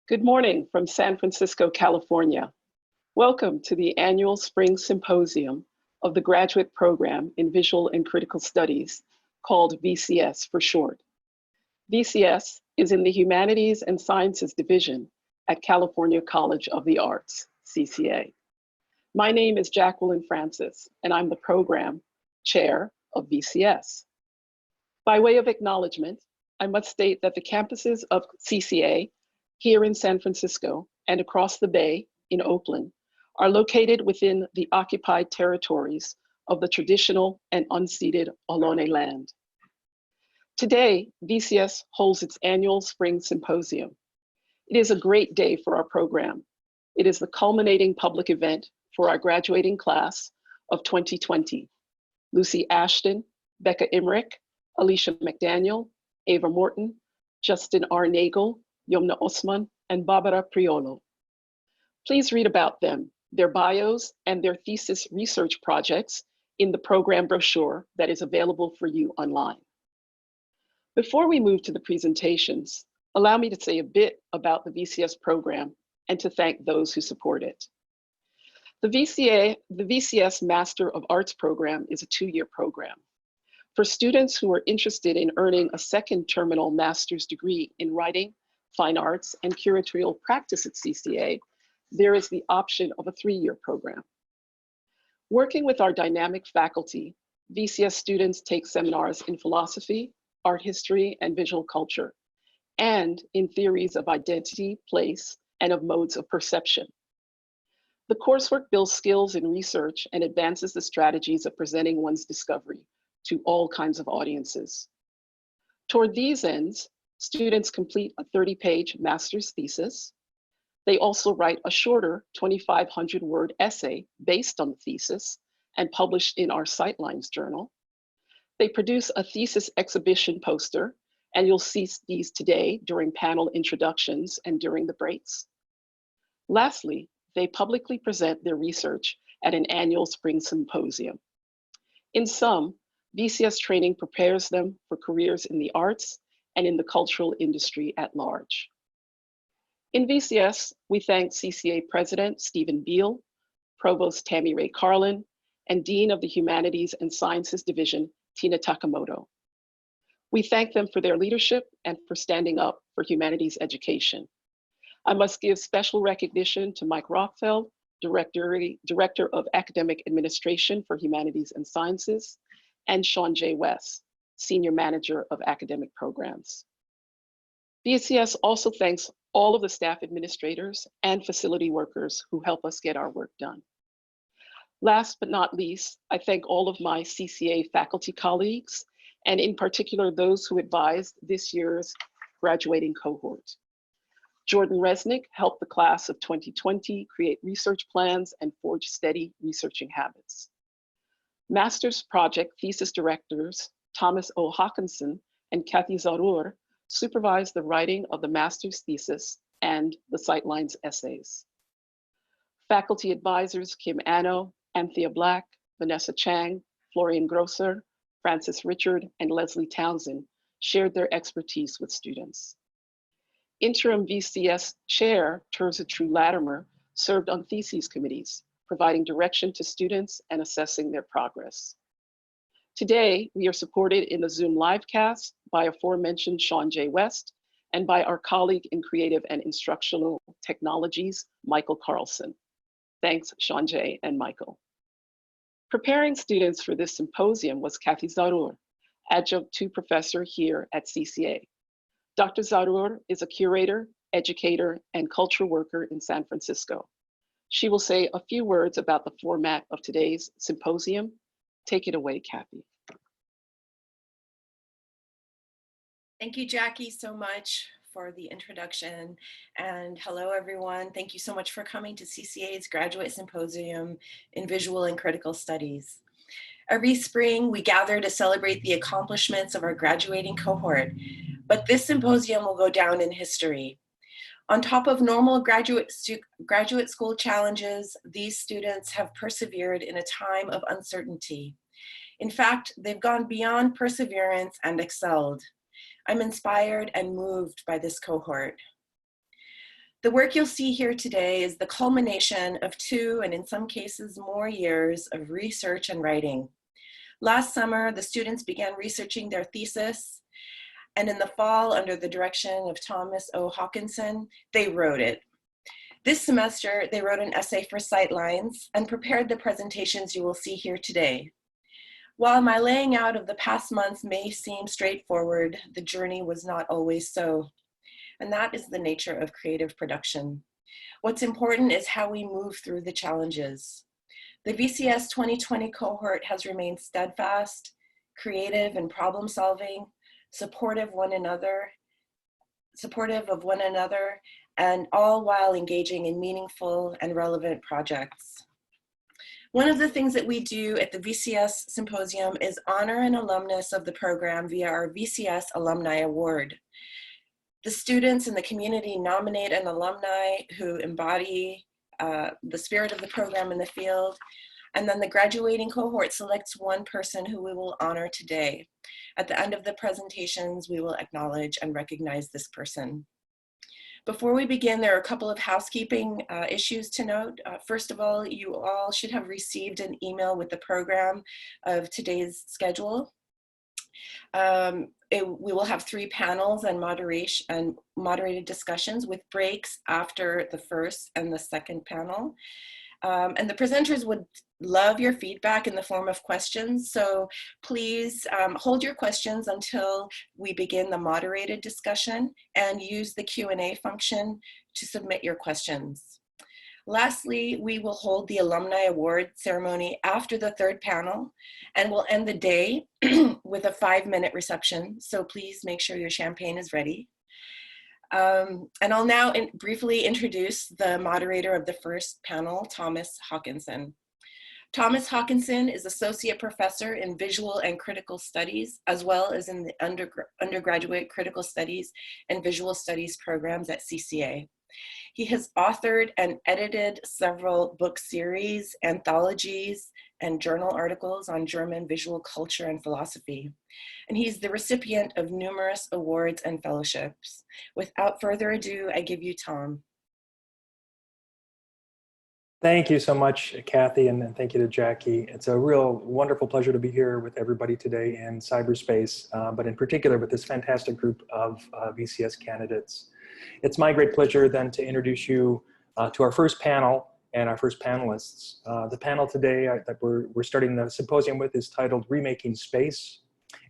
Good morning from San Francisco, California. Welcome to the annual Spring Symposium of the graduate program in Visual and Critical Studies, called VCS for short. VCS is in the Humanities and Sciences Division at California College of the Arts, CCA. My name is Jacqueline Francis, and I'm the program chair of VCS. By way of acknowledgement, I must state that the campuses of CCA here in San Francisco and across the Bay in Oakland are located within the occupied territories of the traditional and unceded Ohlone land. Today, VCS holds its annual Spring Symposium. It is a great day for our program. It is the culminating public event for our graduating class of 2020. Lucy Ashton, Becca Emmerich, Alicia McDaniel, Ava Morton, Justin R. Nagle, Yomna Osman, and Barbara Priolo. Please read about them, their bios, and their thesis research projects in the program brochure that is available for you online. Before we move to the presentations, allow me to say a bit about the VCS program and to thank those who support it. The VCS Master of Arts program is a 2-year program. For students who are interested in earning a second terminal master's degree in writing, fine arts, and curatorial practice at CCA, there is the option of a 3-year program. Working with our dynamic faculty, VCS students take seminars in philosophy, art history, and visual culture, and in theories of identity, place, and of modes of perception. The coursework builds skills in research and advances the strategies of presenting one's discovery to all kinds of audiences. Toward these ends, students complete a 30-page master's thesis. They also write a shorter 2,500-word essay based on the thesis and published in our Sightlines journal. They produce a thesis exhibition poster, and you'll see these today during panel introductions and during the breaks. Lastly, they publicly present their research at an annual Spring Symposium. In sum, VCS training prepares them for careers in the arts and in the cultural industry at large. In VCS, we thank CCA President Stephen Beal, Provost Tammy Ray Carlin, and Dean of the Humanities and Sciences Division, Tina Takamoto. We thank them for their leadership and for standing up for humanities education. I must give special recognition to Mike Rothfeld, Director of Academic Administration for Humanities and Sciences, and Sean J. West, Senior Manager of Academic Programs. VCS also thanks all of the staff administrators and facility workers who help us get our work done. Last but not least, I thank all of my CCA faculty colleagues, and in particular those who advised this year's graduating cohort. Jordan Resnick helped the class of 2020 create research plans and forge steady researching habits. Master's project thesis directors Thomas O. Haakenson and Kathy Zarur supervised the writing of the master's thesis and the Sightlines essays. Faculty advisors Kim Anno, Anthea Black, Vanessa Chang, Florian Grosser, Francis Richard, and Leslie Townsend shared their expertise with students. Interim VCS Chair Terza True Latimer served on theses committees, providing direction to students and assessing their progress. Today, we are supported in the Zoom livecast by aforementioned Sean J. West and by our colleague in Creative and Instructional Technologies, Michael Carlson. Thanks, Sean J. and Michael. Preparing students for this symposium was Kathy Zarur, Adjunct 2 Professor here at CCA. Dr. Zarur is a curator, educator, and culture worker in San Francisco. She will say a few words about the format of today's symposium. Take it away, Kathy. Thank you, Jackie, so much for the introduction. And hello, everyone. Thank you so much for coming to CCA's Graduate Symposium in Visual and Critical Studies. Every spring, we gather to celebrate the accomplishments of our graduating cohort, but this symposium will go down in history. On top of normal graduate school challenges, these students have persevered in a time of uncertainty. In fact, they've gone beyond perseverance and excelled. I'm inspired and moved by this cohort. The work you'll see here today is the culmination of 2, and in some cases more, years of research and writing. Last summer, the students began researching their thesis, and in the fall, under the direction of Thomas O. Haakenson, they wrote it. This semester, they wrote an essay for Sightlines and prepared the presentations you will see here today. While my laying out of the past months may seem straightforward, the journey was not always so. And that is the nature of creative production. What's important is how we move through the challenges. The VCS 2020 cohort has remained steadfast, creative and problem solving, supportive of one another, and all while engaging in meaningful and relevant projects. One of the things that we do at the VCS Symposium is honor an alumnus of the program via our VCS Alumni Award. The students in the community nominate an alumni who embody the spirit of the program in the field, and then the graduating cohort selects one person who we will honor today. At the end of the presentations, we will acknowledge and recognize this person. Before we begin, there are a couple of housekeeping issues to note. First of all, you all should have received an email with the program of today's schedule. We will have 3 panels and moderated discussions with breaks after the first and the second panel. And the presenters would love your feedback in the form of questions. So please hold your questions until we begin the moderated discussion and use the Q&A function to submit your questions. Lastly, we will hold the Alumni Award ceremony after the 3rd panel, and we'll end the day with a 5-minute reception. So please make sure your champagne is ready. And I'll now briefly introduce the moderator of the first panel, Thomas Haakenson. Thomas Haakenson is Associate Professor in Visual and Critical Studies, as well as in the undergraduate Critical Studies and Visual Studies programs at CCA. He has authored and edited several book series, anthologies, and journal articles on German visual culture and philosophy. And he's the recipient of numerous awards and fellowships. Without further ado, I give you Tom. Thank you so much, Kathy, and thank you to Jackie. It's a real wonderful pleasure to be here with everybody today in cyberspace, but in particular with this fantastic group of VCS candidates. It's my great pleasure then to introduce you to our first panel and our first panelists. The panel today that we're starting the symposium with is titled Remaking Space.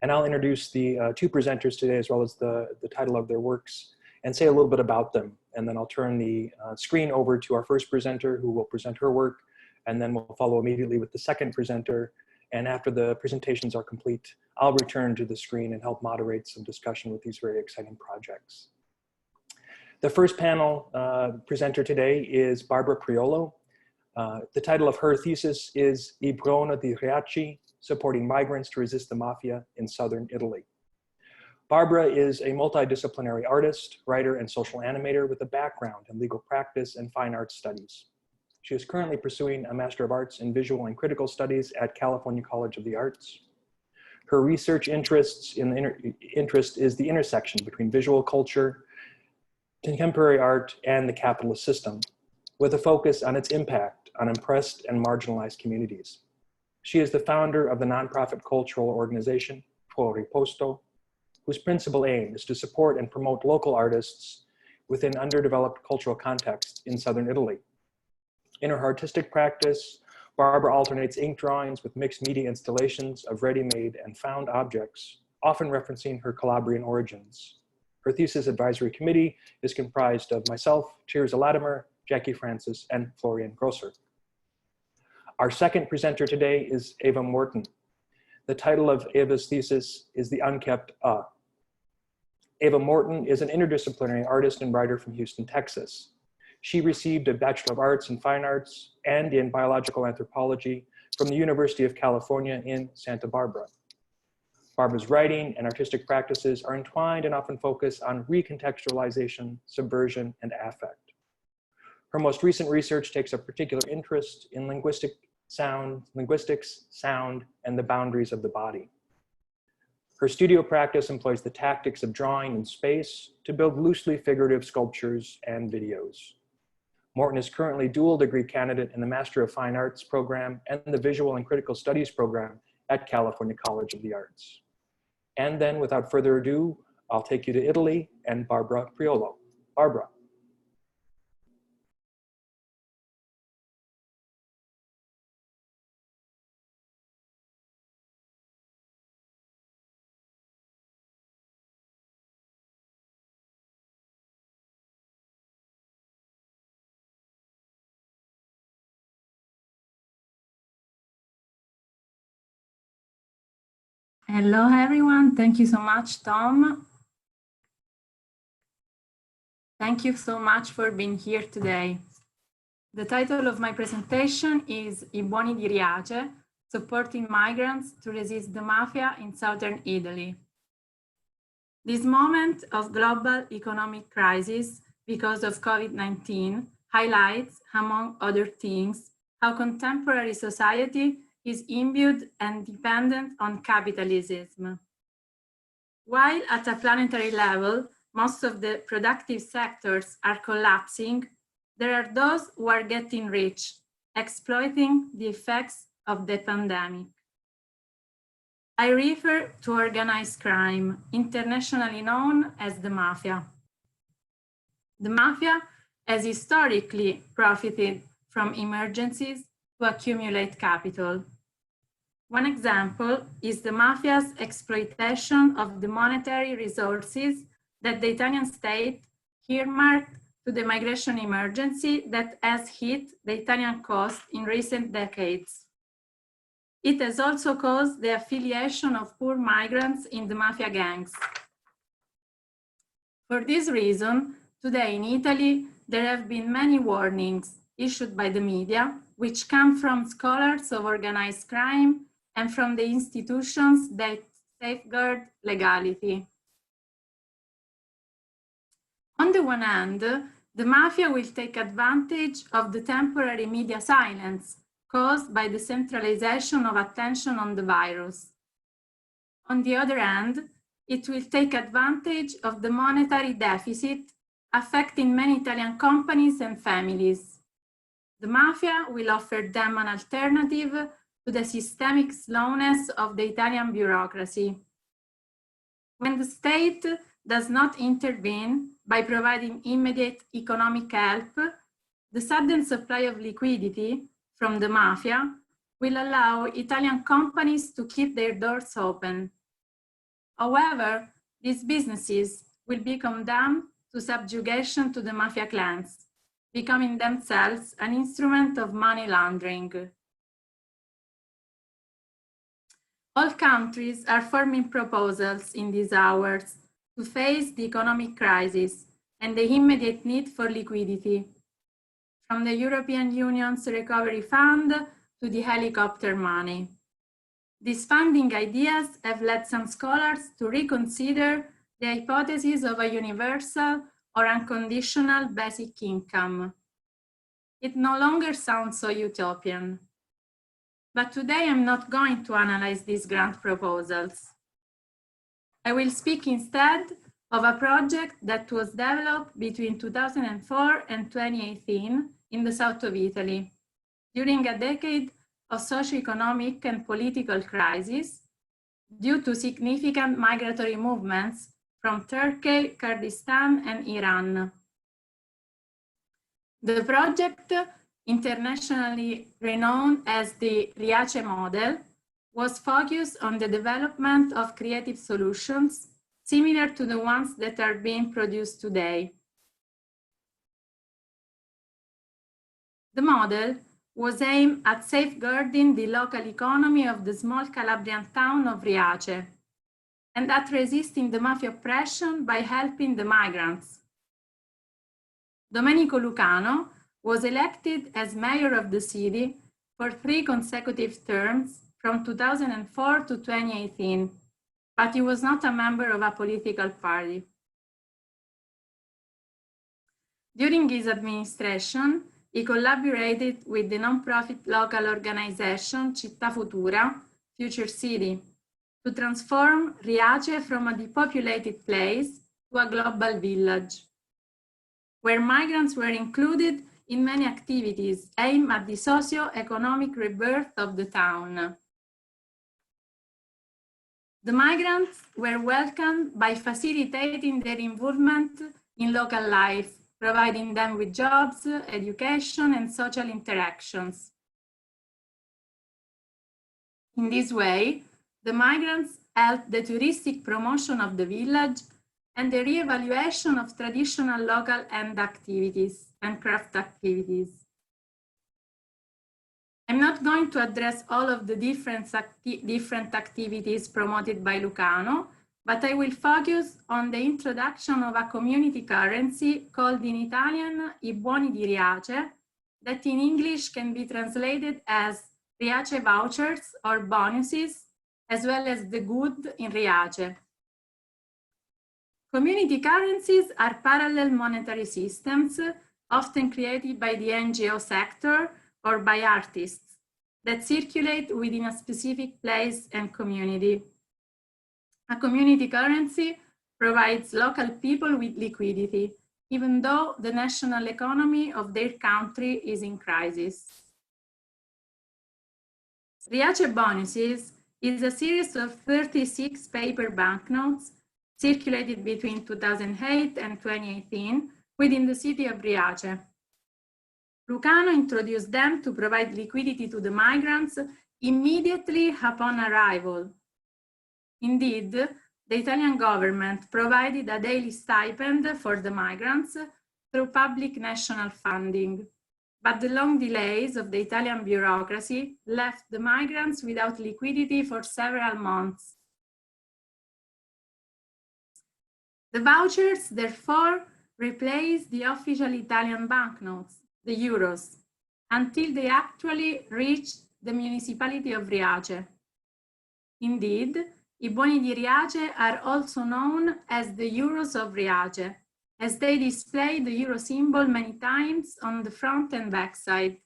And I'll introduce the 2 presenters today, as well as the title of their works, and say a little bit about them. And then I'll turn the screen over to our first presenter, who will present her work, and then we'll follow immediately with the second presenter. And after the presentations are complete, I'll return to the screen and help moderate some discussion with these very exciting projects. The first panel presenter today is Barbara Priolo. The title of her thesis is I Buoni di Riace, Supporting Migrants to Resist the Mafia in Southern Italy. Barbara is a multidisciplinary artist, writer, and social animator with a background in legal practice and fine arts studies. She is currently pursuing a Master of Arts in Visual and Critical Studies at California College of the Arts. Her research interest is the intersection between visual culture, contemporary art, and the capitalist system, with a focus on its impact on oppressed and marginalized communities. She is the founder of the nonprofit cultural organization, Fuori Posto, whose principal aim is to support and promote local artists within underdeveloped cultural context in Southern Italy. In her artistic practice, Barbara alternates ink drawings with mixed media installations of ready-made and found objects, often referencing her Calabrian origins. Her thesis advisory committee is comprised of myself, Chirs Latimer, Jackie Francis, and Florian Grosser. Our second presenter today is Ava Morton. The title of Ava's thesis is The Unkempt Uh. Ava Morton is an interdisciplinary artist and writer from Houston, Texas. She received a Bachelor of Arts in Fine Arts and in Biological Anthropology from the University of California in Santa Barbara. Barbara's writing and artistic practices are entwined and often focus on recontextualization, subversion, and affect. Her most recent research takes a particular interest in linguistics, sound, and the boundaries of the body. Her studio practice employs the tactics of drawing in space to build loosely figurative sculptures and videos. Morton is currently dual degree candidate in the Master of Fine Arts program and the Visual and Critical Studies program at California College of the Arts. And then, without further ado, I'll take you to Italy and Barbara Priolo. Barbara. Hello, everyone. Thank you so much, Tom. Thank you so much for being here today. The title of my presentation is I Buoni di Riace, Supporting Migrants to Resist the Mafia in Southern Italy. This moment of global economic crisis because of COVID-19 highlights, among other things, how contemporary society is imbued and dependent on capitalism. While at a planetary level, most of the productive sectors are collapsing, there are those who are getting rich, exploiting the effects of the pandemic. I refer to organized crime, internationally known as the Mafia. The Mafia has historically profited from emergencies to accumulate capital. One example is the Mafia's exploitation of the monetary resources that the Italian state earmarked to the migration emergency that has hit the Italian coast in recent decades. It has also caused the affiliation of poor migrants in the Mafia gangs. For this reason, today in Italy, there have been many warnings issued by the media, which come from scholars of organized crime and from the institutions that safeguard legality. On the one hand, the Mafia will take advantage of the temporary media silence caused by the centralization of attention on the virus. On the other hand, it will take advantage of the monetary deficit affecting many Italian companies and families. The Mafia will offer them an alternative to the systemic slowness of the Italian bureaucracy. When the state does not intervene by providing immediate economic help, the sudden supply of liquidity from the Mafia will allow Italian companies to keep their doors open. However, these businesses will be condemned to subjugation to the Mafia clans, becoming themselves an instrument of money laundering. All countries are forming proposals in these hours to face the economic crisis and the immediate need for liquidity, from the European Union's Recovery Fund to the helicopter money. These funding ideas have led some scholars to reconsider the hypothesis of a universal or unconditional basic income. It no longer sounds so utopian. But today I'm not going to analyze these grant proposals. I will speak instead of a project that was developed between 2004 and 2018 in the south of Italy, during a decade of socio-economic and political crisis due to significant migratory movements from Turkey, Kurdistan, and Iran. The project, internationally renowned as the Riace model, was focused on the development of creative solutions similar to the ones that are being produced today. The model was aimed at safeguarding the local economy of the small Calabrian town of Riace and at resisting the Mafia oppression by helping the migrants. Domenico Lucano was elected as mayor of the city for 3 consecutive terms from 2004 to 2018, but he was not a member of a political party. During his administration, he collaborated with the non-profit local organization Città Futura, Future City, to transform Riace from a depopulated place to a global village, where migrants were included in many activities aimed at the socio-economic rebirth of the town. The migrants were welcomed by facilitating their involvement in local life, providing them with jobs, education, and social interactions. In this way, the migrants helped the touristic promotion of the village and the re-evaluation of traditional local hand activities and craft activities. I'm not going to address all of the different activities promoted by Lucano, but I will focus on the introduction of a community currency called in Italian I Buoni di Riace, that in English can be translated as Riace vouchers or bonuses, as well as the good in Riace. Community currencies are parallel monetary systems, often created by the NGO sector or by artists, that circulate within a specific place and community. A community currency provides local people with liquidity, even though the national economy of their country is in crisis. Riace bonuses is a series of 36 paper banknotes circulated between 2008 and 2018 within the city of Riace. Lucano introduced them to provide liquidity to the migrants immediately upon arrival. Indeed, the Italian government provided a daily stipend for the migrants through public national funding, but the long delays of the Italian bureaucracy left the migrants without liquidity for several months. The vouchers, therefore, replaced the official Italian banknotes, the euros, until they actually reached the municipality of Riace. Indeed, I Buoni di Riace are also known as the euros of Riace, as they display the euro symbol many times on the front and back side.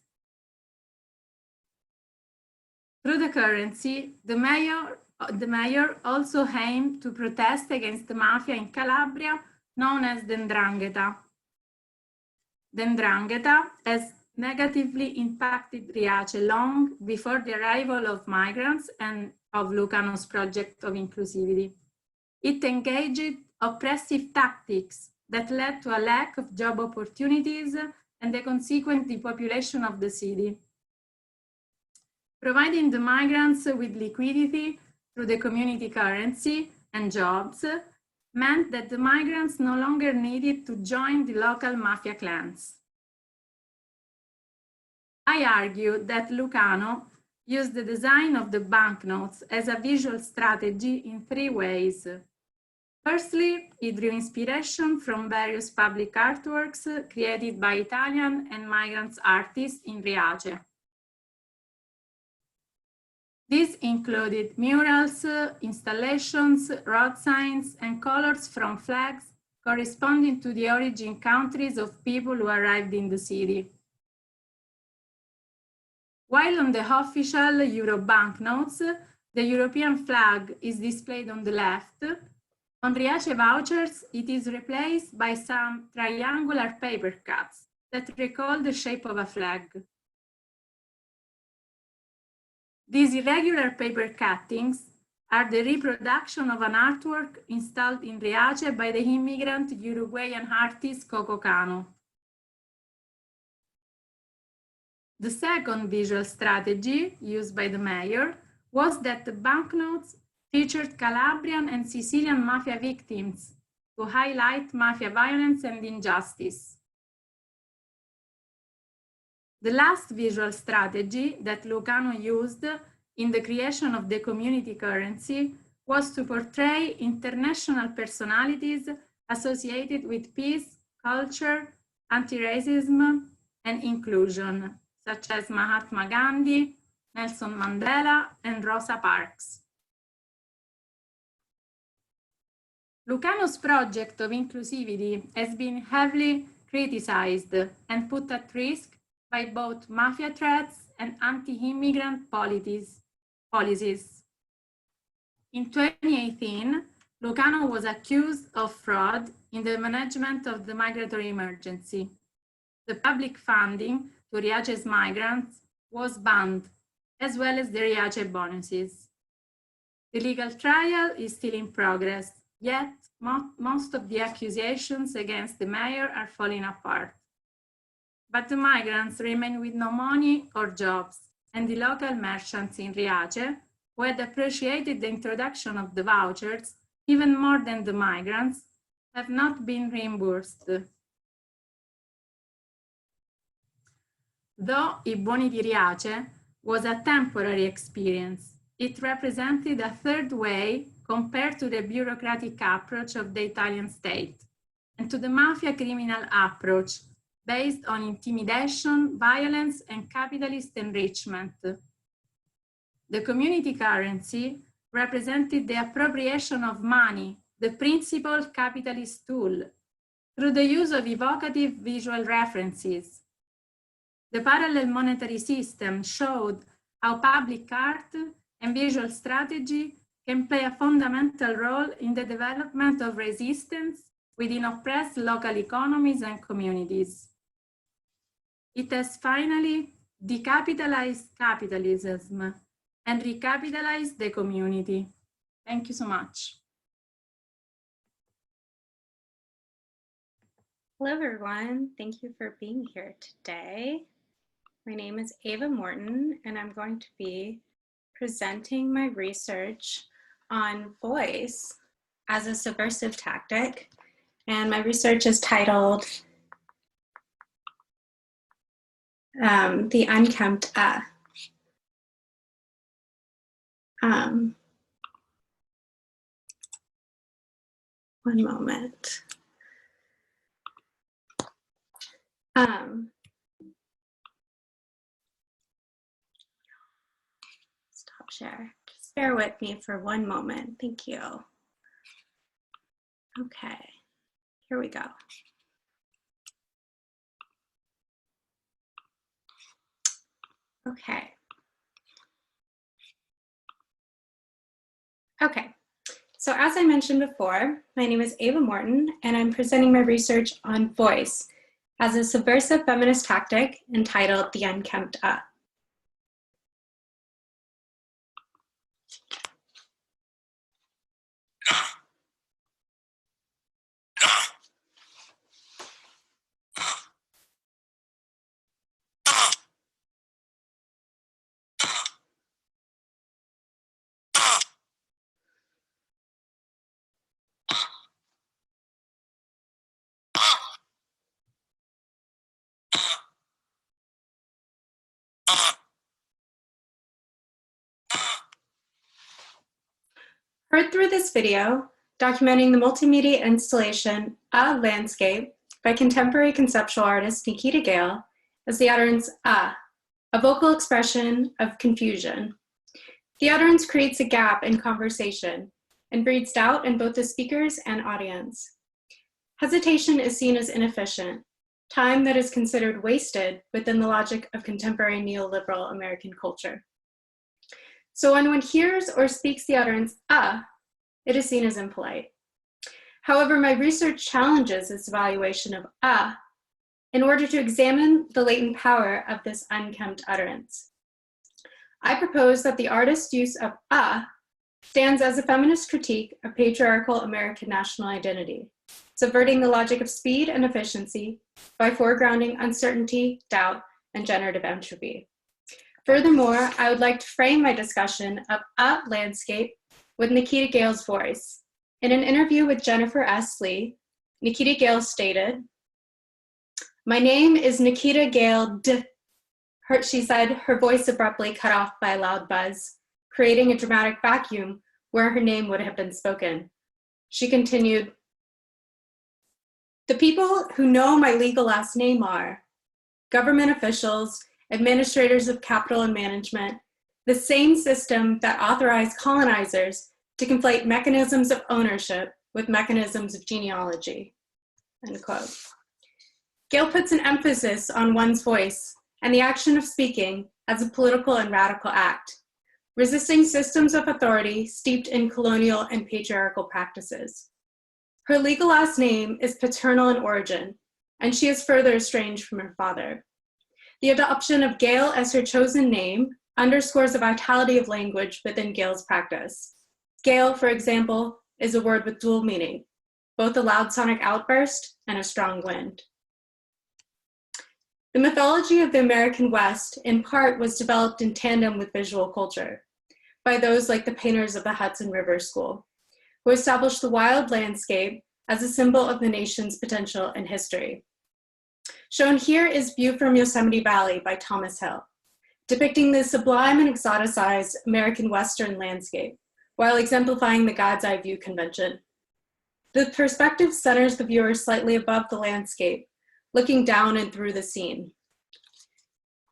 Through the currency, the mayor also aimed to protest against the mafia in Calabria, known as the 'Ndrangheta. The 'Ndrangheta has negatively impacted Riace long before the arrival of migrants and of Lucano's project of inclusivity. It engaged oppressive tactics that led to a lack of job opportunities and the consequent depopulation of the city. Providing the migrants with liquidity through the community currency and jobs meant that the migrants no longer needed to join the local mafia clans. I argue that Lucano used the design of the banknotes as a visual strategy in 3 ways. Firstly, he drew inspiration from various public artworks created by Italian and migrant artists in Riace. These included murals, installations, road signs, and colors from flags corresponding to the origin countries of people who arrived in the city. While on the official euro banknotes, the European flag is displayed on the left, on Riace vouchers, it is replaced by some triangular paper cuts that recall the shape of a flag. These irregular paper cuttings are the reproduction of an artwork installed in Riace by the immigrant Uruguayan artist Coco Cano. The second visual strategy used by the mayor was that the banknotes featured Calabrian and Sicilian mafia victims to highlight mafia violence and injustice. The last visual strategy that Lucano used in the creation of the community currency was to portray international personalities associated with peace, culture, anti-racism, and inclusion, such as Mahatma Gandhi, Nelson Mandela, and Rosa Parks. Lucano's project of inclusivity has been heavily criticized and put at risk by both mafia threats and anti-immigrant policies. In 2018, Lucano was accused of fraud in the management of the migratory emergency. The public funding to Riace's migrants was banned, as well as the Riace bonuses. The legal trial is still in progress, yet most of the accusations against the mayor are falling apart. But the migrants remain with no money or jobs, and the local merchants in Riace, who had appreciated the introduction of the vouchers even more than the migrants, have not been reimbursed. Though I Buoni di Riace was a temporary experience, it represented a third way compared to the bureaucratic approach of the Italian state and to the mafia criminal approach based on intimidation, violence, and capitalist enrichment. The community currency represented the appropriation of money, the principal capitalist tool, through the use of evocative visual references. The parallel monetary system showed how public art and visual strategy can play a fundamental role in the development of resistance within oppressed local economies and communities. It has finally decapitalized capitalism and recapitalized the community. Thank you so much. Hello, everyone. Thank you for being here today. My name is Ava Morton, and I'm going to be presenting my research on voice as a subversive tactic. And my research is titled The Unkempt Uh. One moment. Stop share. Just bear with me for one moment. Thank you. Okay, here we go. Okay. So as I mentioned before, my name is Ava Morton, and I'm presenting my research on voice as a subversive feminist tactic entitled The Unkempt Uh. Heard through this video, documenting the multimedia installation A Landscape by contemporary conceptual artist Nikita Gale as the utterance a vocal expression of confusion. The utterance creates a gap in conversation and breeds doubt in both the speakers and audience. Hesitation is seen as inefficient, time that is considered wasted within the logic of contemporary neoliberal American culture. So when one hears or speaks the utterance it is seen as impolite. However, my research challenges this evaluation of in order to examine the latent power of this unkempt utterance. I propose that the artist's use of stands as a feminist critique of patriarchal American national identity, subverting the logic of speed and efficiency by foregrounding uncertainty, doubt, and generative entropy. Furthermore, I would like to frame my discussion of landscape with Nikita Gale's voice. In an interview with Jennifer S. Lee, Nikita Gale stated, "My name is Nikita Gale D." She said, her voice abruptly cut off by a loud buzz, creating a dramatic vacuum where her name would have been spoken. She continued, "The people who know my legal last name are government officials, administrators of capital and management, the same system that authorized colonizers to conflate mechanisms of ownership with mechanisms of genealogy," end quote. Gale puts an emphasis on one's voice and the action of speaking as a political and radical act. resisting systems of authority steeped in colonial and patriarchal practices. Her legal last name is paternal in origin, and she is further estranged from her father. The adoption of Gael as her chosen name underscores the vitality of language within Gael's practice. Gael, for example, is a word with dual meaning, both a loud sonic outburst and a strong wind. The mythology of the American West, in part, was developed in tandem with visual culture by those like the painters of the Hudson River School, who established the wild landscape as a symbol of the nation's potential and history. Shown here is View from Yosemite Valley by Thomas Hill, depicting the sublime and exoticized American Western landscape, while exemplifying the God's Eye view convention. The perspective centers the viewer slightly above the landscape, looking down and through the scene,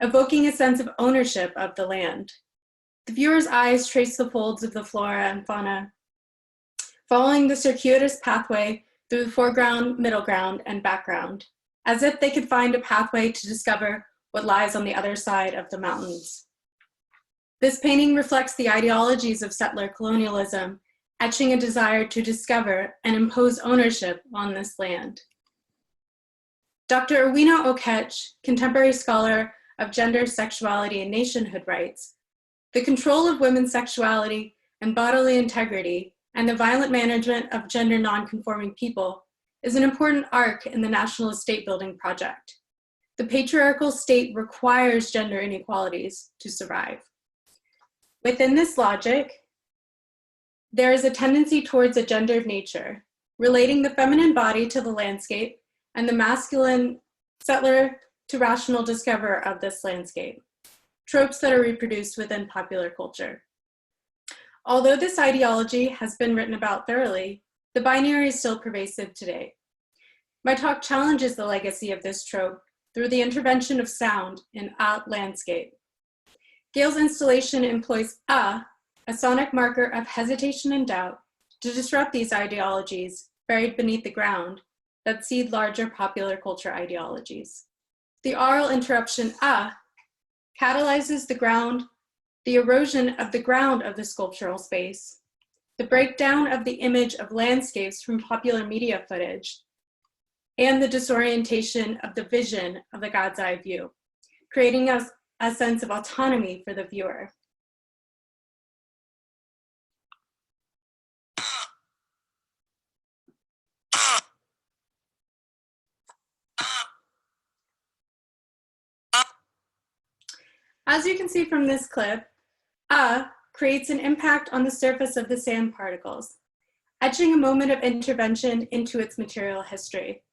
evoking a sense of ownership of the land. The viewer's eyes trace the folds of the flora and fauna, following the circuitous pathway through the foreground, middle ground, and background, as if they could find a pathway to discover what lies on the other side of the mountains. This painting reflects the ideologies of settler colonialism, etching a desire to discover and impose ownership on this land. Dr. Owino Okech, contemporary scholar of gender, sexuality, and nationhood, writes, "The control of women's sexuality and bodily integrity and the violent management of gender nonconforming people is an important arc in the national state building project. The patriarchal state requires gender inequalities to survive." Within this logic, there is a tendency towards a gendered nature, relating the feminine body to the landscape and the masculine settler to rational discoverer of this landscape, tropes that are reproduced within popular culture. Although this ideology has been written about thoroughly, the binary is still pervasive today. My talk challenges the legacy of this trope through the intervention of sound in a landscape. Gail's installation employs a sonic marker of hesitation and doubt, to disrupt these ideologies buried beneath the ground that seed larger popular culture ideologies. The aural interruption catalyzes the erosion of the ground of the sculptural space, the breakdown of the image of landscapes from popular media footage, and the disorientation of the vision of the God's Eye view, creating a sense of autonomy for the viewer. As you can see from this clip, creates an impact on the surface of the sand particles, etching a moment of intervention into its material history.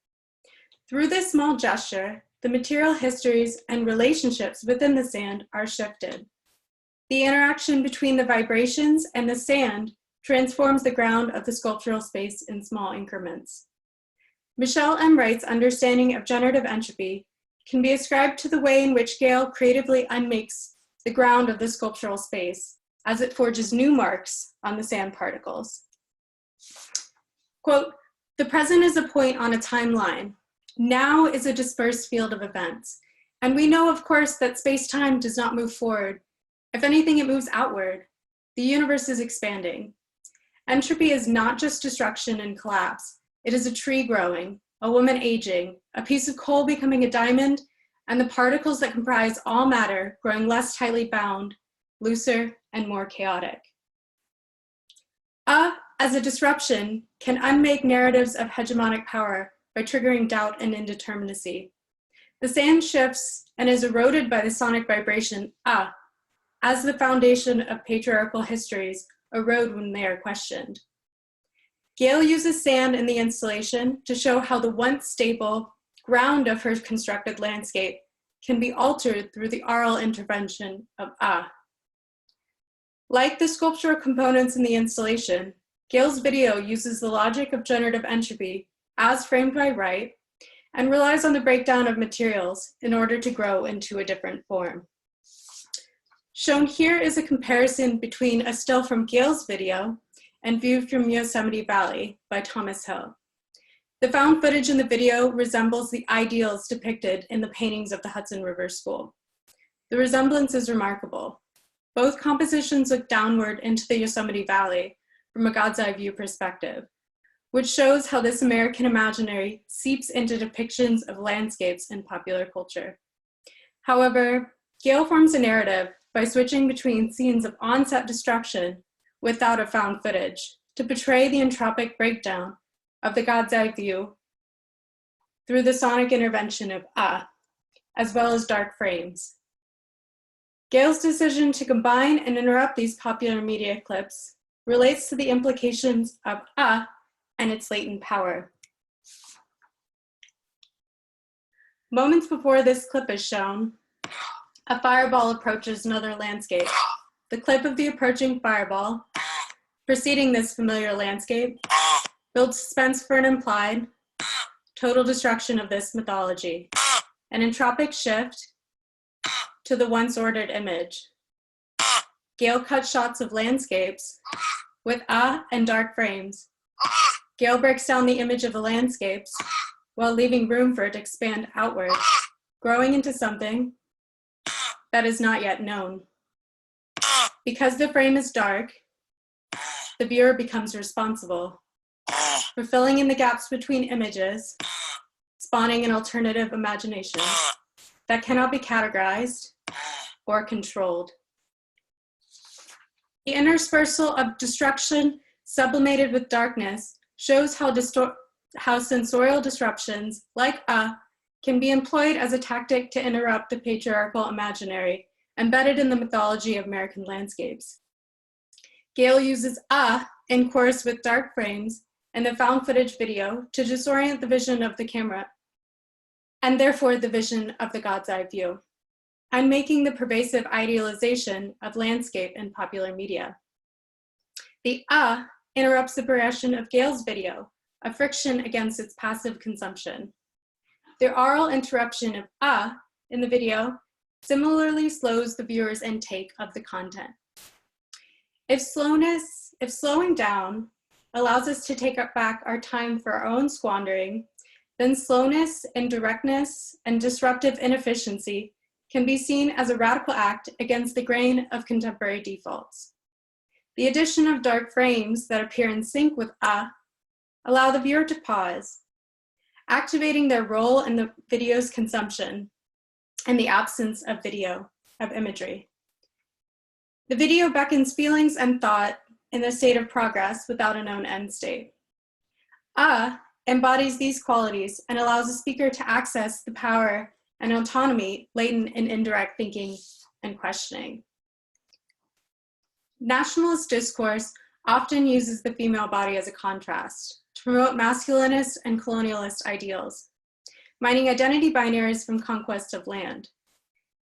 Through this small gesture, the material histories and relationships within the sand are shifted. The interaction between the vibrations and the sand transforms the ground of the sculptural space in small increments. Michelle M. Wright's understanding of generative entropy can be ascribed to the way in which Gail creatively unmakes the ground of the sculptural space as it forges new marks on the sand particles. Quote, "The present is a point on a timeline. Now is a dispersed field of events. And we know, of course, that space-time does not move forward. If anything, it moves outward. The universe is expanding. Entropy is not just destruction and collapse. It is a tree growing, a woman aging, a piece of coal becoming a diamond, and the particles that comprise all matter growing less tightly bound, looser, and more chaotic." As a disruption, can unmake narratives of hegemonic power by triggering doubt and indeterminacy. The sand shifts and is eroded by the sonic vibration, as the foundation of patriarchal histories erode when they are questioned. Gail uses sand in the installation to show how the once stable ground of her constructed landscape can be altered through the aural intervention of Like the sculptural components in the installation, Gail's video uses the logic of generative entropy as framed by Wright and relies on the breakdown of materials in order to grow into a different form. Shown here is a comparison between a still from Gail's video and View from Yosemite Valley by Thomas Hill. The found footage in the video resembles the ideals depicted in the paintings of the Hudson River School. The resemblance is remarkable. Both compositions look downward into the Yosemite Valley from a God's eye view perspective, which shows how this American imaginary seeps into depictions of landscapes in popular culture. However, Gale forms a narrative by switching between scenes of on-set destruction without a found footage to portray the entropic breakdown of the God's eye view through the sonic intervention of as well as dark frames. Gale's decision to combine and interrupt these popular media clips relates to the implications of and its latent power. Moments before this clip is shown, a fireball approaches another landscape. The clip of the approaching fireball, preceding this familiar landscape, builds suspense for an implied total destruction of this mythology, an entropic shift to the once ordered image. Gale cuts shots of landscapes with and dark frames. Gale breaks down the image of the landscapes while leaving room for it to expand outward, growing into something that is not yet known. Because the frame is dark, the viewer becomes responsible for filling in the gaps between images, spawning an alternative imagination that cannot be categorized or controlled. The interspersal of destruction sublimated with darkness shows how sensorial disruptions like can be employed as a tactic to interrupt the patriarchal imaginary embedded in the mythology of American landscapes. Gale uses in chorus with dark frames and the found footage video to disorient the vision of the camera, and therefore the vision of the God's eye view, and making the pervasive idealization of landscape in popular media. The interrupts the progression of Gale's video, a friction against its passive consumption. The oral interruption of in the video similarly slows the viewer's intake of the content. If slowing down allows us to take back our time for our own squandering, then slowness and directness and disruptive inefficiency can be seen as a radical act against the grain of contemporary defaults. The addition of dark frames that appear in sync with allow the viewer to pause, activating their role in the video's consumption and the absence of imagery. The video beckons feelings and thought in the state of progress without a known end state. Embodies these qualities and allows the speaker to access the power and autonomy latent in indirect thinking and questioning. Nationalist discourse often uses the female body as a contrast to promote masculinist and colonialist ideals, mining identity binaries from conquest of land.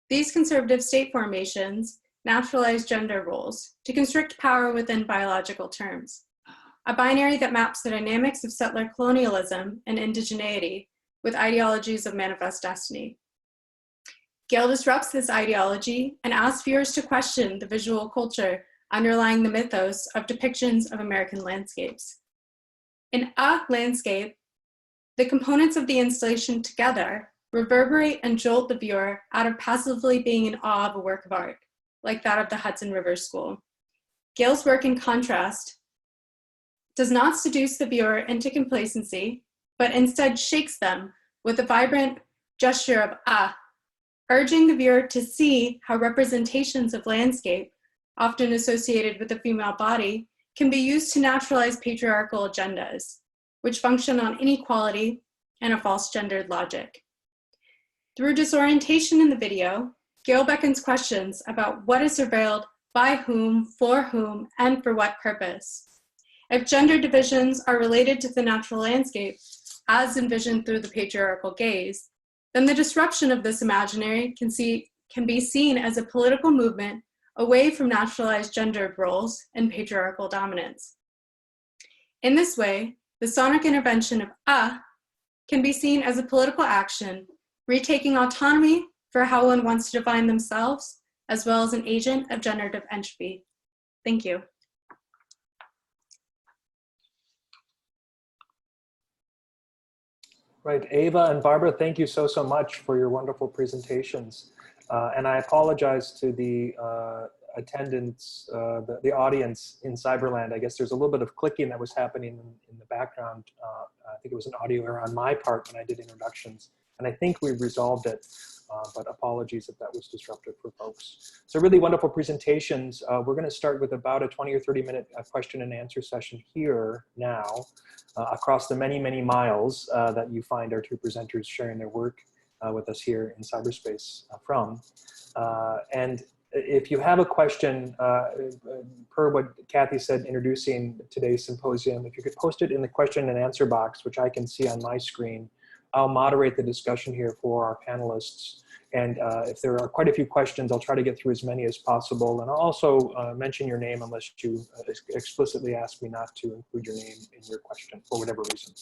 These conservative state formations naturalize gender roles to constrict power within biological terms, a binary that maps the dynamics of settler colonialism and indigeneity with ideologies of manifest destiny. Gale disrupts this ideology and asks viewers to question the visual culture underlying the mythos of depictions of American landscapes. In A Landscape, the components of the installation together reverberate and jolt the viewer out of passively being in awe of a work of art, like that of the Hudson River School. Gale's work, in contrast, does not seduce the viewer into complacency, but instead shakes them with a vibrant gesture of urging the viewer to see how representations of landscape, often associated with the female body, can be used to naturalize patriarchal agendas, which function on inequality and a false gendered logic. Through disorientation in the video, Gale beckons questions about what is surveilled, by whom, and for what purpose. If gender divisions are related to the natural landscape, as envisioned through the patriarchal gaze, then the disruption of this imaginary can be seen as a political movement away from naturalized gendered roles and patriarchal dominance. In this way, the sonic intervention of can be seen as a political action, retaking autonomy for how one wants to define themselves, as well as an agent of generative entropy. Thank you. Right, Ava and Barbara, thank you so much for your wonderful presentations. And I apologize to the attendance, the audience in Cyberland, I guess there's a little bit of clicking that was happening in the background. I think it was an audio error on my part when I did introductions, and I think we've resolved it, but apologies if that was disruptive for folks. So really wonderful presentations. We're gonna start with about a 20 or 30 minute question and answer session here now, across the many, many miles that you find our two presenters sharing their work with us here in cyberspace from. And if you have a question, per what Kathy said, introducing today's symposium, if you could post it in the question and answer box, which I can see on my screen, I'll moderate the discussion here for our panelists. And if there are quite a few questions, I'll try to get through as many as possible. And I'll also mention your name unless you explicitly ask me not to include your name in your question for whatever reason.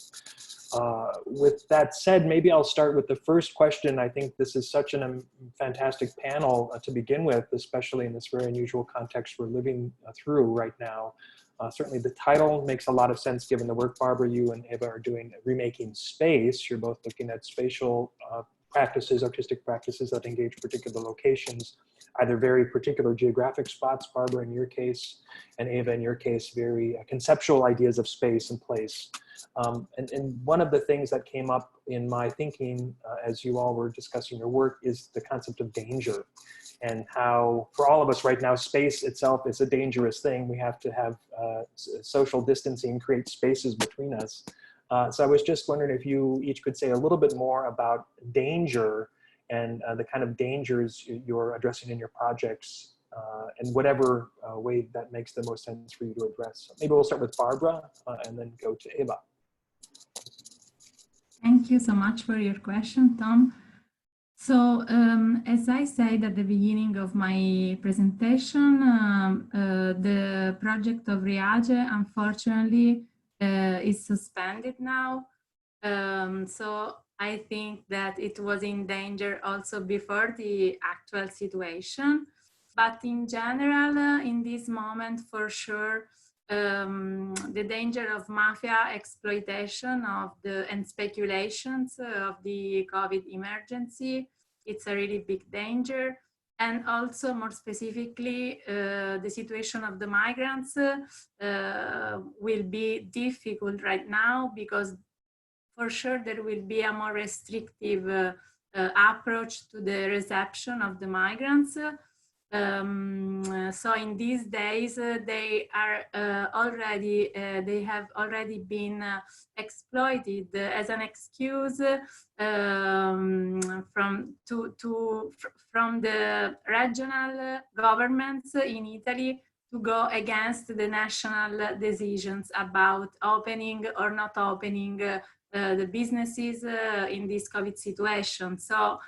With that said, maybe I'll start with the first question. I think this is such a fantastic panel to begin with, especially in this very unusual context we're living through right now. Certainly the title makes a lot of sense given the work, Barbara, you and Ava are doing, Remaking Space. You're both looking at spatial practices, artistic practices that engage particular locations, either very particular geographic spots, Barbara in your case, and Ava in your case, very conceptual ideas of space and place. And one of the things that came up in my thinking as you all were discussing your work is the concept of danger, and how for all of us right now, space itself is a dangerous thing. We have to have social distancing, create spaces between us. So I was just wondering if you each could say a little bit more about danger and the kind of dangers you're addressing in your projects, and whatever way that makes the most sense for you to address. Maybe we'll start with Barbara and then go to Ava. Thank you so much for your question, Tom. So as I said at the beginning of my presentation, the project of Riace, unfortunately, is suspended now. So I think that it was in danger also before the actual situation. But in general, in this moment, for sure, the danger of mafia exploitation of and speculations of the COVID emergency, it's a really big danger. And also more specifically, the situation of the migrants will be difficult right now because for sure there will be a more restrictive approach to the reception of the migrants. So in these days, they are they have already been exploited as an excuse from the regional governments in Italy to go against the national decisions about opening or not opening the businesses in this COVID situation. So.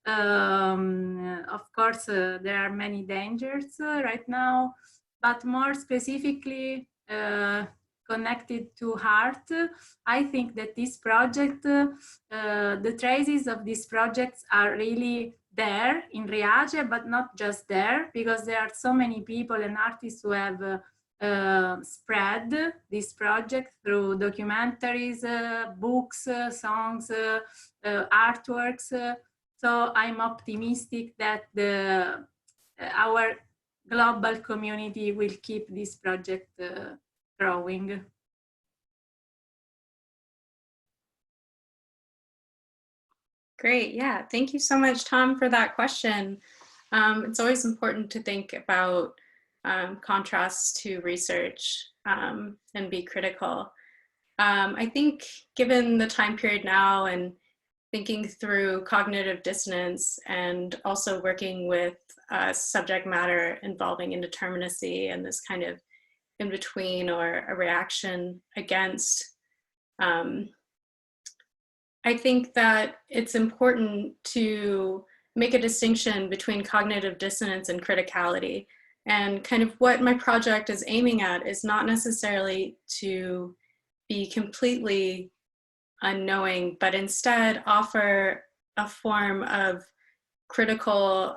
Of course, there are many dangers right now, but more specifically connected to art, I think that this project, the traces of these projects are really there in Riace, but not just there, because there are so many people and artists who have spread this project through documentaries, books, songs, artworks. So I'm optimistic that our global community will keep this project growing. Great, yeah. Thank you so much, Tom, for that question. It's always important to think about contrasts to research and be critical. I think given the time period now and thinking through cognitive dissonance and also working with subject matter involving indeterminacy and this kind of in between or a reaction against, I think that it's important to make a distinction between cognitive dissonance and criticality. And kind of what my project is aiming at is not necessarily to be completely unknowing, but instead offer a form of critical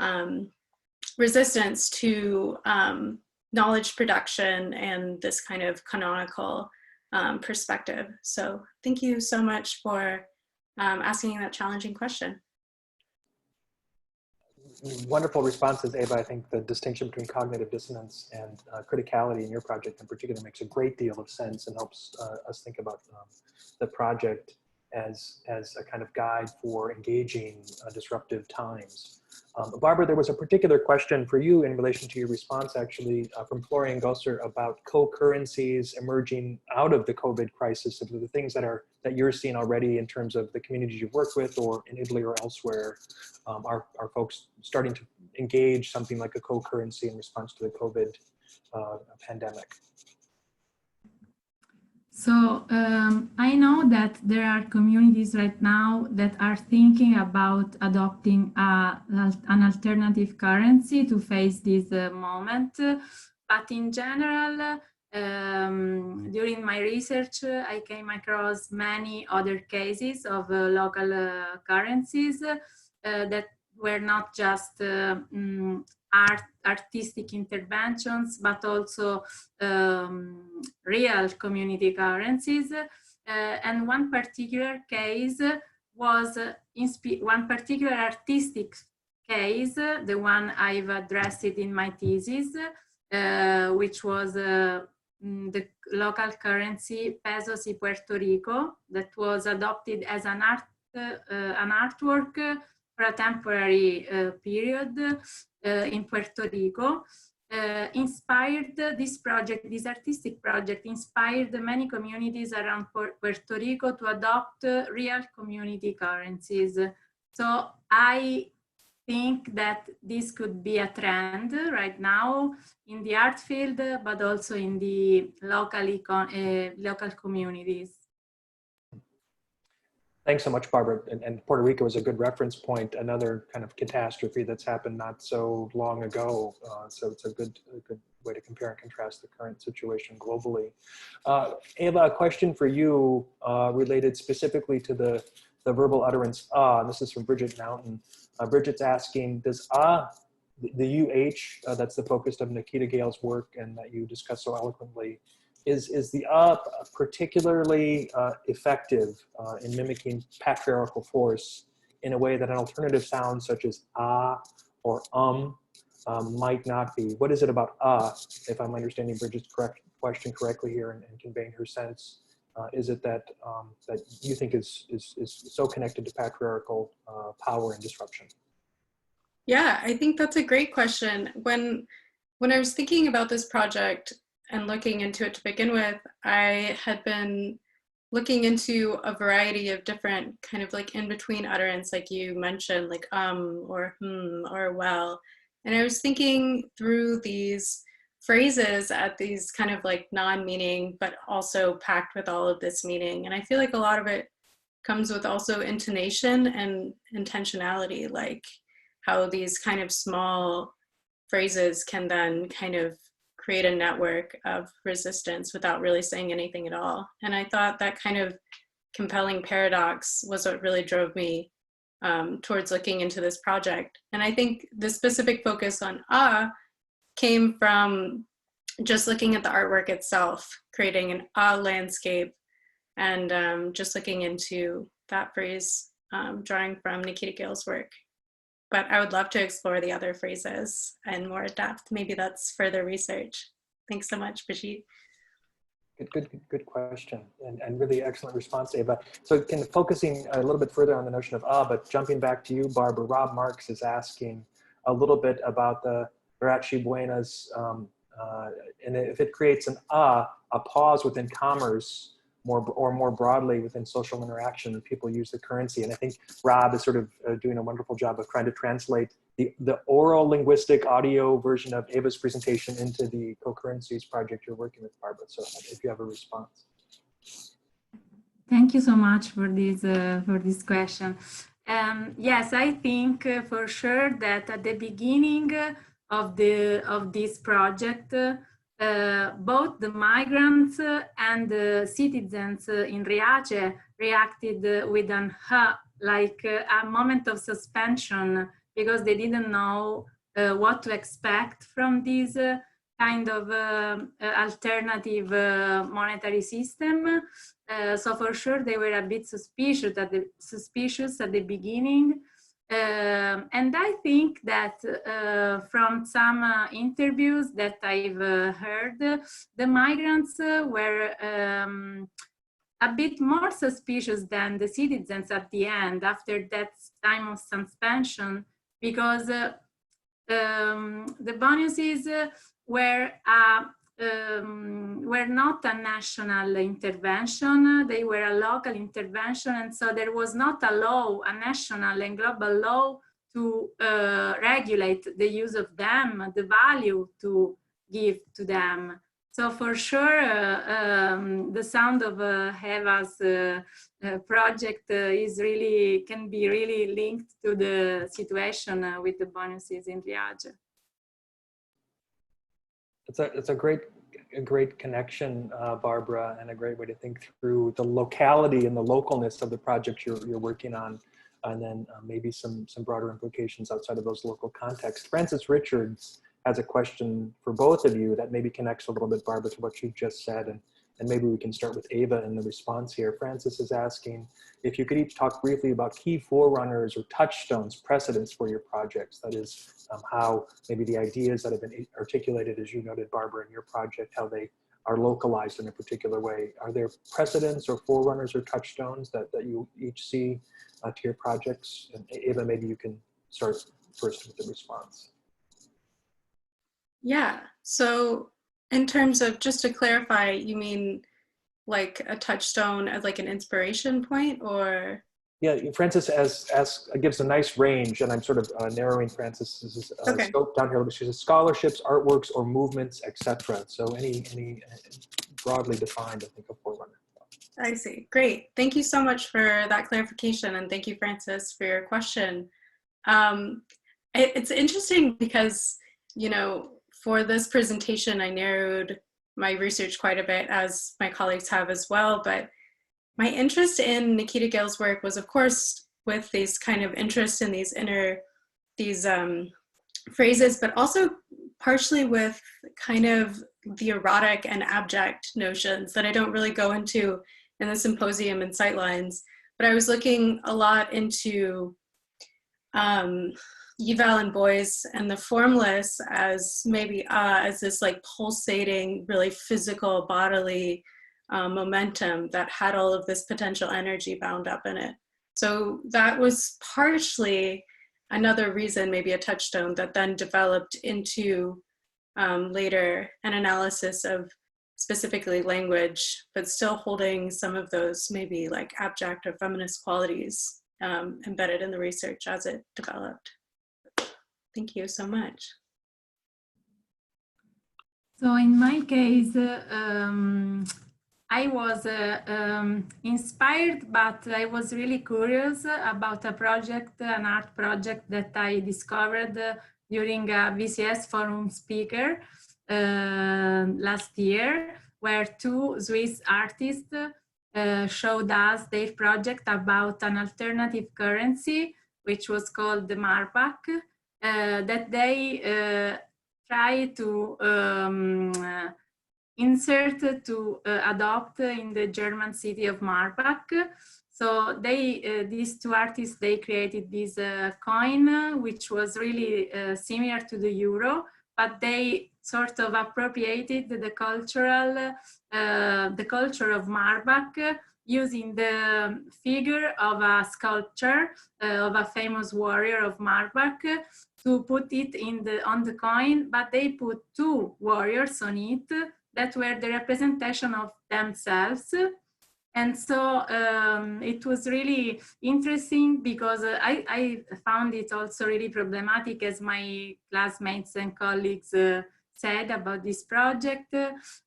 resistance to knowledge production and this kind of canonical perspective. So thank you so much for asking that challenging question. wonderful responses, Ava. I think the distinction between cognitive dissonance and criticality in your project in particular makes a great deal of sense and helps us think about the project as a kind of guide for engaging disruptive times. Barbara, there was a particular question for you in relation to your response, actually, from Florian Gosser about co-currencies emerging out of the COVID crisis, of the things that you're seeing already in terms of the communities you've worked with, or in Italy or elsewhere. Are folks starting to engage something like a co-currency in response to the COVID pandemic? So I know that there are communities right now that are thinking about adopting an alternative currency to face this moment. But in general, during my research, I came across many other cases of local currencies that were not just artistic interventions, but also real community currencies. And one particular case was one particular artistic case, the one I've addressed in my thesis, which was the local currency pesos y Puerto Rico, that was adopted as an artwork for a temporary period in Puerto Rico. This artistic project inspired many communities around Puerto Rico to adopt real community currencies. So I think that this could be a trend right now in the art field, but also in the local communities. Thanks so much, Barbara. And Puerto Rico is a good reference point, another kind of catastrophe that's happened not so long ago. So it's a good way to compare and contrast the current situation globally. Ava, a question for you related specifically to the verbal utterance, and this is from Bridget Mountain. Bridget's asking, does the UH, that's the focus of Nikita Gale's work and that you discussed so eloquently, is the particularly effective in mimicking patriarchal force in a way that an alternative sound such as or might not be? What is it about if I'm understanding Bridget's question correctly here and conveying her sense, is it that that you think is so connected to patriarchal power and disruption? Yeah, I think that's a great question. When I was thinking about this project and looking into it to begin with, I had been looking into a variety of different kind of like in-between utterance, like you mentioned, like or or well. And I was thinking through these phrases at these kind of like non-meaning, but also packed with all of this meaning. And I feel like a lot of it comes with also intonation and intentionality, like how these kind of small phrases can then kind of create a network of resistance without really saying anything at all. And I thought that kind of compelling paradox was what really drove me towards looking into this project. And I think the specific focus on came from just looking at the artwork itself, creating an landscape, and just looking into that phrase, drawing from Nikita Gale's work. But I would love to explore the other phrases in more depth. Maybe that's further research. Thanks so much, Brigitte. Good question, and really excellent response, Ava. So kind of focusing a little bit further on the notion of but jumping back to you, Barbara, Rob Marks is asking a little bit about the Riace Buenas, and if it creates a pause within commerce, more broadly within social interaction, people use the currency. And I think Rob is sort of doing a wonderful job of trying to translate the oral linguistic audio version of Ava's presentation into the co-currencies project you're working with, Barbara. So if you have a response. Thank you so much for this question. Yes, I think for sure that at the beginning of this project, both the migrants and the citizens in Riace reacted with an like a moment of suspension, because they didn't know what to expect from this kind of alternative monetary system. So for sure they were a bit suspicious at the beginning. And I think that from some interviews that I've heard, the migrants were a bit more suspicious than the citizens at the end, after that time of suspension, because the bonuses were not a national intervention, they were a local intervention, and so there was not a law, a national and global law to regulate the use of them, the value to give to them. So for sure, the sound of Ava's project can be really linked to the situation with the bonuses in Riace. It's a great connection, Barbara, and a great way to think through the locality and the localness of the project you're working on, and then maybe some broader implications outside of those local contexts. Francis Richards has a question for both of you that maybe connects a little bit, Barbara, to what you just said, and maybe we can start with Ava in the response here. Francis is asking if you could each talk briefly about key forerunners or touchstones, precedents for your projects. That is, how maybe the ideas that have been articulated, as you noted, Barbara, in your project, how they are localized in a particular way. Are there precedents or forerunners or touchstones that you each see to your projects? And Ava, maybe you can start first with the response. Yeah, so in terms of, just to clarify, you mean like a touchstone as like an inspiration point, or? Yeah, Francis gives a nice range, and I'm sort of narrowing Francis's scope down here. She says scholarships, artworks, or movements, etc. So any broadly defined, I think, a forerunner. I see. Great. Thank you so much for that clarification, and thank you, Francis, for your question. It's interesting because, you know, for this presentation, I narrowed my research quite a bit, as my colleagues have as well, but my interest in Nikita Gale's work was, of course, with these kind of interest in these phrases, but also partially with kind of the erotic and abject notions that I don't really go into in the symposium and sightlines. But I was looking a lot into eval and boys and the formless as maybe as this like pulsating, really physical, bodily momentum that had all of this potential energy bound up in it. So that was partially another reason, maybe a touchstone, that then developed into later an analysis of specifically language, but still holding some of those maybe like abject or feminist qualities embedded in the research as it developed. Thank you so much. So in my case, I was inspired, but I was really curious about a project, an art project that I discovered during a VCS forum speaker last year, where two Swiss artists showed us their project about an alternative currency, which was called the Marback, that they try to insert to adopt in the German city of Marbach. So these two artists, they created this coin, which was really similar to the euro, but they sort of appropriated the culture of Marbach, using the figure of a sculpture of a famous warrior of Marbach to put it on the coin, but they put two warriors on it that were the representation of themselves. And so it was really interesting because I found it also really problematic, as my classmates and colleagues said about this project.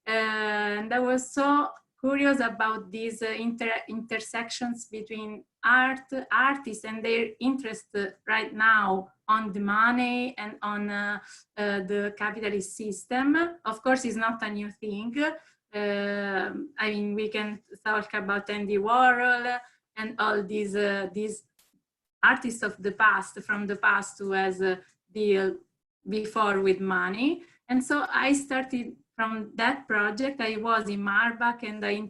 And I was so curious about these intersections between artists and their interest right now on the money and on the capitalist system. Of course, it's not a new thing. I mean, we can talk about Andy Warhol and all these artists of the past, from the past, who has deal before with money. And so I started from that project, I was in Marbach, and I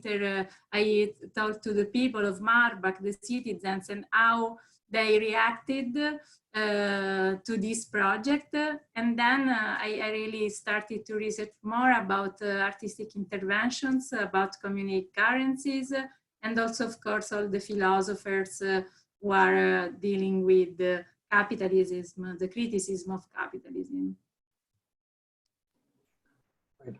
talked to the people of Marbach, the citizens, and how they reacted to this project. And then I really started to research more about artistic interventions, about community currencies, and also, of course, all the philosophers who are dealing with capitalism, the criticism of capitalism.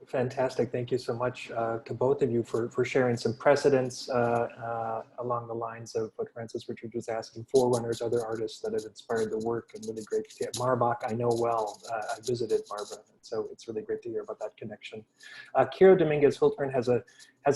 Fantastic. Thank you so much to both of you for sharing some precedents along the lines of what Francis Richard was asking. Forerunners, other artists that have inspired the work, and really great to see it. Marbach, I know well. I visited Marbach, so it's really great to hear about that connection. Kira Dominguez-Hiltern has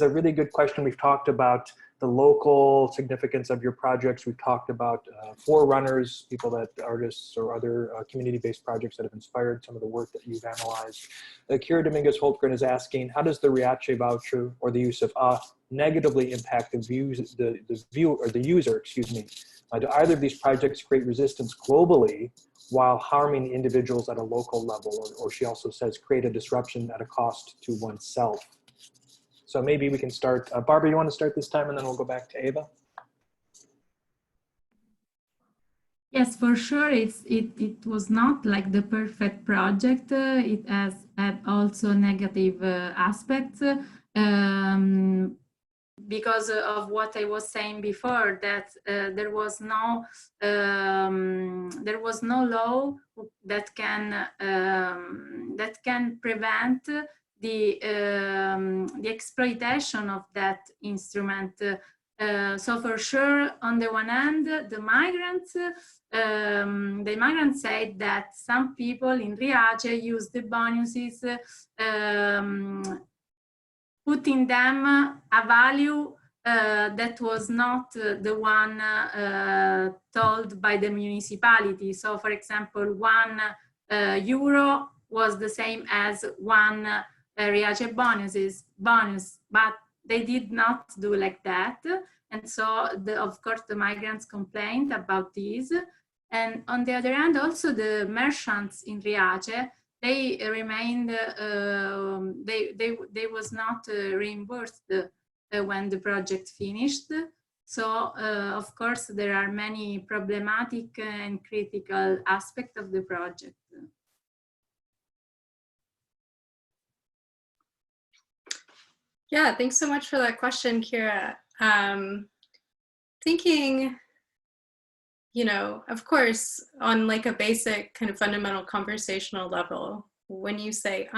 a really good question. We've talked about the local significance of your projects. We've talked about forerunners, people that artists or other community-based projects that have inspired some of the work that you've analyzed. Kira Dominguez-Holtgren is asking, how does the Riace voucher or the use of negatively impact the user, excuse me? Do either of these projects create resistance globally while harming individuals at a local level? Or she also says, create a disruption at a cost to oneself. So maybe we can start. Barbara, you want to start this time, and then we'll go back to Ava? Yes, for sure. It was not like the perfect project. It has had also negative aspects because of what I was saying before, that there was no law that can prevent the exploitation of that instrument. So for sure, on the one hand, the migrants said that some people in Riace use the bonuses, putting them a value that was not the one told by the municipality. So for example, €1 was the same as one Riace bonus, but they did not do like that. And so, of course, the migrants complained about this. And on the other hand, also the merchants in Riace, they remained, they was not reimbursed when the project finished. So, of course, there are many problematic and critical aspects of the project. Yeah, thanks so much for that question, Kira. Thinking, you know, of course, on like a basic kind of fundamental conversational level, when you say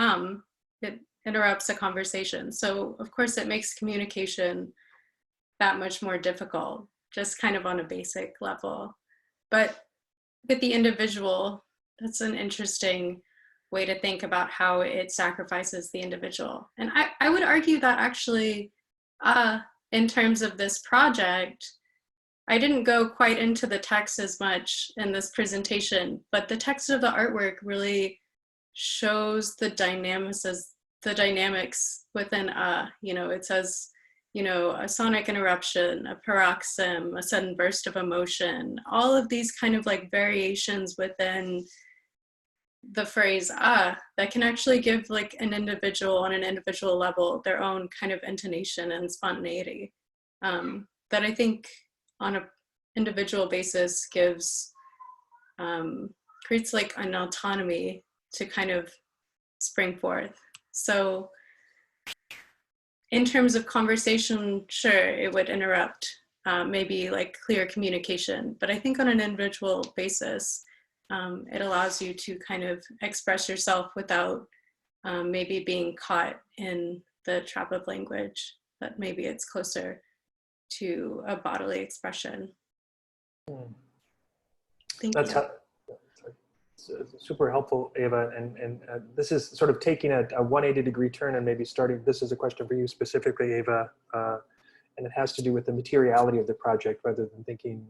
it interrupts a conversation. So of course it makes communication that much more difficult, just kind of on a basic level. But with the individual, that's an interesting way to think about how it sacrifices the individual. And I would argue that actually, in terms of this project, I didn't go quite into the text as much in this presentation, but the text of the artwork really shows the dynamics within you know, it says, you know, a sonic interruption, a paroxysm, a sudden burst of emotion, all of these kind of like variations within the phrase that can actually give like an individual on an individual level their own kind of intonation and spontaneity that I think on an individual basis gives creates like an autonomy to kind of spring forth. So in terms of conversation, sure, it would interrupt maybe like clear communication, but I think on an individual basis it allows you to kind of express yourself without maybe being caught in the trap of language, but maybe it's closer to a bodily expression. Thank you. Super helpful, Ava, and this is sort of taking a 180-degree turn and maybe starting, this is a question for you specifically, Ava, and it has to do with the materiality of the project rather than thinking,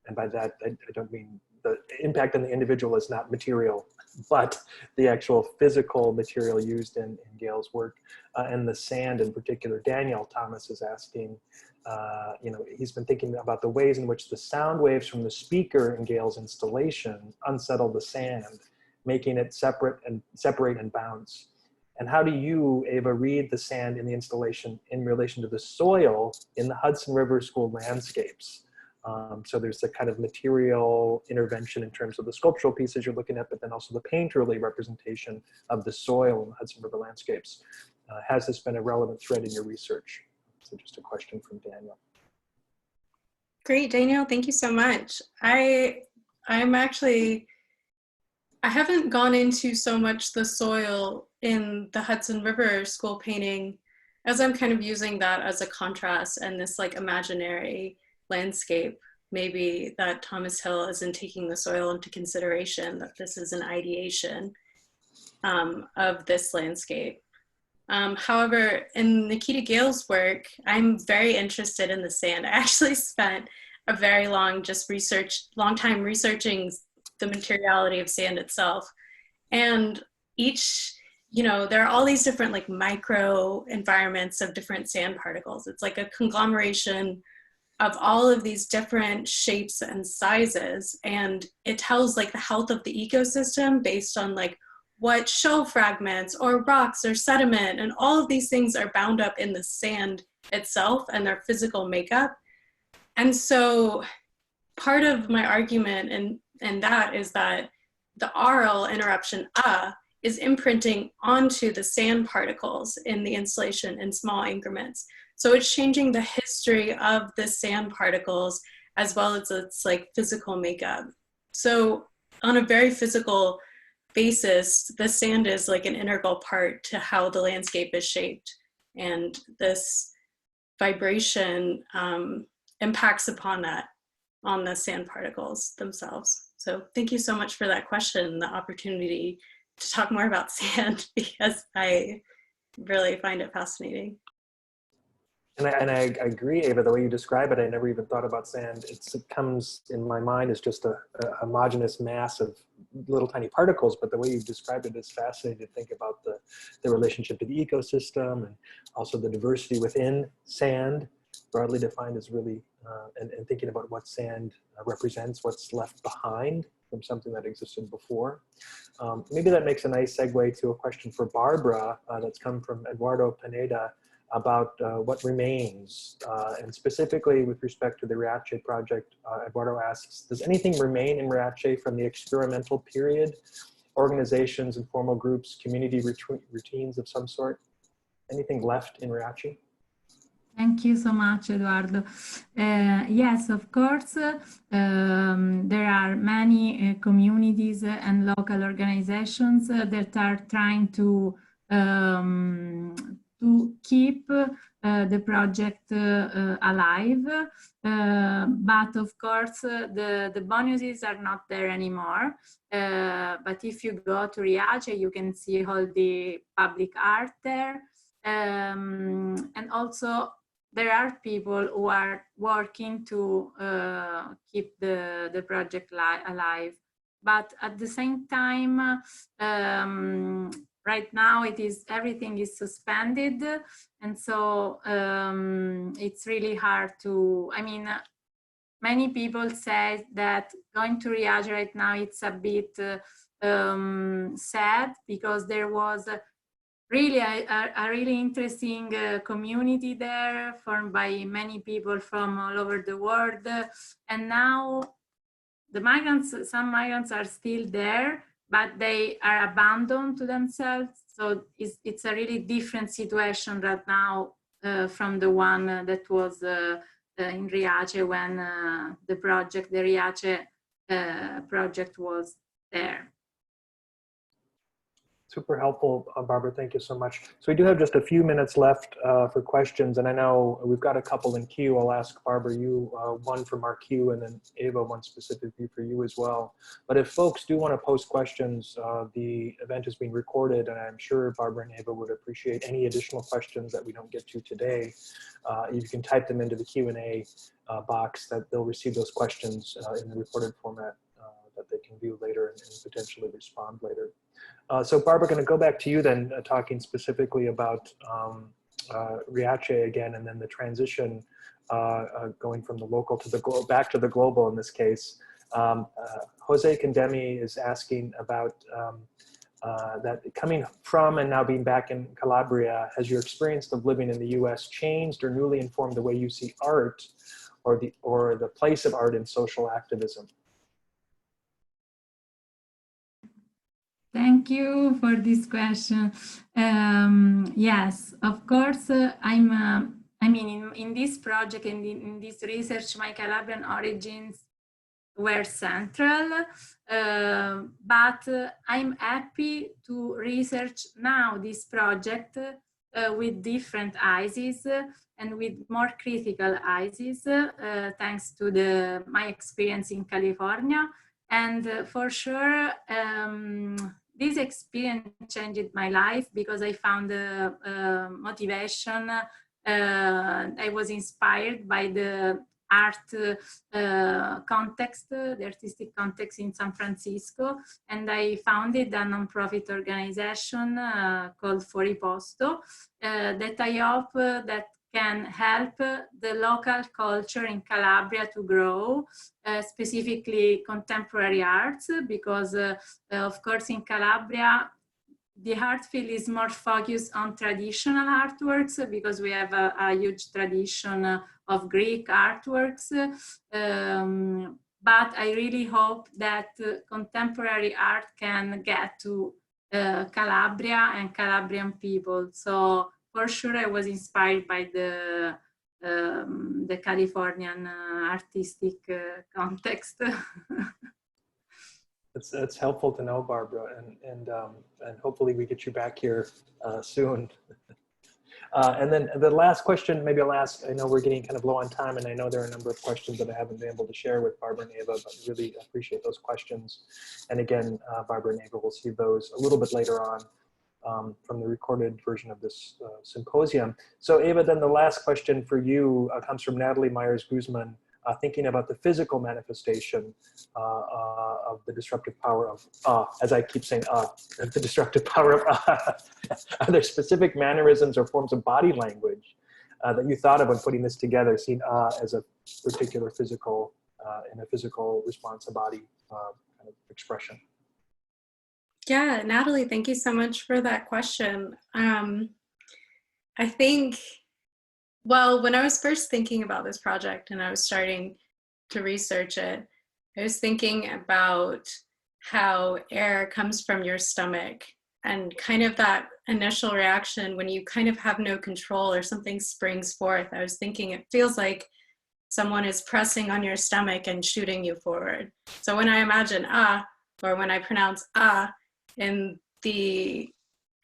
and by that I don't mean the impact on the individual is not material, but the actual physical material used in Gail's work, and the sand in particular. Daniel Thomas is asking, you know, he's been thinking about the ways in which the sound waves from the speaker in Gail's installation unsettle the sand, making it separate and bounce. And how do you, Ava, read the sand in the installation in relation to the soil in the Hudson River School landscapes? So there's a kind of material intervention in terms of the sculptural pieces you're looking at, but then also the painterly representation of the soil in the Hudson River landscapes. Has this been a relevant thread in your research? So just a question from Daniel. Great, Daniel, thank you so much. I haven't gone into so much the soil in the Hudson River school painting, as I'm kind of using that as a contrast and this like imaginary landscape, maybe that Thomas Hill isn't taking the soil into consideration, that this is an ideation of this landscape. However, in Nikita Gale's work, I'm very interested in the sand. I actually spent a very long time researching the materiality of sand itself. And each, there are all these different like micro environments of different sand particles. It's like a conglomeration of all of these different shapes and sizes. And it tells like the health of the ecosystem based on like what shell fragments or rocks or sediment, and all of these things are bound up in the sand itself and their physical makeup. And so part of my argument and that is that the RL interruption is imprinting onto the sand particles in the installation in small increments. So it's changing the history of the sand particles as well as its like physical makeup. So on a very physical basis, the sand is like an integral part to how the landscape is shaped. And this vibration impacts upon that on the sand particles themselves. So thank you so much for that question, the opportunity to talk more about sand, because I really find it fascinating. And I agree, Ava, the way you describe it, I never even thought about sand. It comes in my mind as just a homogeneous mass of little tiny particles, but the way you described it is fascinating to think about the relationship to the ecosystem and also the diversity within sand, broadly defined as really, and thinking about what sand represents, what's left behind from something that existed before. Maybe that makes a nice segue to a question for Barbara that's come from Eduardo Pineda about what remains, and specifically with respect to the Riace project. Eduardo asks, does anything remain in Riace from the experimental period? Organizations, informal groups, community routines of some sort? Anything left in Riace? Thank you so much, Eduardo. Yes, of course, there are many communities and local organizations that are trying to keep the project alive, but of course the bonuses are not there anymore. But if you go to Riace, you can see all the public art there, and also there are people who are working to keep the project alive. But at the same time, right now everything is suspended, and so it's really hard to, many people say that going to Riace right now, it's a bit sad, because there was really a really interesting community there, formed by many people from all over the world. And now some migrants are still there, but they are abandoned to themselves. So it's a really different situation right now from the one that was in Riace when the Riace project was there. Super helpful, Barbara, thank you so much. So we do have just a few minutes left for questions, and I know we've got a couple in queue. I'll ask Barbara you one from our queue, and then Ava one specifically for you as well. But if folks do want to post questions, the event is being recorded, and I'm sure Barbara and Ava would appreciate any additional questions that we don't get to today. You can type them into the Q&A box, that they'll receive those questions in the recorded format that they can view later and potentially respond later. So Barbara, going to go back to you then, talking specifically about Riace again, and then the transition going from the local to the back to the global in this case. Jose Condemi is asking about that coming from and now being back in Calabria, has your experience of living in the US changed or newly informed the way you see art or the place of art in social activism? Thank you for this question. Yes, of course, I mean, in this project and in this research, my Calabrian origins were central, but I'm happy to research now this project with different eyes and with more critical eyes, thanks to my experience in California. And for sure, this experience changed my life because I found motivation. I was inspired by the art context, the artistic context in San Francisco, and I founded a nonprofit organization called Fuori Posto that I hope that can help the local culture in Calabria to grow, specifically contemporary arts, because of course in Calabria, the art field is more focused on traditional artworks because we have a huge tradition of Greek artworks. But I really hope that contemporary art can get to Calabria and Calabrian people. So for sure, I was inspired by the Californian artistic context. It's helpful to know, Barbara, and hopefully we get you back here soon. And then the last question, maybe I'll ask, I know we're getting kind of low on time, and I know there are a number of questions that I haven't been able to share with Barbara and Ava, but really appreciate those questions. And again, Barbara and Ava will see those a little bit later on from the recorded version of this symposium. So Ava, then the last question for you comes from Natalie Myers-Guzman, thinking about the physical manifestation of the disruptive power of, as I keep saying, the disruptive power of, are there specific mannerisms or forms of body language that you thought of when putting this together, seeing as a particular physical, in a physical response to body kind of expression? Yeah, Natalie, thank you so much for that question. I think, well, when I was first thinking about this project and I was starting to research it, I was thinking about how air comes from your stomach and kind of that initial reaction when you kind of have no control or something springs forth. I was thinking it feels like someone is pressing on your stomach and shooting you forward. So when I imagine or when I pronounce in the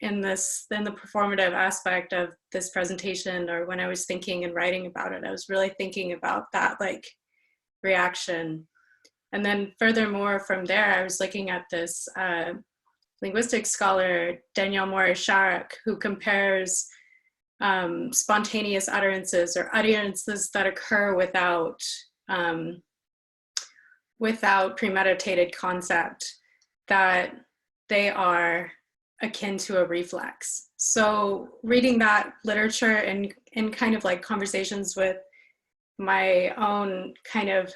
performative aspect of this presentation, or when I was thinking and writing about it, I was really thinking about that like reaction. And then furthermore from there, I was looking at this linguistics scholar, Daniel Morris-Sharrock, who compares spontaneous utterances or utterances that occur without premeditated concept, that they are akin to a reflex. So reading that literature and in kind of like conversations with my own kind of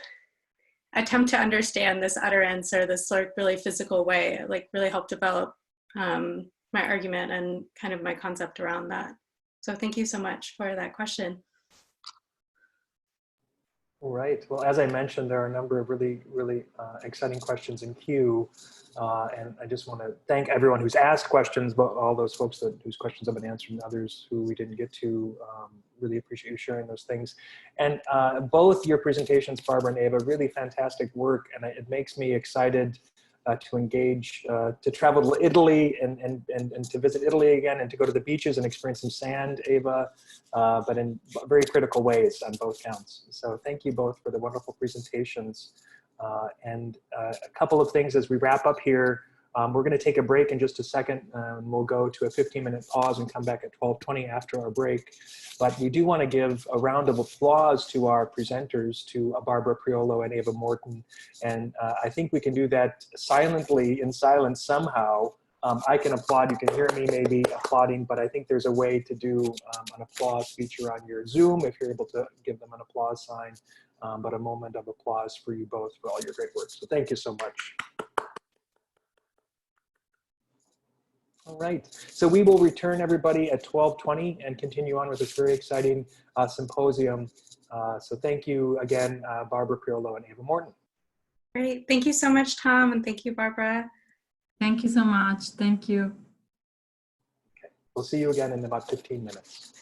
attempt to understand this utterance or this sort of really physical way, like really helped develop my argument and kind of my concept around that. So thank you so much for that question. All right. Well, as I mentioned, there are a number of really exciting questions in queue. And I just want to thank everyone who's asked questions, but all those folks whose questions have been answered and others who we didn't get to. Really appreciate you sharing those things. And both your presentations, Barbara and Ava, really fantastic work. And it makes me excited to engage, to travel to Italy and to visit Italy again, and to go to the beaches and experience some sand, Ava, but in very critical ways on both counts. So thank you both for the wonderful presentations. And a couple of things as we wrap up here. We're going to take a break in just a second, and we'll go to a 15-minute pause and come back at 12:20 after our break. But we do want to give a round of applause to our presenters, to Barbara Priolo and Ava Morton. And I think we can do that silently, in silence somehow. I can applaud, you can hear me maybe applauding, but I think there's a way to do an applause feature on your Zoom if you're able to give them an applause sign. But a moment of applause for you both for all your great work. So thank you so much. All right, so we will return everybody at 12:20 and continue on with this very exciting symposium. So thank you again, Barbara Priolo and Ava Morton. Great. Thank you so much, Tom, and thank you, Barbara. Thank you so much. Thank you. Okay. We'll see you again in about 15 minutes.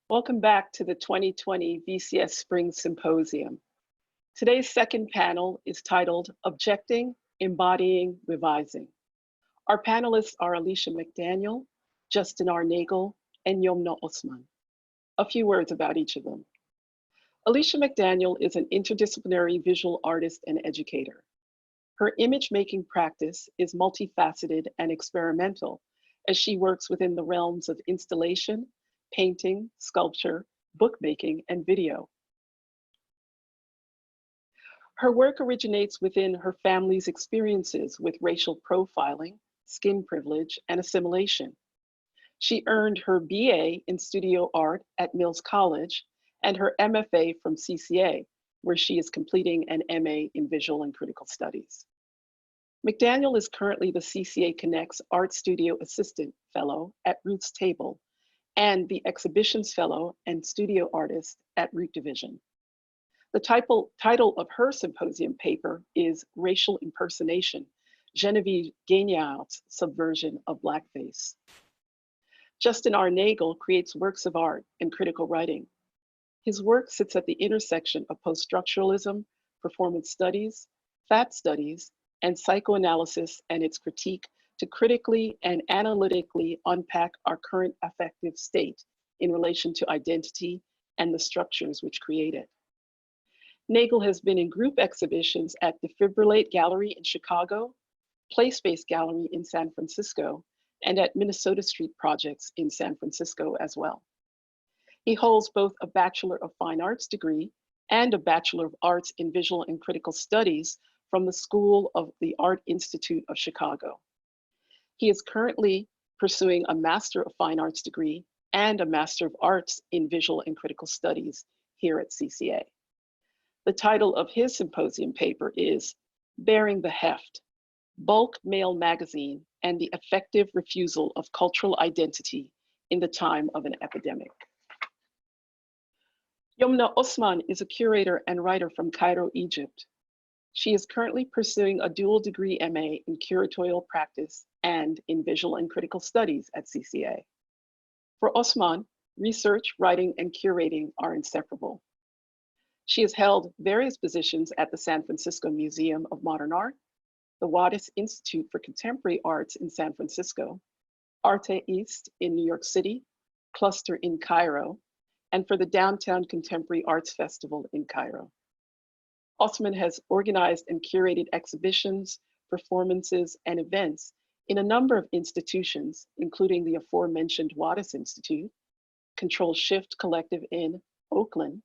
Welcome back to the 2020 VCS Spring Symposium. Today's second panel is titled Objecting, Embodying, Revising. Our panelists are Alicia McDaniel, Justin R. Nagle, and Yomna Osman. A few words about each of them. Alicia McDaniel is an interdisciplinary visual artist and educator. Her image-making practice is multifaceted and experimental as she works within the realms of installation, painting, sculpture, bookmaking, and video. Her work originates within her family's experiences with racial profiling, skin privilege, and assimilation. She earned her BA in studio art at Mills College and her MFA from CCA, where she is completing an MA in Visual and Critical Studies. McDaniel is currently the CCA Connect's Art Studio Assistant Fellow at Roots Table and the Exhibitions Fellow and Studio Artist at Root Division. The title of her symposium paper is Racial Impersonation, Genevieve Gaignard's Subversion of Blackface. Justin R. Nagle creates works of art and critical writing. His work sits at the intersection of post-structuralism, performance studies, fat studies, and psychoanalysis and its critique to critically and analytically unpack our current affective state in relation to identity and the structures which create it. Nagle has been in group exhibitions at Defibrillate Gallery in Chicago, Playspace Gallery in San Francisco, and at Minnesota Street Projects in San Francisco as well. He holds both a Bachelor of Fine Arts degree and a Bachelor of Arts in Visual and Critical Studies from the School of the Art Institute of Chicago. He is currently pursuing a Master of Fine Arts degree and a Master of Arts in Visual and Critical Studies here at CCA. The title of his symposium paper is Bearing the Heft, Bulk Mail Magazine and the Effective Refusal of Cultural Identity in the Time of an Epidemic. Yomna Osman is a curator and writer from Cairo, Egypt. She is currently pursuing a dual degree MA in curatorial practice and in visual and critical studies at CCA. For Osman, research, writing, and curating are inseparable. She has held various positions at the San Francisco Museum of Modern Art, the Wadis Institute for Contemporary Arts in San Francisco, Arte East in New York City, Cluster in Cairo, and for the Downtown Contemporary Arts Festival in Cairo. Osman has organized and curated exhibitions, performances, and events in a number of institutions, including the aforementioned Wadis Institute, Control Shift Collective in Oakland,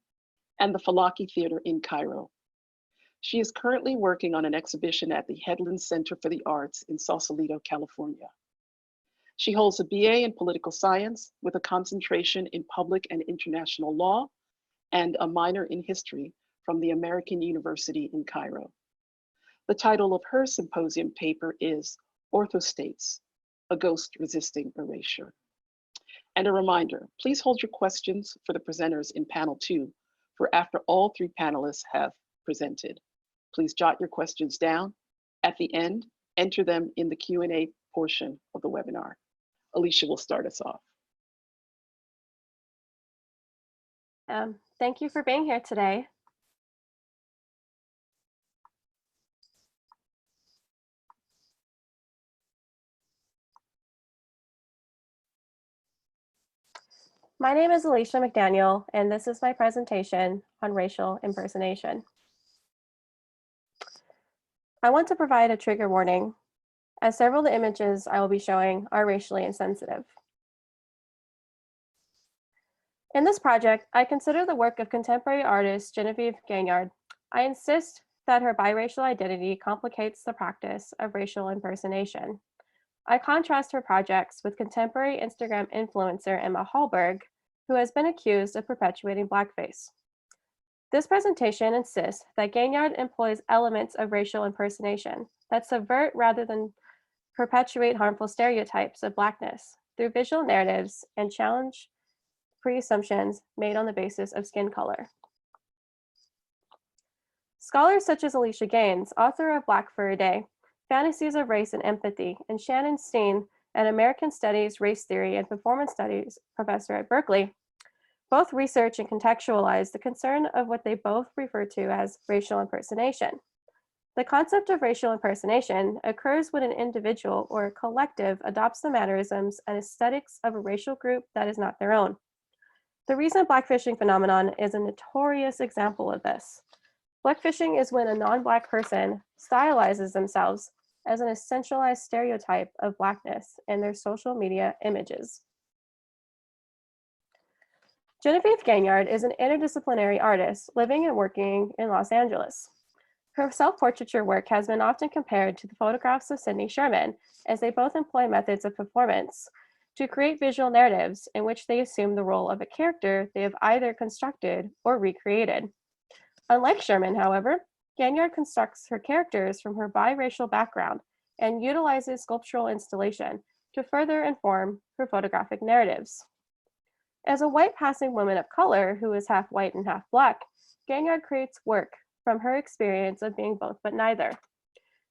and the Falaki Theater in Cairo. She is currently working on an exhibition at the Headland Center for the Arts in Sausalito, California. She holds a BA in political science with a concentration in public and international law and a minor in history from the American University in Cairo. The title of her symposium paper is Orthostates, a Ghost Resisting Erasure. And a reminder, please hold your questions for the presenters in panel 2 for after all 3 panelists have presented. Please jot your questions down. At the end, enter them in the Q&A portion of the webinar. Alicia will start us off. Thank you for being here today. My name is Alicia McDaniel, and this is my presentation on racial impersonation. I want to provide a trigger warning, as several of the images I will be showing are racially insensitive. In this project, I consider the work of contemporary artist Genevieve Gaignard. I insist that her biracial identity complicates the practice of racial impersonation. I contrast her projects with contemporary Instagram influencer Emma Hallberg, who has been accused of perpetuating blackface. This presentation insists that Gaignard employs elements of racial impersonation that subvert rather than perpetuate harmful stereotypes of Blackness through visual narratives and challenge pre-assumptions made on the basis of skin color. Scholars such as Alicia Gaines, author of Black for a Day, Fantasies of Race and Empathy, and Shannon Steen, an American Studies, Race Theory, and Performance Studies professor at Berkeley, Both research and contextualize the concern of what they both refer to as racial impersonation. The concept of racial impersonation occurs when an individual or a collective adopts the mannerisms and aesthetics of a racial group that is not their own. The recent blackfishing phenomenon is a notorious example of this. Blackfishing is when a non-Black person stylizes themselves as an essentialized stereotype of Blackness in their social media images. Genevieve Gaignard is an interdisciplinary artist living and working in Los Angeles. Her self-portraiture work has been often compared to the photographs of Sidney Sherman, as they both employ methods of performance to create visual narratives in which they assume the role of a character they have either constructed or recreated. Unlike Sherman, however, Gaignard constructs her characters from her biracial background and utilizes sculptural installation to further inform her photographic narratives. As a white passing woman of color who is half white and half Black, Gaignard creates work from her experience of being both but neither.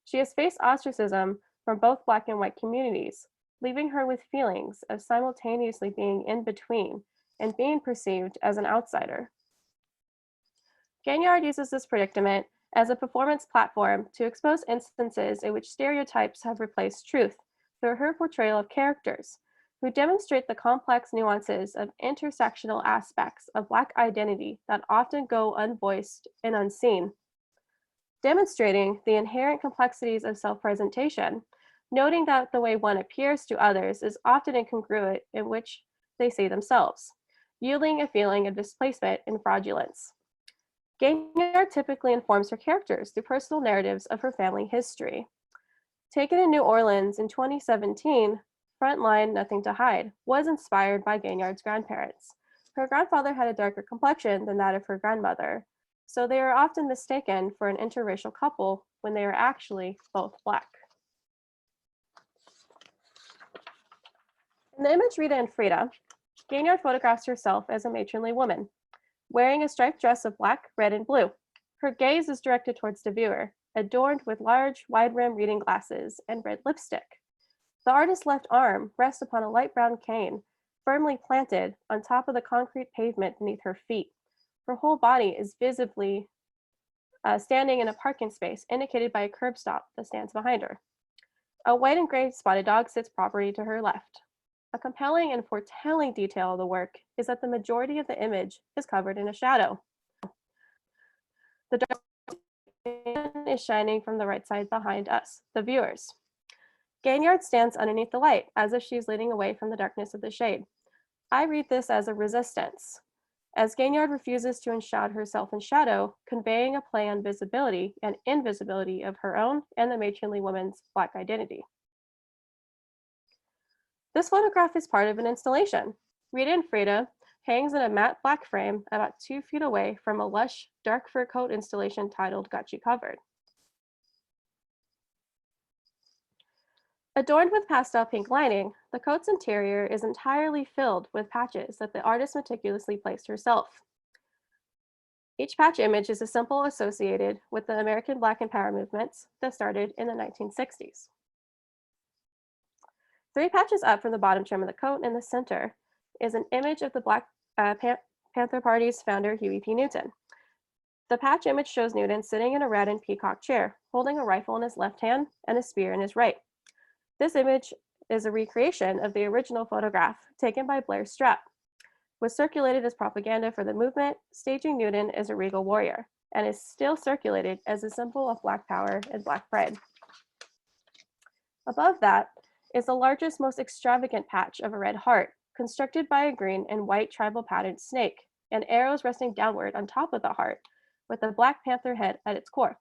She has faced ostracism from both Black and white communities, leaving her with feelings of simultaneously being in between and being perceived as an outsider. Gaignard uses this predicament as a performance platform to expose instances in which stereotypes have replaced truth through her portrayal of characters who demonstrate the complex nuances of intersectional aspects of Black identity that often go unvoiced and unseen, demonstrating the inherent complexities of self-presentation, noting that the way one appears to others is often incongruent in which they see themselves, yielding a feeling of displacement and fraudulence. Gaignard typically informs her characters through personal narratives of her family history. Taken in New Orleans in 2017, Frontline Nothing to Hide was inspired by Gaignard's grandparents. Her grandfather had a darker complexion than that of her grandmother, so they are often mistaken for an interracial couple when they are actually both Black. In the image Rita and Frida, Gaignard photographs herself as a matronly woman, wearing a striped dress of Black, red, and blue. Her gaze is directed towards the viewer, adorned with large, wide-rim reading glasses and red lipstick. The artist's left arm rests upon a light brown cane, firmly planted on top of the concrete pavement beneath her feet. Her whole body is visibly standing in a parking space indicated by a curb stop that stands behind her. A white and gray spotted dog sits properly to her left. A compelling and foretelling detail of the work is that the majority of the image is covered in a shadow. The dark is shining from the right side behind us, the viewers. Gaignard stands underneath the light, as if she's leading away from the darkness of the shade. I read this as a resistance, as Gaignard refuses to enshroud herself in shadow, conveying a play on visibility and invisibility of her own and the matronly woman's Black identity. This photograph is part of an installation. Rita and Frida hangs in a matte Black frame about 2 feet away from a lush, dark fur coat installation titled Got You Covered. Adorned with pastel pink lining, the coat's interior is entirely filled with patches that the artist meticulously placed herself. Each patch image is a symbol associated with the American Black Empowerment movements that started in the 1960s. 3 patches up from the bottom trim of the coat in the center is an image of the Black Panther Party's founder, Huey P. Newton. The patch image shows Newton sitting in a red and peacock chair, holding a rifle in his left hand and a spear in his right. This image is a recreation of the original photograph taken by Blair Strapp, was circulated as propaganda for the movement, staging Newton as a regal warrior, and is still circulated as a symbol of Black power and Black pride. Above that is the largest, most extravagant patch of a red heart, constructed by a green and white tribal patterned snake, and arrows resting downward on top of the heart, with a Black Panther head at its core.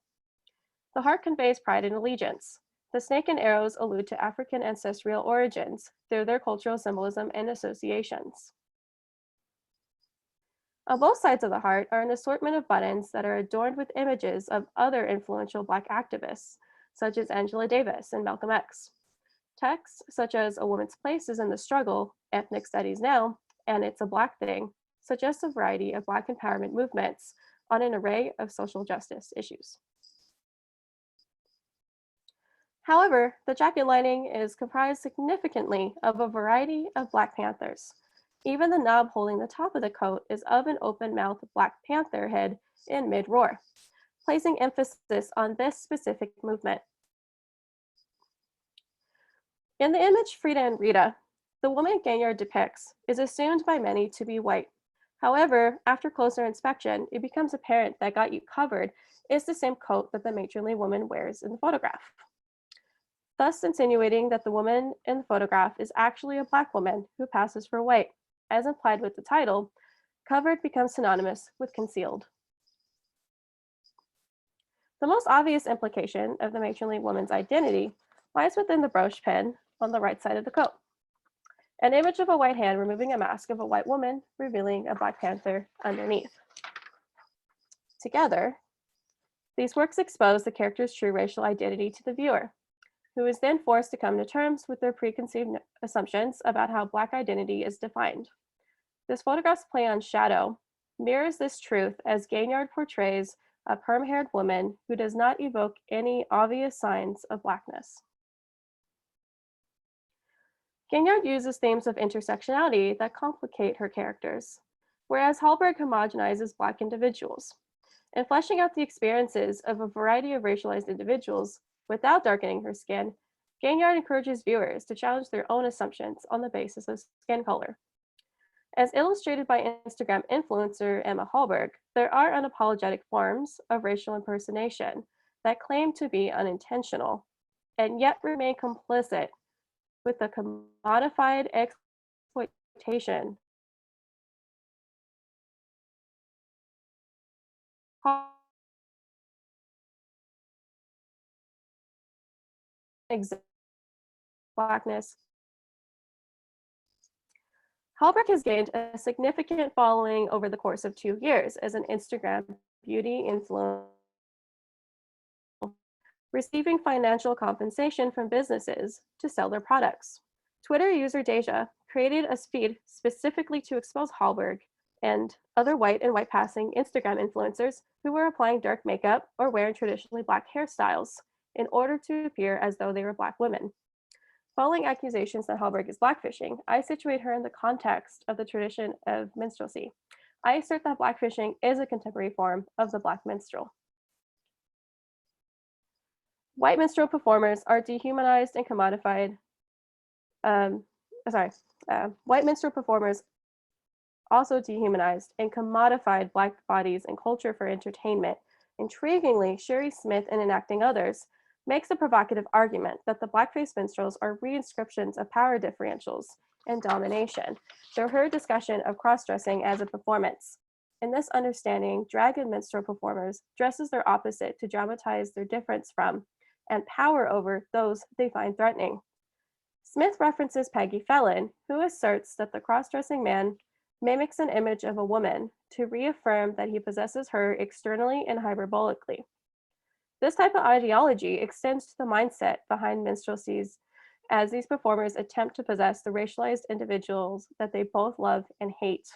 The heart conveys pride and allegiance. The snake and arrows allude to African ancestral origins through their cultural symbolism and associations. On both sides of the heart are an assortment of buttons that are adorned with images of other influential Black activists, such as Angela Davis and Malcolm X. Texts such as A Woman's Place is in the Struggle, Ethnic Studies Now, and It's a Black Thing suggest a variety of Black empowerment movements on an array of social justice issues. However, the jacket lining is comprised significantly of a variety of Black Panthers, Even the knob holding the top of the coat is of an open-mouthed Black Panther head in mid-roar, placing emphasis on this specific movement. In the image Frida and Rita, the woman Gaignard depicts is assumed by many to be white. However, after closer inspection, it becomes apparent that Got You Covered is the same coat that the matronly woman wears in the photograph, thus insinuating that the woman in the photograph is actually a Black woman who passes for white. As implied with the title, covered becomes synonymous with concealed. The most obvious implication of the matronly woman's identity lies within the brooch pin on the right side of the coat. An image of a white hand removing a mask of a white woman, revealing a Black Panther underneath. Together, these works expose the character's true racial identity to the viewer, who is then forced to come to terms with their preconceived assumptions about how Black identity is defined. This photograph's play on shadow mirrors this truth as Gaignard portrays a perm-haired woman who does not evoke any obvious signs of Blackness. Gaignard uses themes of intersectionality that complicate her characters, whereas Hallberg homogenizes Black individuals. In fleshing out the experiences of a variety of racialized individuals without darkening her skin, Gaignard encourages viewers to challenge their own assumptions on the basis of skin color. As illustrated by Instagram influencer Emma Hallberg, there are unapologetic forms of racial impersonation that claim to be unintentional and yet remain complicit with the commodified exploitation Blackness. Hallberg has gained a significant following over the course of 2 years as an Instagram beauty influencer, receiving financial compensation from businesses to sell their products. Twitter user Deja created a feed specifically to expose Hallberg and other white and white passing Instagram influencers who were applying dark makeup or wearing traditionally Black hairstyles in order to appear as though they were Black women. Following accusations that Hallberg is blackfishing, I situate her in the context of the tradition of minstrelsy. I assert that blackfishing is a contemporary form of the Black minstrel. White minstrel performers are dehumanized and commodified. White minstrel performers also dehumanized and commodified Black bodies and culture for entertainment. Intriguingly, Sherry Smith, in Enacting Others, makes a provocative argument that the Blackface minstrels are reinscriptions of power differentials and domination through her discussion of cross-dressing as a performance. In this understanding, drag and minstrel performers dress as their opposite to dramatize their difference from and power over those they find threatening. Smith references Peggy Phelan, who asserts that the cross-dressing man mimics an image of a woman to reaffirm that he possesses her externally and hyperbolically. This type of ideology extends to the mindset behind minstrelsies as these performers attempt to possess the racialized individuals that they both love and hate.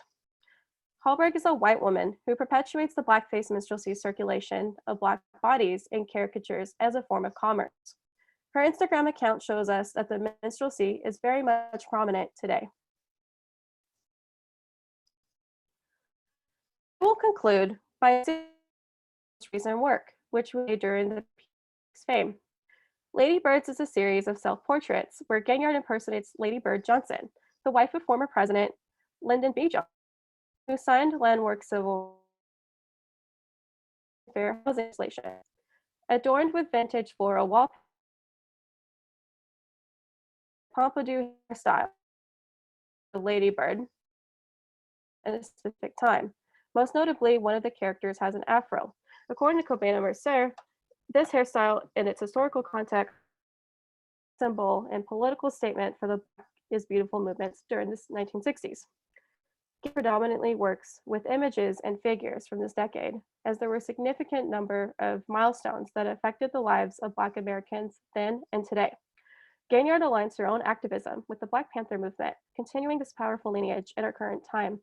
Hallberg is a white woman who perpetuates the Blackface minstrelsy circulation of Black bodies and caricatures as a form of commerce. Her Instagram account shows us that the minstrelsy is very much prominent today. We'll conclude by seeing recent work, which we made during the peak's fame. Lady Birds is a series of self-portraits where Gaignard impersonates Lady Bird Johnson, the wife of former President Lyndon B. Johnson, who signed landmark civil fair housing legislation. Adorned with vintage floral wallpaper, pompadour hairstyle, the Lady Bird at a specific time. Most notably, one of the characters has an afro. According to Cabana Mercer, this hairstyle in its historical context, symbol and political statement for the Black is Beautiful movements during the 1960s. It predominantly works with images and figures from this decade, as there were a significant number of milestones that affected the lives of Black Americans then and today. Gaignard aligns her own activism with the Black Panther movement, continuing this powerful lineage in our current time.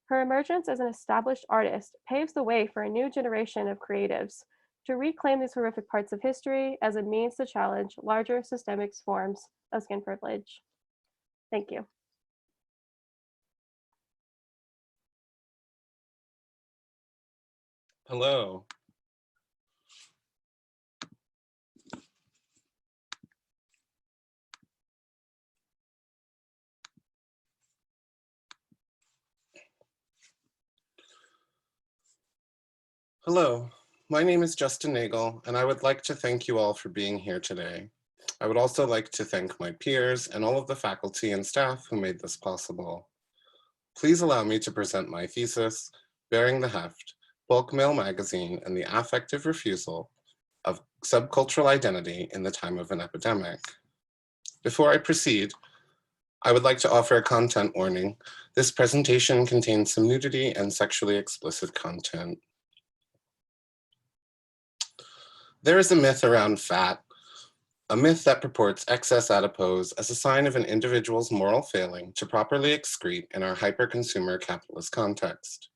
Her emergence as an established artist paves the way for a new generation of creatives to reclaim these horrific parts of history as a means to challenge larger systemic forms of skin privilege. Thank you. Hello. Hello, my name is Justin Nagle, and I would like to thank you all for being here today. I would also like to thank my peers and all of the faculty and staff who made this possible. Please allow me to present my thesis, bearing the heft, Bulk Mail Magazine and the Affective Refusal of Subcultural Identity in the Time of an Epidemic. Before I proceed, I would like to offer a content warning. This presentation contains some nudity and sexually explicit content. There is a myth around fat, a myth that purports excess adipose as a sign of an individual's moral failing to properly excrete in our hyper-consumer capitalist context.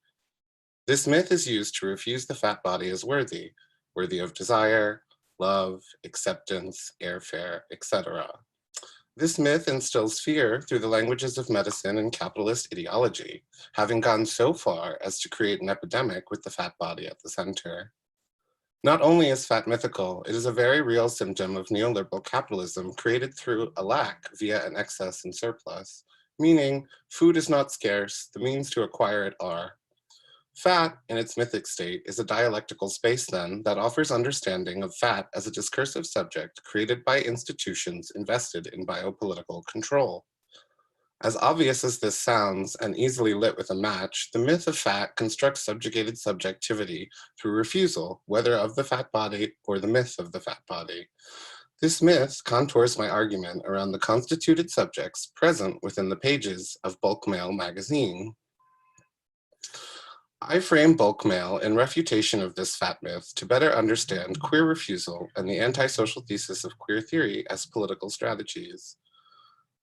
This myth is used to refuse the fat body as worthy of desire, love, acceptance, airfare, etc. This myth instills fear through the languages of medicine and capitalist ideology, having gone so far as to create an epidemic with the fat body at the center. Not only is fat mythical, it is a very real symptom of neoliberal capitalism created through a lack via an excess and surplus, meaning food is not scarce, the means to acquire it are. Fat, in its mythic state, is a dialectical space then that offers understanding of fat as a discursive subject created by institutions invested in biopolitical control. As obvious as this sounds, and easily lit with a match, the myth of fat constructs subjugated subjectivity through refusal, whether of the fat body or the myth of the fat body. This myth contours my argument around the constituted subjects present within the pages of Bulk Mail magazine. I frame Bulk Mail in refutation of this fat myth to better understand queer refusal and the antisocial thesis of queer theory as political strategies.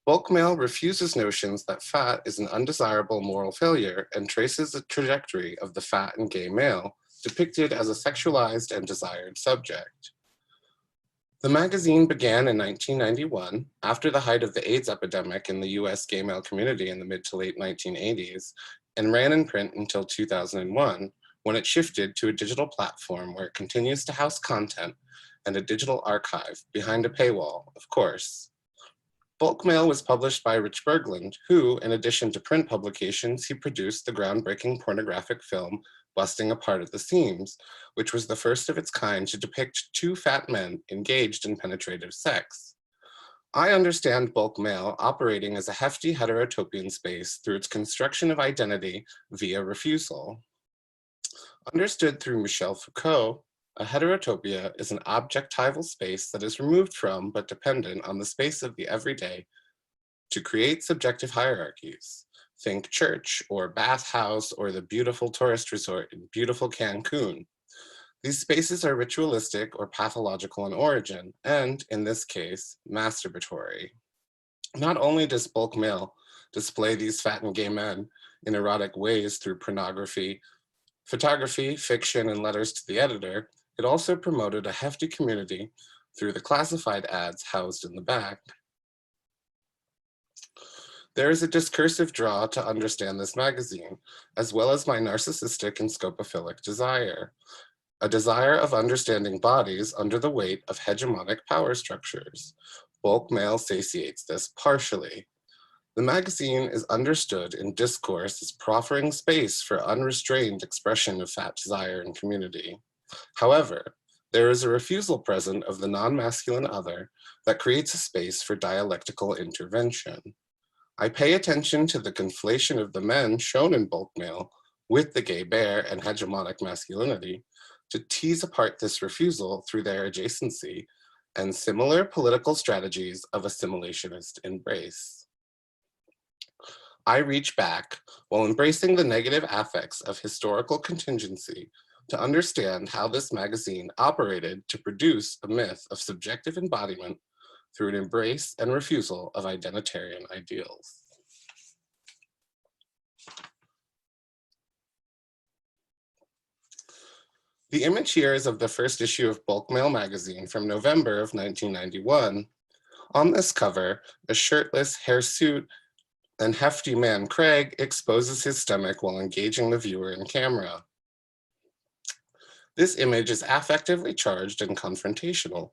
Bulk Mail refuses notions that fat is an undesirable moral failure and traces the trajectory of the fat and gay male, depicted as a sexualized and desired subject. The magazine began in 1991, after the height of the AIDS epidemic in the US gay male community in the mid to late 1980s, and ran in print until 2001, when it shifted to a digital platform where it continues to house content and a digital archive behind a paywall, of course. Bulk Mail was published by Rich Berglund, who, in addition to print publications, he produced the groundbreaking pornographic film Busting Apart at the Seams, which was the first of its kind to depict two fat men engaged in penetrative sex. I understand Bulk Mail operating as a hefty heterotopian space through its construction of identity via refusal. Understood through Michel Foucault, a heterotopia is an objectival space that is removed from but dependent on the space of the everyday to create subjective hierarchies. Think church or bathhouse or the beautiful tourist resort in beautiful Cancun. These spaces are ritualistic or pathological in origin and, in this case, masturbatory. Not only does Bulk Mail display these fat and gay men in erotic ways through pornography, photography, fiction, and letters to the editor, it also promoted a hefty community through the classified ads housed in the back. There is a discursive draw to understand this magazine, as well as my narcissistic and scopophilic desire, a desire of understanding bodies under the weight of hegemonic power structures. Bulk Mail satiates this partially. The magazine is understood in discourse as proffering space for unrestrained expression of fat desire in community. However, there is a refusal present of the non-masculine other that creates a space for dialectical intervention. I pay attention to the conflation of the men shown in Bulk Mail with the gay bear and hegemonic masculinity to tease apart this refusal through their adjacency and similar political strategies of assimilationist embrace. I reach back while embracing the negative affects of historical contingency to understand how this magazine operated to produce a myth of subjective embodiment through an embrace and refusal of identitarian ideals. The image here is of the first issue of Bulk Mail magazine from November of 1991. On this cover, a shirtless, hirsute, and hefty man, Craig, exposes his stomach while engaging the viewer in camera. This image is affectively charged and confrontational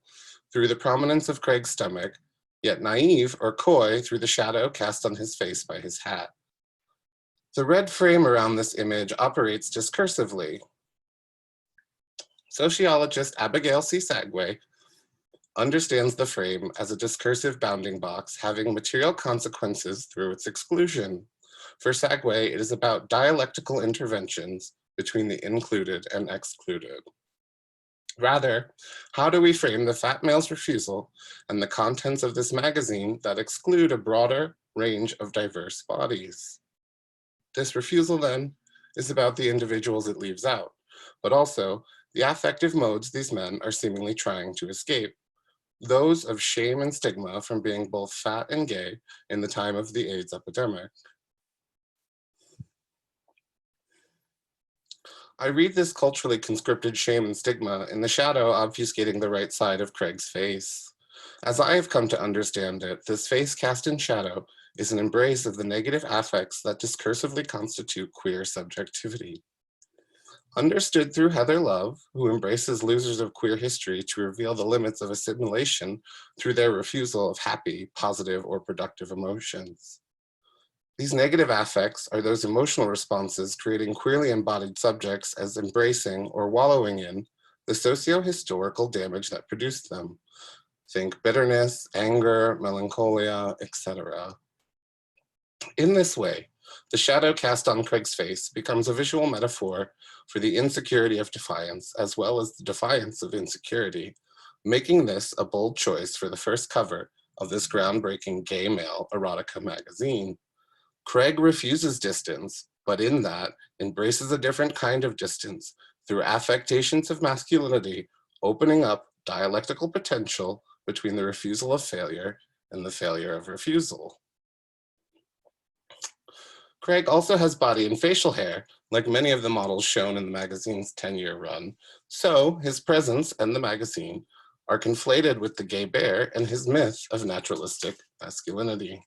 through the prominence of Craig's stomach, yet naive or coy through the shadow cast on his face by his hat. The red frame around this image operates discursively. Sociologist Abigail C. Sagway understands the frame as a discursive bounding box having material consequences through its exclusion. For Sagway, it is about dialectical interventions between the included and excluded. Rather, how do we frame the fat male's refusal and the contents of this magazine that exclude a broader range of diverse bodies? This refusal, then, is about the individuals it leaves out, but also the affective modes these men are seemingly trying to escape, those of shame and stigma from being both fat and gay in the time of the AIDS epidemic. I read this culturally conscripted shame and stigma in the shadow obfuscating the right side of Craig's face. As I have come to understand it, this face cast in shadow is an embrace of the negative affects that discursively constitute queer subjectivity. Understood through Heather Love, who embraces losers of queer history to reveal the limits of assimilation through their refusal of happy, positive, or productive emotions. These negative affects are those emotional responses creating queerly embodied subjects as embracing or wallowing in the socio-historical damage that produced them. Think bitterness, anger, melancholia, etc. In this way, the shadow cast on Craig's face becomes a visual metaphor for the insecurity of defiance, as well as the defiance of insecurity, making this a bold choice for the first cover of this groundbreaking gay male erotica magazine. Craig refuses distance, but in that embraces a different kind of distance through affectations of masculinity, opening up dialectical potential between the refusal of failure and the failure of refusal. Craig also has body and facial hair, like many of the models shown in the magazine's 10-year run, so his presence and the magazine are conflated with the gay bear and his myth of naturalistic masculinity.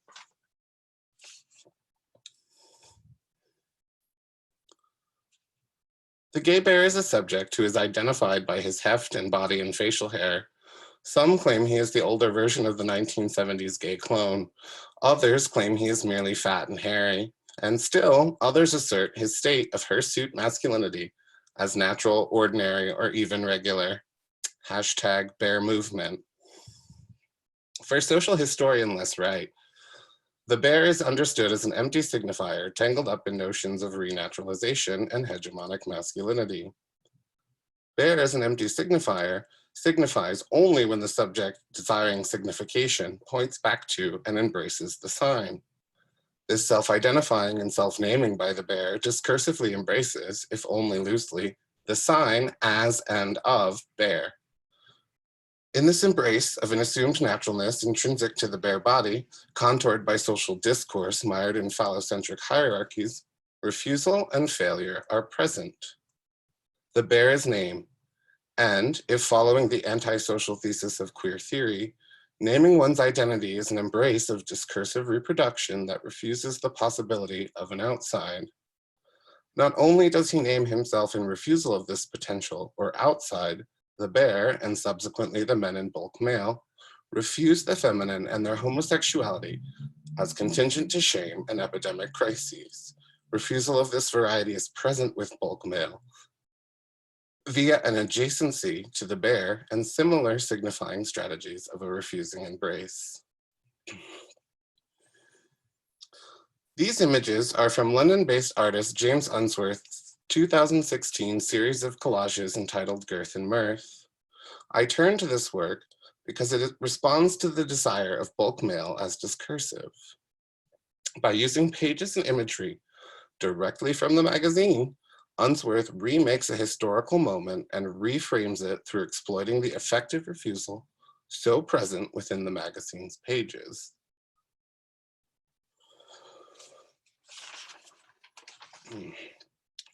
The gay bear is a subject who is identified by his heft and body and facial hair. Some claim he is the older version of the 1970s gay clone. Others claim he is merely fat and hairy. And still, others assert his state of hirsute masculinity as natural, ordinary, or even regular. Hashtag bear movement. For social historian Les Wright, the bear is understood as an empty signifier tangled up in notions of renaturalization and hegemonic masculinity. Bear as an empty signifier signifies only when the subject desiring signification points back to and embraces the sign. This self-identifying and self-naming by the bear discursively embraces, if only loosely, the sign as and of bear. In this embrace of an assumed naturalness intrinsic to the bear body, contoured by social discourse mired in phallocentric hierarchies, refusal and failure are present. The bear is name, and if following the antisocial thesis of queer theory, naming one's identity is an embrace of discursive reproduction that refuses the possibility of an outside. Not only does he name himself in refusal of this potential or outside, the bear, and subsequently the men in bulk male, refuse the feminine and their homosexuality as contingent to shame and epidemic crises. Refusal of this variety is present with bulk male via an adjacency to the bear and similar signifying strategies of a refusing embrace. These images are from London-based artist James Unsworth's 2016 series of collages entitled Girth and Mirth. I turn to this work because it responds to the desire of bulk male as discursive. By using pages and imagery directly from the magazine, Unsworth remakes a historical moment and reframes it through exploiting the affective refusal so present within the magazine's pages.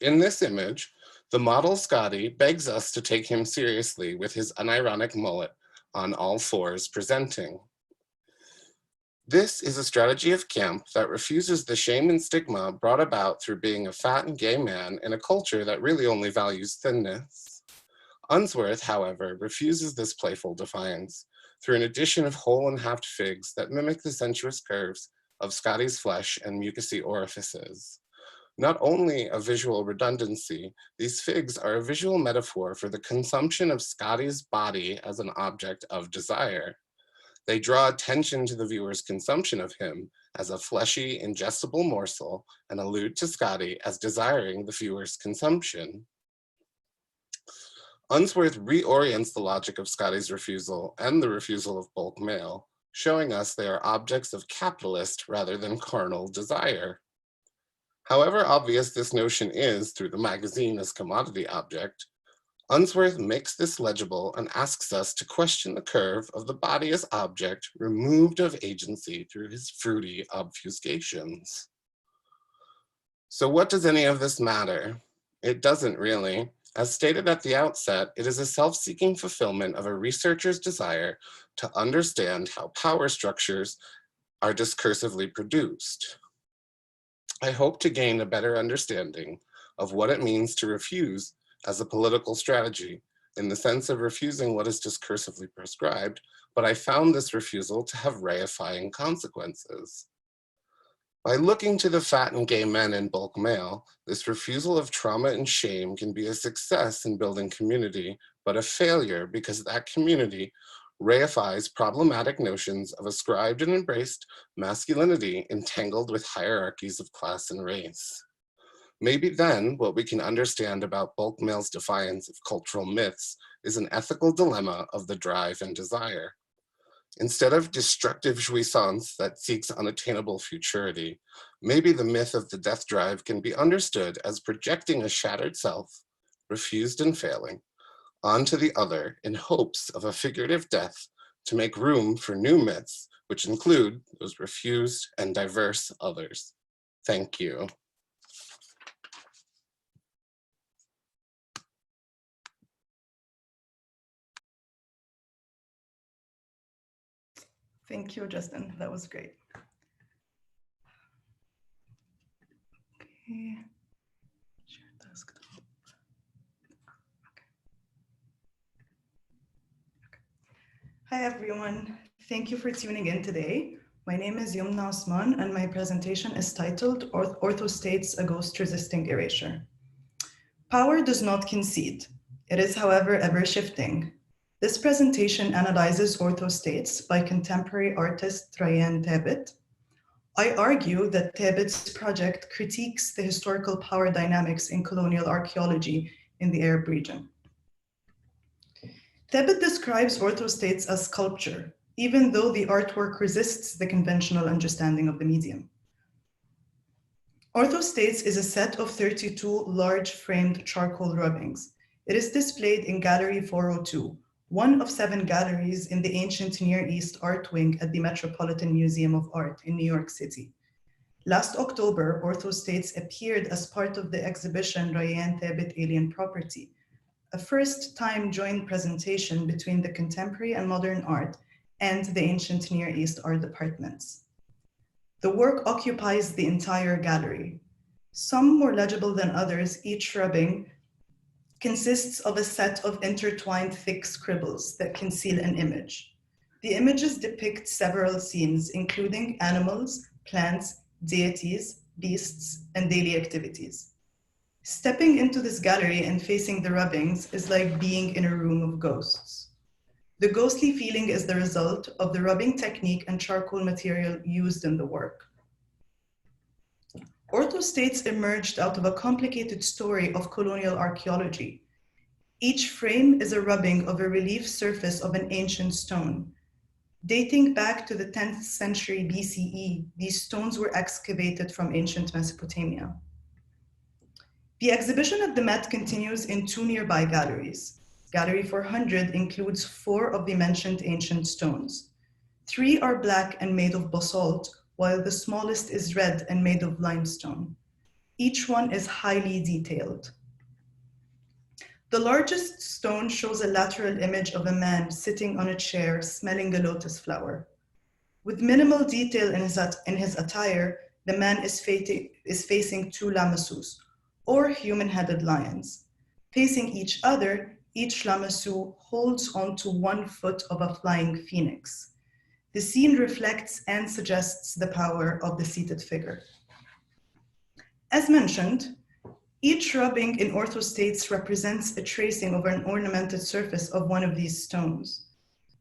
In this image, the model Scotty begs us to take him seriously with his unironic mullet on all fours presenting. This is a strategy of camp that refuses the shame and stigma brought about through being a fat and gay man in a culture that really only values thinness. Unsworth, however, refuses this playful defiance through an addition of whole and halved figs that mimic the sensuous curves of Scotty's flesh and mucousy orifices. Not only a visual redundancy, these figs are a visual metaphor for the consumption of Scotty's body as an object of desire. They draw attention to the viewer's consumption of him as a fleshy, ingestible morsel and allude to Scotty as desiring the viewer's consumption. Unsworth reorients the logic of Scotty's refusal and the refusal of bulk mail, showing us they are objects of capitalist rather than carnal desire. However obvious this notion is through the magazine as commodity object, Unsworth makes this legible and asks us to question the curve of the body as object removed of agency through his fruity obfuscations. So what does any of this matter? It doesn't really. As stated at the outset, it is a self-seeking fulfillment of a researcher's desire to understand how power structures are discursively produced. I hope to gain a better understanding of what it means to refuse as a political strategy, in the sense of refusing what is discursively prescribed, but I found this refusal to have reifying consequences. By looking to the fat and gay men in bulk mail, this refusal of trauma and shame can be a success in building community, but a failure because that community reifies problematic notions of ascribed and embraced masculinity entangled with hierarchies of class and race. Maybe then what we can understand about bulk mail's defiance of cultural myths is an ethical dilemma of the drive and desire. Instead of destructive jouissance that seeks unattainable futurity, maybe the myth of the death drive can be understood as projecting a shattered self, refused and failing, onto the other in hopes of a figurative death to make room for new myths, which include those refused and diverse others. Thank you. Thank you, Justin. That was great. Okay. Share desktop. Okay. Hi, everyone. Thank you for tuning in today. My name is Yomna Osman, and my presentation is titled Orthostates, a Ghost Resisting Erasure. Power does not concede. It is, however, ever shifting. This presentation analyzes orthostates by contemporary artist Rayan Thabit. I argue that Thabit's project critiques the historical power dynamics in colonial archaeology in the Arab region. Thabit describes orthostates as sculpture, even though the artwork resists the conventional understanding of the medium. Orthostates is a set of 32 large framed charcoal rubbings. It is displayed in Gallery 402, one of 7 galleries in the ancient Near East art wing at the Metropolitan Museum of Art in New York City. Last October, Orthostates appeared as part of the exhibition Rayan Thabit Alien Property, a first-time joint presentation between the contemporary and modern art and the ancient Near East art departments. The work occupies the entire gallery. Some more legible than others, each rubbing consists of a set of intertwined thick scribbles that conceal an image. The images depict several scenes, including animals, plants, deities, beasts, and daily activities. Stepping into this gallery and facing the rubbings is like being in a room of ghosts. The ghostly feeling is the result of the rubbing technique and charcoal material used in the work. Orthostates emerged out of a complicated story of colonial archaeology. Each frame is a rubbing of a relief surface of an ancient stone. Dating back to the 10th century BCE, these stones were excavated from ancient Mesopotamia. The exhibition at the Met continues in 2 nearby galleries. Gallery 400 includes 4 of the mentioned ancient stones. 3 are black and made of basalt, while the smallest is red and made of limestone. Each one is highly detailed. The largest stone shows a lateral image of a man sitting on a chair smelling a lotus flower. With minimal detail in his attire, the man is facing 2 lamassus, or human-headed lions. Facing each other, each lamassu holds onto 1 foot of a flying phoenix. The scene reflects and suggests the power of the seated figure. As mentioned, each rubbing in orthostates represents a tracing over an ornamented surface of one of these stones.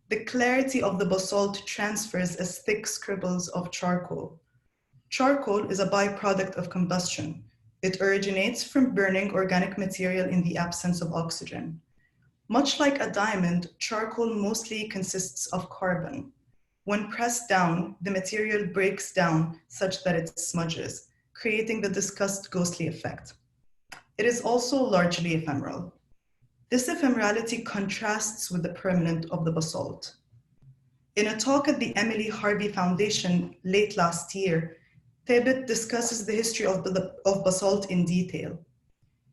The clarity of the basalt transfers as thick scribbles of charcoal. Charcoal is a byproduct of combustion. It originates from burning organic material in the absence of oxygen. Much like a diamond, charcoal mostly consists of carbon. When pressed down, the material breaks down such that it smudges, creating the discussed ghostly effect. It is also largely ephemeral. This ephemerality contrasts with the permanent of the basalt. In a talk at the Emily Harvey Foundation late last year, Thabit discusses the history of basalt in detail.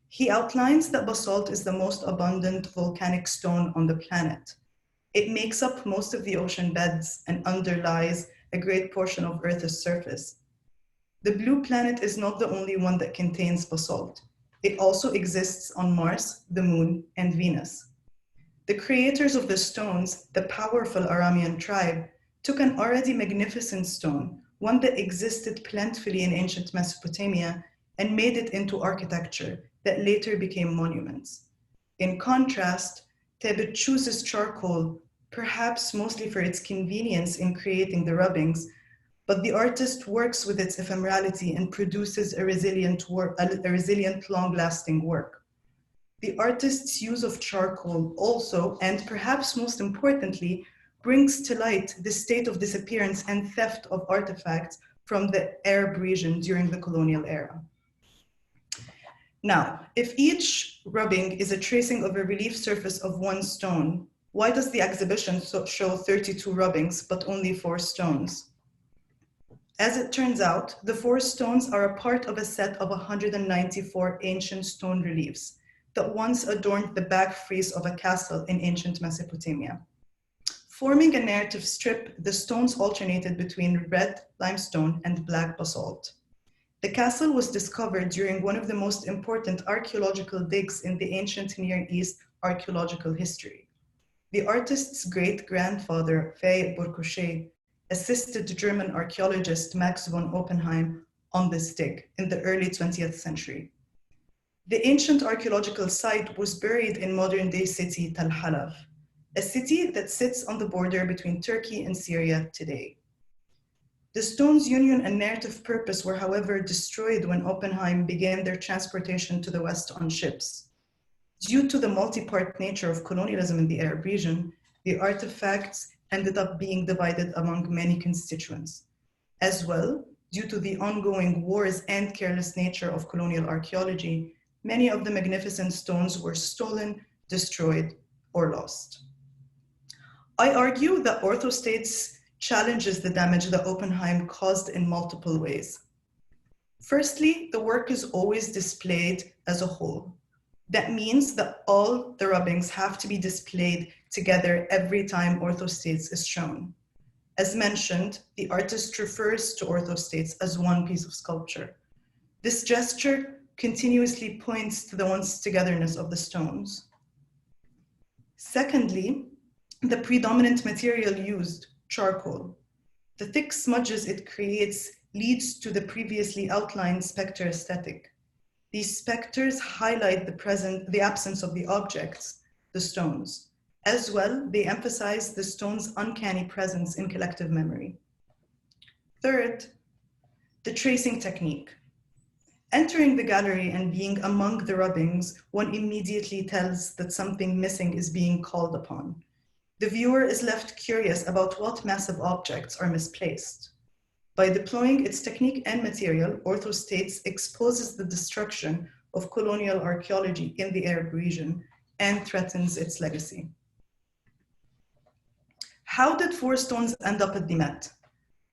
He outlines that basalt is the most abundant volcanic stone on the planet. It makes up most of the ocean beds and underlies a great portion of Earth's surface. The blue planet is not the only one that contains basalt. It also exists on Mars, the Moon, and Venus. The creators of the stones, the powerful Aramean tribe, took an already magnificent stone, one that existed plentifully in ancient Mesopotamia, and made it into architecture that later became monuments. In contrast, Thabit chooses charcoal, perhaps mostly for its convenience in creating the rubbings, but the artist works with its ephemerality and produces a resilient, long-lasting work. The artist's use of charcoal also, and perhaps most importantly, brings to light the state of disappearance and theft of artifacts from the Arab region during the colonial era. Now, if each rubbing is a tracing of a relief surface of 1 stone, why does the exhibition show 32 rubbings but only 4 stones? As it turns out, the 4 stones are a part of a set of 194 ancient stone reliefs that once adorned the back frieze of a castle in ancient Mesopotamia. Forming a narrative strip, the stones alternated between red limestone and black basalt. The castle was discovered during one of the most important archaeological digs in the ancient Near East archaeological history. The artist's great-grandfather, Fay Burkushay, assisted German archaeologist Max von Oppenheim on this dig in the early 20th century. The ancient archaeological site was buried in modern-day city Tal Halaf, a city that sits on the border between Turkey and Syria today. The stone's union and narrative purpose were, however, destroyed when Oppenheim began their transportation to the West on ships. Due to the multi-part nature of colonialism in the Arab region, the artifacts ended up being divided among many constituents. As well, due to the ongoing wars and careless nature of colonial archaeology, many of the magnificent stones were stolen, destroyed, or lost. I argue that Orthostates challenges the damage that Oppenheim caused in multiple ways. Firstly, the work is always displayed as a whole. That means that all the rubbings have to be displayed together every time Orthostates is shown. As mentioned, the artist refers to Orthostates as one piece of sculpture. This gesture continuously points to the once-togetherness of the stones. Secondly, the predominant material used, charcoal. The thick smudges it creates leads to the previously outlined spectre aesthetic. These specters highlight the absence of the objects, the stones. As well, they emphasize the stone's uncanny presence in collective memory. Third, the tracing technique. Entering the gallery and being among the rubbings, one immediately tells that something missing is being called upon. The viewer is left curious about what massive objects are misplaced. By deploying its technique and material, Orthostates exposes the destruction of colonial archaeology in the Arab region and threatens its legacy. How did 4 stones end up at the Met?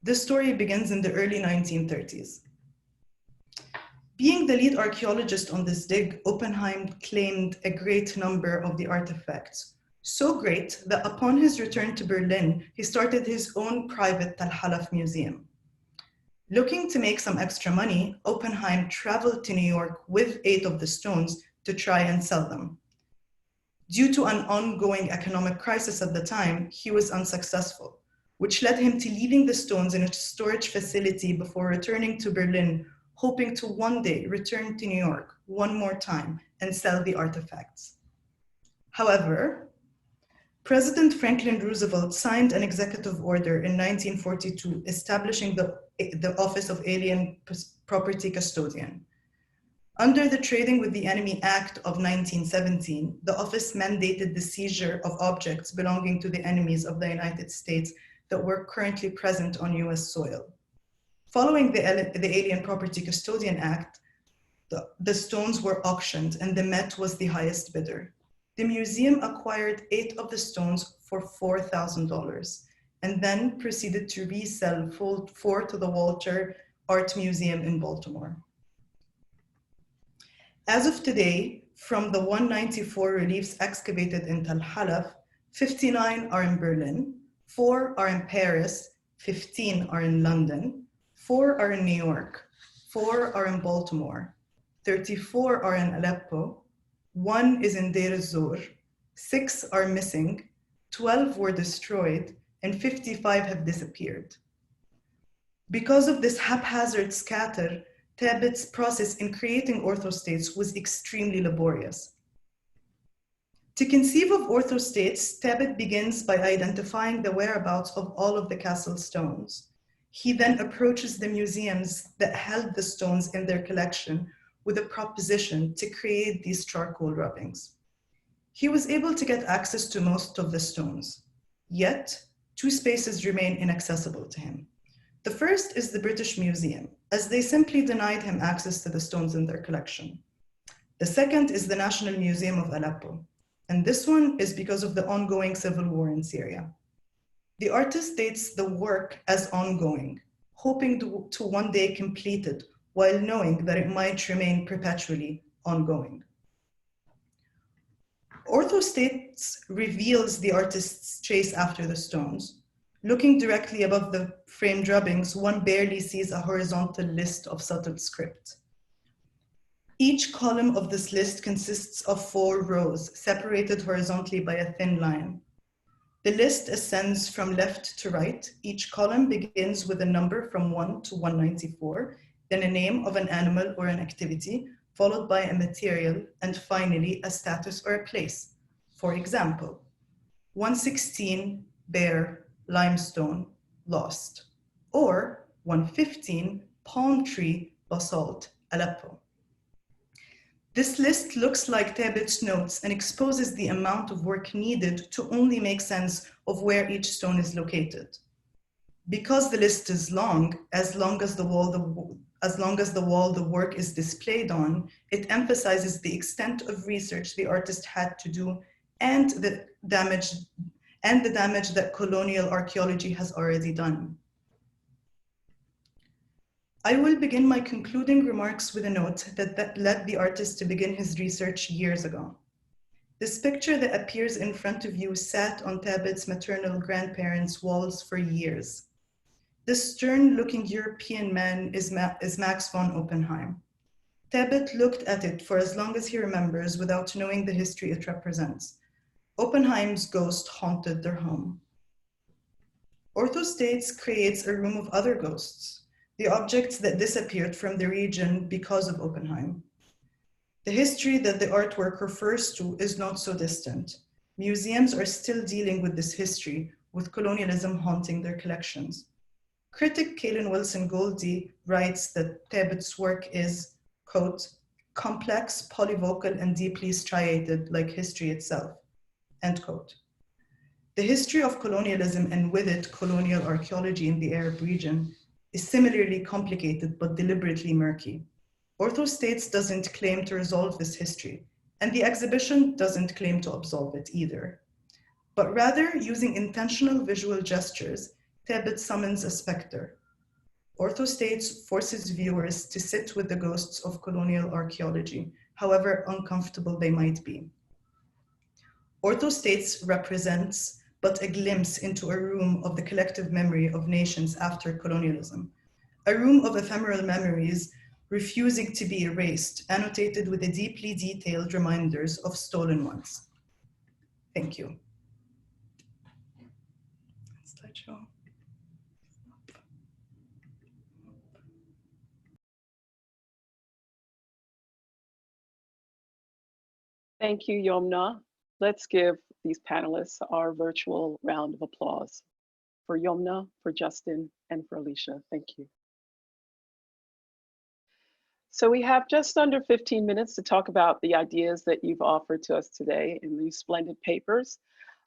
This story begins in the early 1930s. Being the lead archaeologist on this dig, Oppenheim claimed a great number of the artifacts. So great that upon his return to Berlin, he started his own private Tal Halaf museum. Looking to make some extra money, Oppenheim traveled to New York with 8 of the stones to try and sell them. Due to an ongoing economic crisis at the time, he was unsuccessful, which led him to leaving the stones in a storage facility before returning to Berlin, hoping to one day return to New York one more time and sell the artifacts. However, President Franklin Roosevelt signed an executive order in 1942 establishing the Office of Alien Property Custodian. Under the Trading with the Enemy Act of 1917, the office mandated the seizure of objects belonging to the enemies of the United States that were currently present on US soil. Following the Alien Property Custodian Act, the stones were auctioned and the Met was the highest bidder. The museum acquired 8 of the stones for $4,000 and then proceeded to resell 4 to the Walter Art Museum in Baltimore. As of today, from the 194 reliefs excavated in Tal Halaf, 59 are in Berlin, 4 are in Paris, 15 are in London, 4 are in New York, 4 are in Baltimore, 34 are in Aleppo, 1 is in Deir ez-Zor, 6 are missing, 12 were destroyed, and 55 have disappeared. Because of this haphazard scatter, Tabit's process in creating orthostates was extremely laborious. To conceive of orthostates, Tabit begins by identifying the whereabouts of all of the castle stones. He then approaches the museums that held the stones in their collection with a proposition to create these charcoal rubbings. He was able to get access to most of the stones, yet 2 spaces remain inaccessible to him. The first is the British Museum, as they simply denied him access to the stones in their collection. The second is the National Museum of Aleppo, and this one is because of the ongoing civil war in Syria. The artist dates the work as ongoing, hoping to one day complete it while knowing that it might remain perpetually ongoing. Orthostates reveals the artist's chase after the stones. Looking directly above the framed rubbings, one barely sees a horizontal list of subtle script. Each column of this list consists of 4 rows, separated horizontally by a thin line. The list ascends from left to right. Each column begins with a number from 1 to 194, then a name of an animal or an activity, followed by a material, and finally a status or a place. For example, 116, bear, limestone, lost, or 115, palm tree, basalt, Aleppo. This list looks like Tabit's notes and exposes the amount of work needed to only make sense of where each stone is located. Because the list is long as the wall the work is displayed on, it emphasizes the extent of research the artist had to do and the damage that colonial archaeology has already done. I will begin my concluding remarks with a note that led the artist to begin his research years ago. This picture that appears in front of you sat on Tabit's maternal grandparents' walls for years. This stern-looking European man is Max von Oppenheim. Tabit looked at it for as long as he remembers without knowing the history it represents. Oppenheim's ghost haunted their home. Orthostates creates a room of other ghosts, the objects that disappeared from the region because of Oppenheim. The history that the artwork refers to is not so distant. Museums are still dealing with this history, with colonialism haunting their collections. Critic Kaylin Wilson Goldie writes that Tabit's work is, quote, complex, polyvocal, and deeply striated like history itself, end quote. The history of colonialism and with it colonial archaeology in the Arab region is similarly complicated but deliberately murky. Orthostates doesn't claim to resolve this history, and the exhibition doesn't claim to absolve it either. But rather, using intentional visual gestures, Tabit summons a specter. Orthostates forces viewers to sit with the ghosts of colonial archaeology, however uncomfortable they might be. Orthostates represents but a glimpse into a room of the collective memory of nations after colonialism, a room of ephemeral memories refusing to be erased, annotated with the deeply detailed reminders of stolen ones. Thank you. Slideshow. Thank you, Yomna. Let's give these panelists our virtual round of applause. For Yomna, for Justin, and for Alicia. Thank you. So we have just under 15 minutes to talk about the ideas that you've offered to us today in these splendid papers.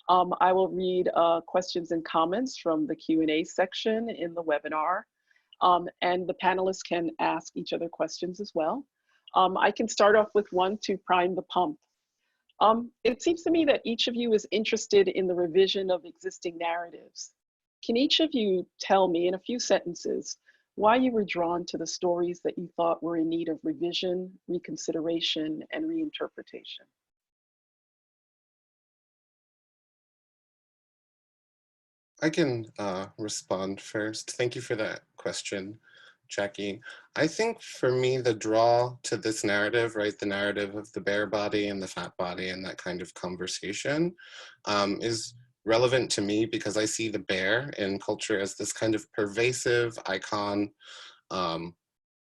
I will read questions and comments from the Q&A section in the webinar, and the panelists can ask each other questions as well. I can start off with one to prime the pump. It seems to me that each of you is interested in the revision of existing narratives. Can each of you tell me in a few sentences why you were drawn to the stories that you thought were in need of revision, reconsideration, and reinterpretation? I can respond first. Thank you for that question, Jackie. I think for me, the draw to this narrative, right, the narrative of the bare body and the fat body and that kind of conversation is relevant to me because I see the bear in culture as this kind of pervasive icon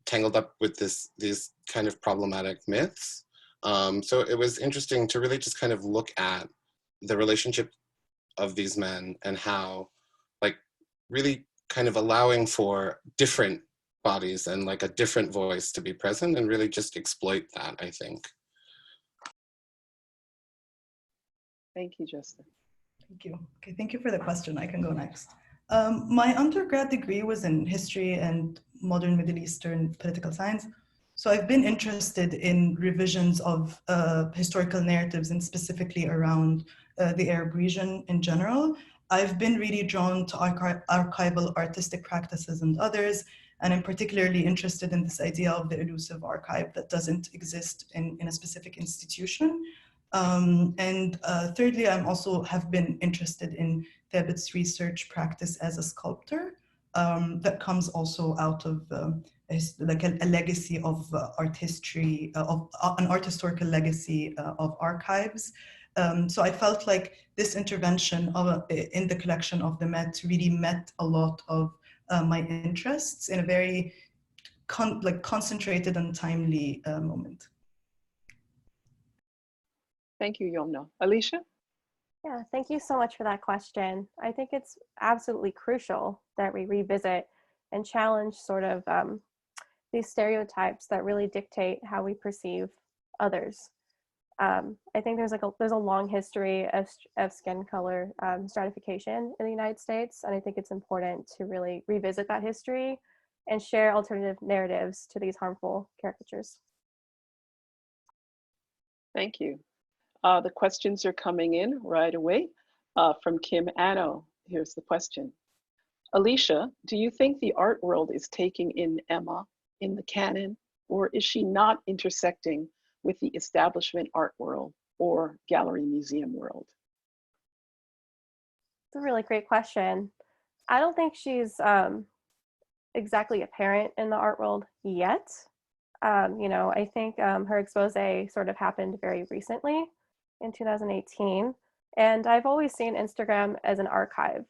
tangled up with these kind of problematic myths. So it was interesting to really just kind of look at the relationship of these men and how, like, really kind of allowing for different bodies and like a different voice to be present and really just exploit that, I think. Thank you, Justin. Thank you. Okay, thank you for the question. I can go next. My undergrad degree was in history and modern Middle Eastern political science. So I've been interested in revisions of historical narratives and specifically around the Arab region in general. I've been really drawn to archival artistic practices and others, and I'm particularly interested in this idea of the elusive archive that doesn't exist in a specific institution. Thirdly, I'm also have been interested in Thabit's research practice as a sculptor that comes also out of like a legacy of art history, of an art historical legacy of archives. So I felt like this intervention in the collection of the Met really met a lot of my interests in a very concentrated and timely moment. Thank you, Yomna. Alicia? Yeah, thank you so much for that question. I think it's absolutely crucial that we revisit and challenge sort of these stereotypes that really dictate how we perceive others. I think there's a long history of skin color stratification in the United States, and I think it's important to really revisit that history and share alternative narratives to these harmful caricatures. Thank you. The questions are coming in right away from Kim Anno. Here's the question. Alicia, do you think the art world is taking in Emma in the canon, or is she not intersecting with the establishment art world or gallery museum world? It's a really great question. I don't think she's exactly apparent in the art world yet. I think her expose sort of happened very recently in 2018. And I've always seen Instagram as an archive.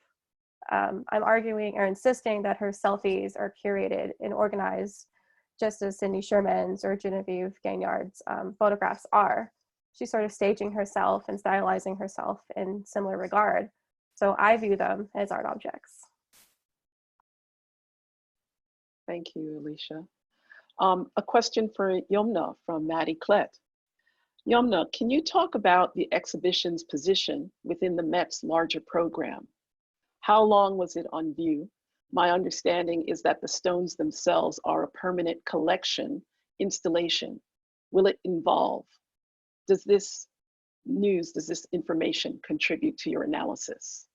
I'm arguing or insisting that her selfies are curated and organized just as Cindy Sherman's or Genevieve Gaignard's photographs are. She's sort of staging herself and stylizing herself in similar regard. So I view them as art objects. Thank you, Alicia. A question for Yomna from Maddie Klett. Yomna, can you talk about the exhibition's position within the Met's larger program? How long was it on view? My understanding is that the stones themselves are a permanent collection installation. Will it evolve? Does this information contribute to your analysis?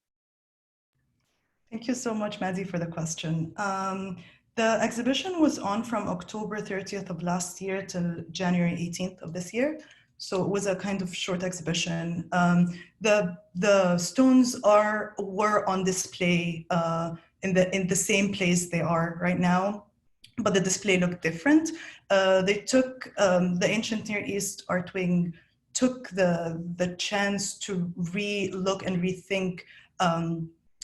Thank you so much, Maddie, for the question. The exhibition was on from October 30th of last year till January 18th of this year. So it was a kind of short exhibition. The stones were on display in the same place they are right now, but the display looked different. They took the Ancient Near East Art Wing took the chance to re-look and rethink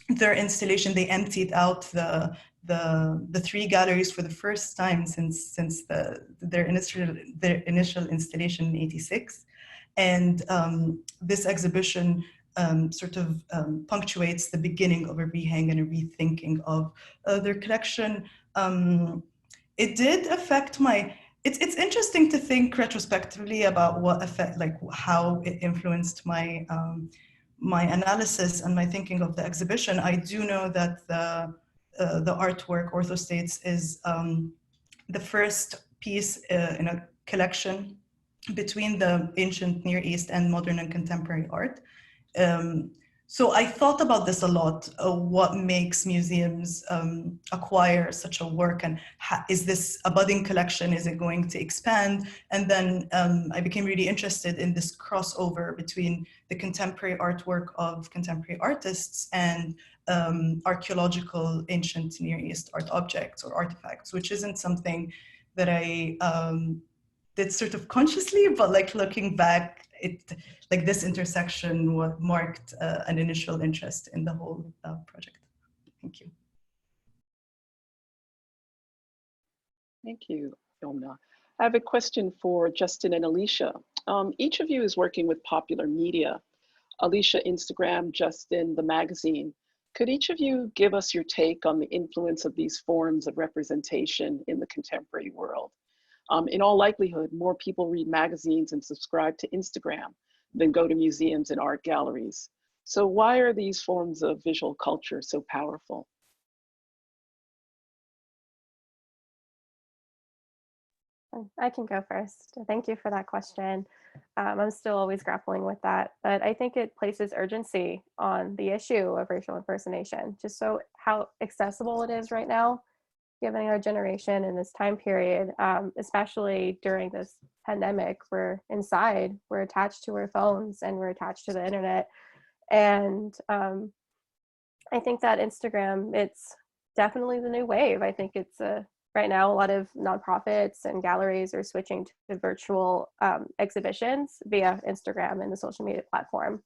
their installation. They emptied out the 3 galleries for the first time since their initial installation in '86, and this exhibition sort of punctuates the beginning of a rehang and a rethinking of their collection. It did affect my. It's interesting to think retrospectively about what effect, like how it influenced my my analysis and my thinking of the exhibition. I do know that the artwork Orthostates is the first piece in a collection between the ancient Near East and modern and contemporary art. So I thought about this a lot, what makes museums acquire such a work, and is this a budding collection? Is it going to expand? And then I became really interested in this crossover between the contemporary artwork of contemporary artists and archaeological ancient Near East art objects or artifacts, which isn't something that I did sort of consciously, but like looking back, like this intersection marked an initial interest in the whole project. Thank you. Thank you, Yomna. I have a question for Justin and Alicia. Each of you is working with popular media. Alicia, Instagram, Justin, the magazine. Could each of you give us your take on the influence of these forms of representation in the contemporary world? In all likelihood, more people read magazines and subscribe to Instagram than go to museums and art galleries. So why are these forms of visual culture so powerful? I can go first. Thank you for that question. I'm still always grappling with that, but I think it places urgency on the issue of racial impersonation, just so how accessible it is right now, given our generation in this time period, especially during this pandemic. We're inside, we're attached to our phones, and we're attached to the internet. And I think that Instagram, it's definitely the new wave. I think it's right now a lot of nonprofits and galleries are switching to virtual exhibitions via Instagram and the social media platform.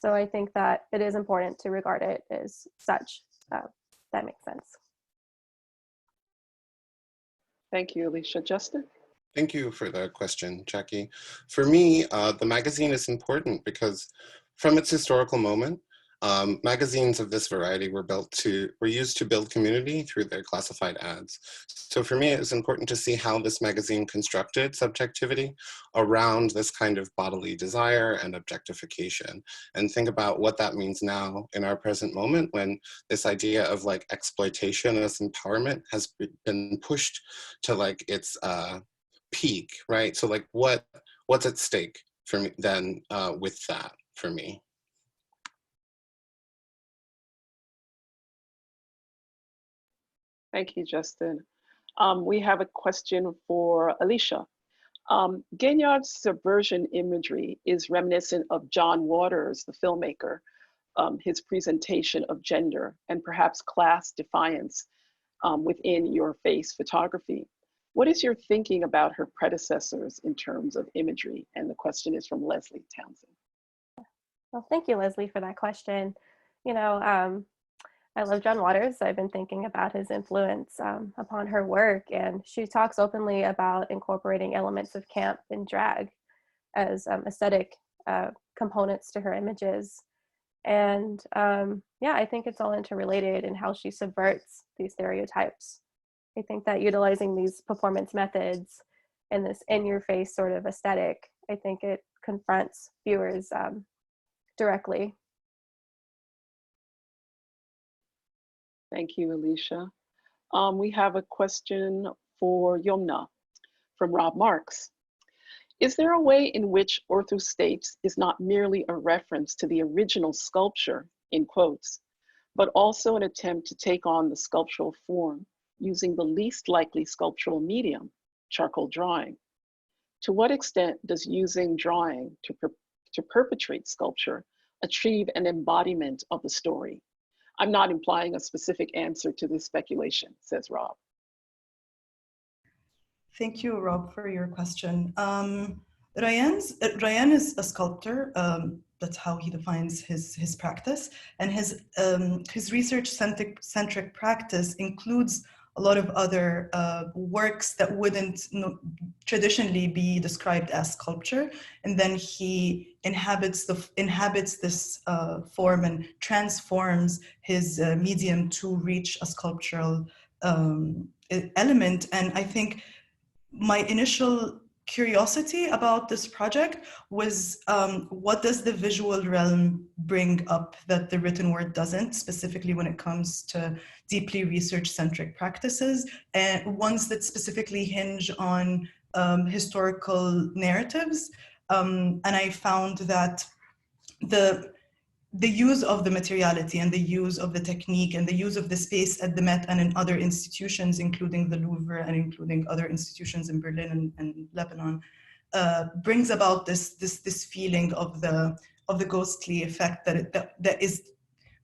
So I think that it is important to regard it as such. That makes sense. Thank you, Alicia. Justin? Thank you for the question, Jackie. For me, the magazine is important because from its historical moment, magazines of this variety were used to build community through their classified ads. So for me, it's important to see how this magazine constructed subjectivity around this kind of bodily desire and objectification, and think about what that means now in our present moment when this idea of like exploitation as empowerment has been pushed to like its peak, right? So like what's at stake for me then with that for me? Thank you, Justin. We have a question for Alicia. Gaignard's subversion imagery is reminiscent of John Waters, the filmmaker, his presentation of gender and perhaps class defiance within your face photography. What is your thinking about her predecessors in terms of imagery? And the question is from Leslie Townsend. Well, thank you, Leslie, for that question. You know, I love John Waters. I've been thinking about his influence upon her work, and she talks openly about incorporating elements of camp and drag as aesthetic components to her images. And yeah, I think it's all interrelated in how she subverts these stereotypes. I think that utilizing these performance methods and this in-your-face sort of aesthetic, I think it confronts viewers directly. Thank you, Alicia. We have a question for Yomna from Rob Marks. Is there a way in which Orthostates is not merely a reference to the original sculpture, in quotes, but also an attempt to take on the sculptural form using the least likely sculptural medium, charcoal drawing? To what extent does using drawing to perpetrate sculpture achieve an embodiment of the story? I'm not implying a specific answer to this speculation, says Rob. Thank you, Rob, for your question. Ryan is a sculptor. That's how he defines his practice, and his research-centric practice includes a lot of other works that wouldn't traditionally be described as sculpture, and then he inhabits this form and transforms his medium to reach a sculptural element. And I think my initial curiosity about this project was what does the visual realm bring up that the written word doesn't, specifically when it comes to deeply research-centric practices, and ones that specifically hinge on historical narratives. And I found that the use of the materiality and the use of the technique and the use of the space at the Met and in other institutions, including the Louvre and including other institutions in Berlin and Lebanon, brings about this feeling of the ghostly effect that is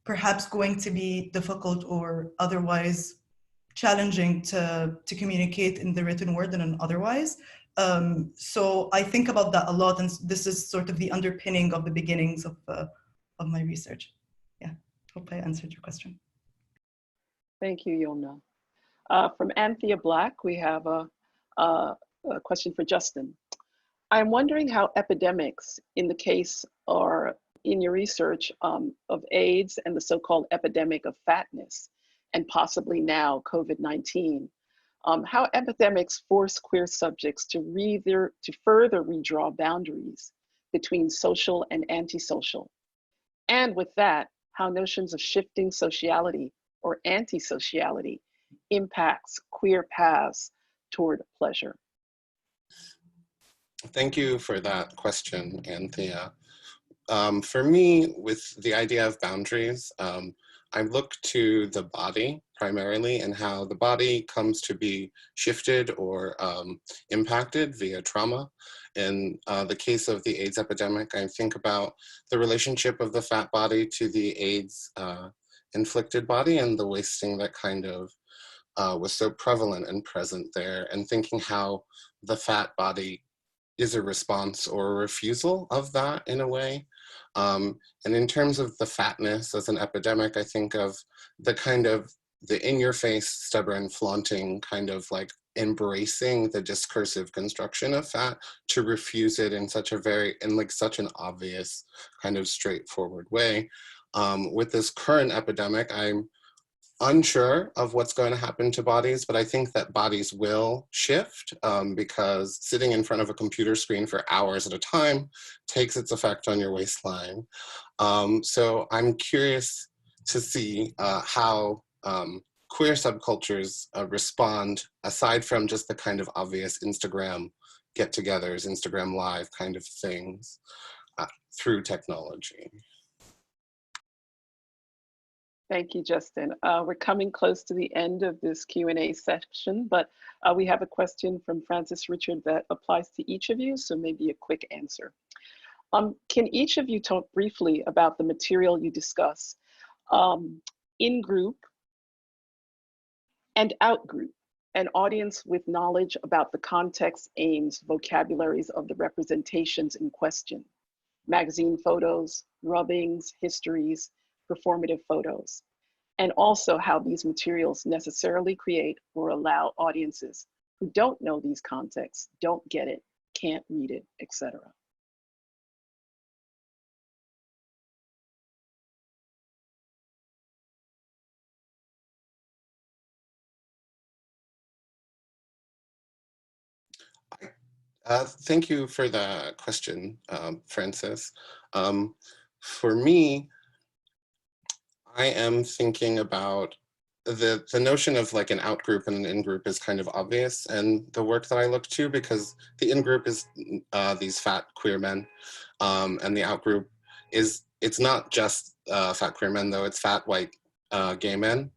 perhaps going to be difficult or otherwise challenging to communicate in the written word and otherwise. So I think about that a lot, and this is sort of the underpinning of the beginnings of my research. Yeah, hope I answered your question. Thank you, Yomna. From Anthea Black, we have a question for Justin. I'm wondering how epidemics in the case or in your research of AIDS and the so-called epidemic of fatness, and possibly now COVID-19, how epidemics force queer subjects to further redraw boundaries between social and antisocial. And with that, how notions of shifting sociality or anti-sociality impacts queer paths toward pleasure. Thank you for that question, Anthea. For me, with the idea of boundaries, I look to the body primarily and how the body comes to be shifted or impacted via trauma. In the case of the AIDS epidemic, I think about the relationship of the fat body to the AIDS inflicted body and the wasting that kind of was so prevalent and present there, and thinking how the fat body is a response or a refusal of that in a way. And in terms of the fatness as an epidemic, I think of the kind of the in-your-face, stubborn, flaunting kind of like embracing the discursive construction of fat to refuse it in such an obvious kind of straightforward way. With this current epidemic, I'm unsure of what's going to happen to bodies, but I think that bodies will shift because sitting in front of a computer screen for hours at a time takes its effect on your waistline. So I'm curious to see how queer subcultures respond, aside from just the kind of obvious Instagram get-togethers, Instagram Live kind of things through technology. Thank you, Justin. We're coming close to the end of this Q&A section, but we have a question from Francis Richard that applies to each of you, so maybe a quick answer. Can each of you talk briefly about the material you discuss in group and out group, an audience with knowledge about the context, aims, vocabularies of the representations in question, magazine photos, rubbings, histories, performative photos, and also how these materials necessarily create or allow audiences who don't know these contexts, don't get it, can't read it, etc. Thank you for the question, Francis. For me, I am thinking about the notion of like an out group and an in group is kind of obvious, and the work that I look to, because the in group is these fat queer men, and the out group is, it's not just fat queer men though, it's fat white gay men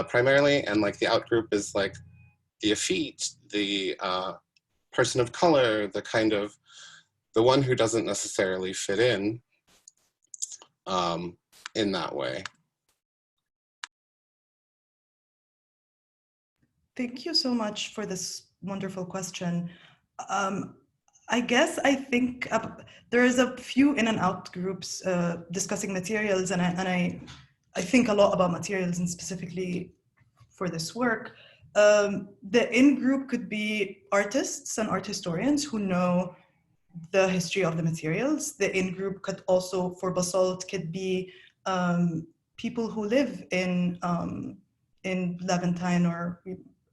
primarily, and like the out group is like the effete, the person of color, the kind of, the one who doesn't necessarily fit in that way. Thank you so much for this wonderful question. I guess I think there is a few in and out groups discussing materials, and I think a lot about materials, and specifically for this work. The in group could be artists and art historians who know the history of the materials. The in group could also, for basalt, could be people who live in Levantine or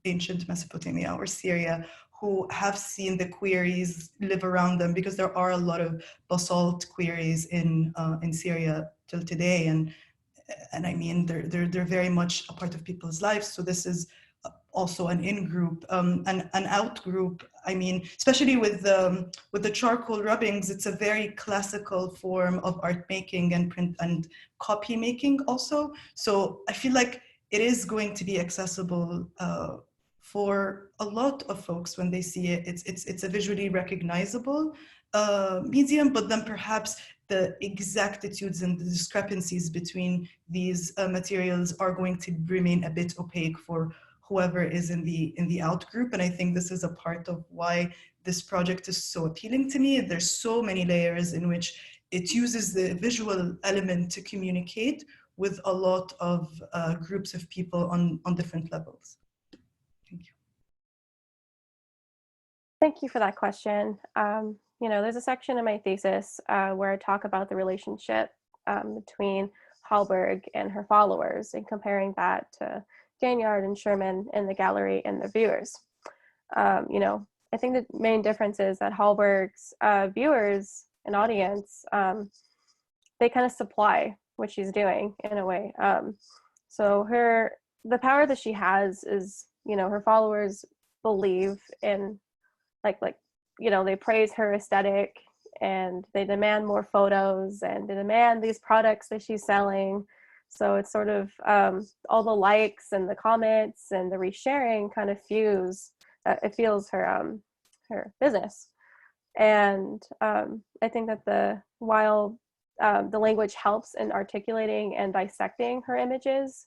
ancient Mesopotamia or Syria, who have seen the quarries live around them, because there are a lot of basalt quarries in Syria till today, and I mean they're very much a part of people's lives. So this is also an in-group, an out-group. I mean, especially with the charcoal rubbings, it's a very classical form of art making and print and copy making also. So I feel like it is going to be accessible for a lot of folks when they see it. It's a visually recognizable medium, but then perhaps the exactitudes and the discrepancies between these materials are going to remain a bit opaque for whoever is in the out group. And I think this is a part of why this project is so appealing to me. There's so many layers in which it uses the visual element to communicate with a lot of groups of people on different levels. Thank you. Thank you for that question. You know, there's a section in my thesis where I talk about the relationship between Hallberg and her followers, and comparing that to Gaignard and Sherman in the gallery and the viewers. You know, I think the main difference is that Hallberg's viewers and audience, they kind of supply what she's doing in a way. So the power that she has is, you know, her followers believe in, like, you know, they praise her aesthetic, and they demand more photos, and they demand these products that she's selling. So it's sort of all the likes and the comments and the resharing kind of it fuels her business. And I think that while the language helps in articulating and dissecting her images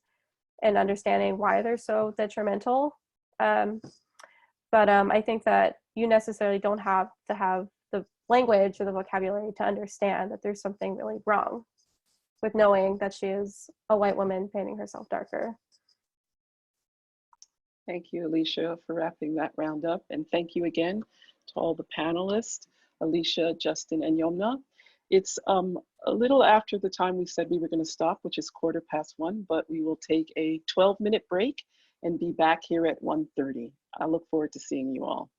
and understanding why they're so detrimental, but I think that you necessarily don't have to have the language or the vocabulary to understand that there's something really wrong with knowing that she is a white woman painting herself darker. Thank you, Alicia, for wrapping that round up. And thank you again to all the panelists, Alicia, Justin, and Yomna. It's a little after the time we said we were going to stop, which is 1:15, but we will take a 12-minute break and be back here at 1:30. I look forward to seeing you all.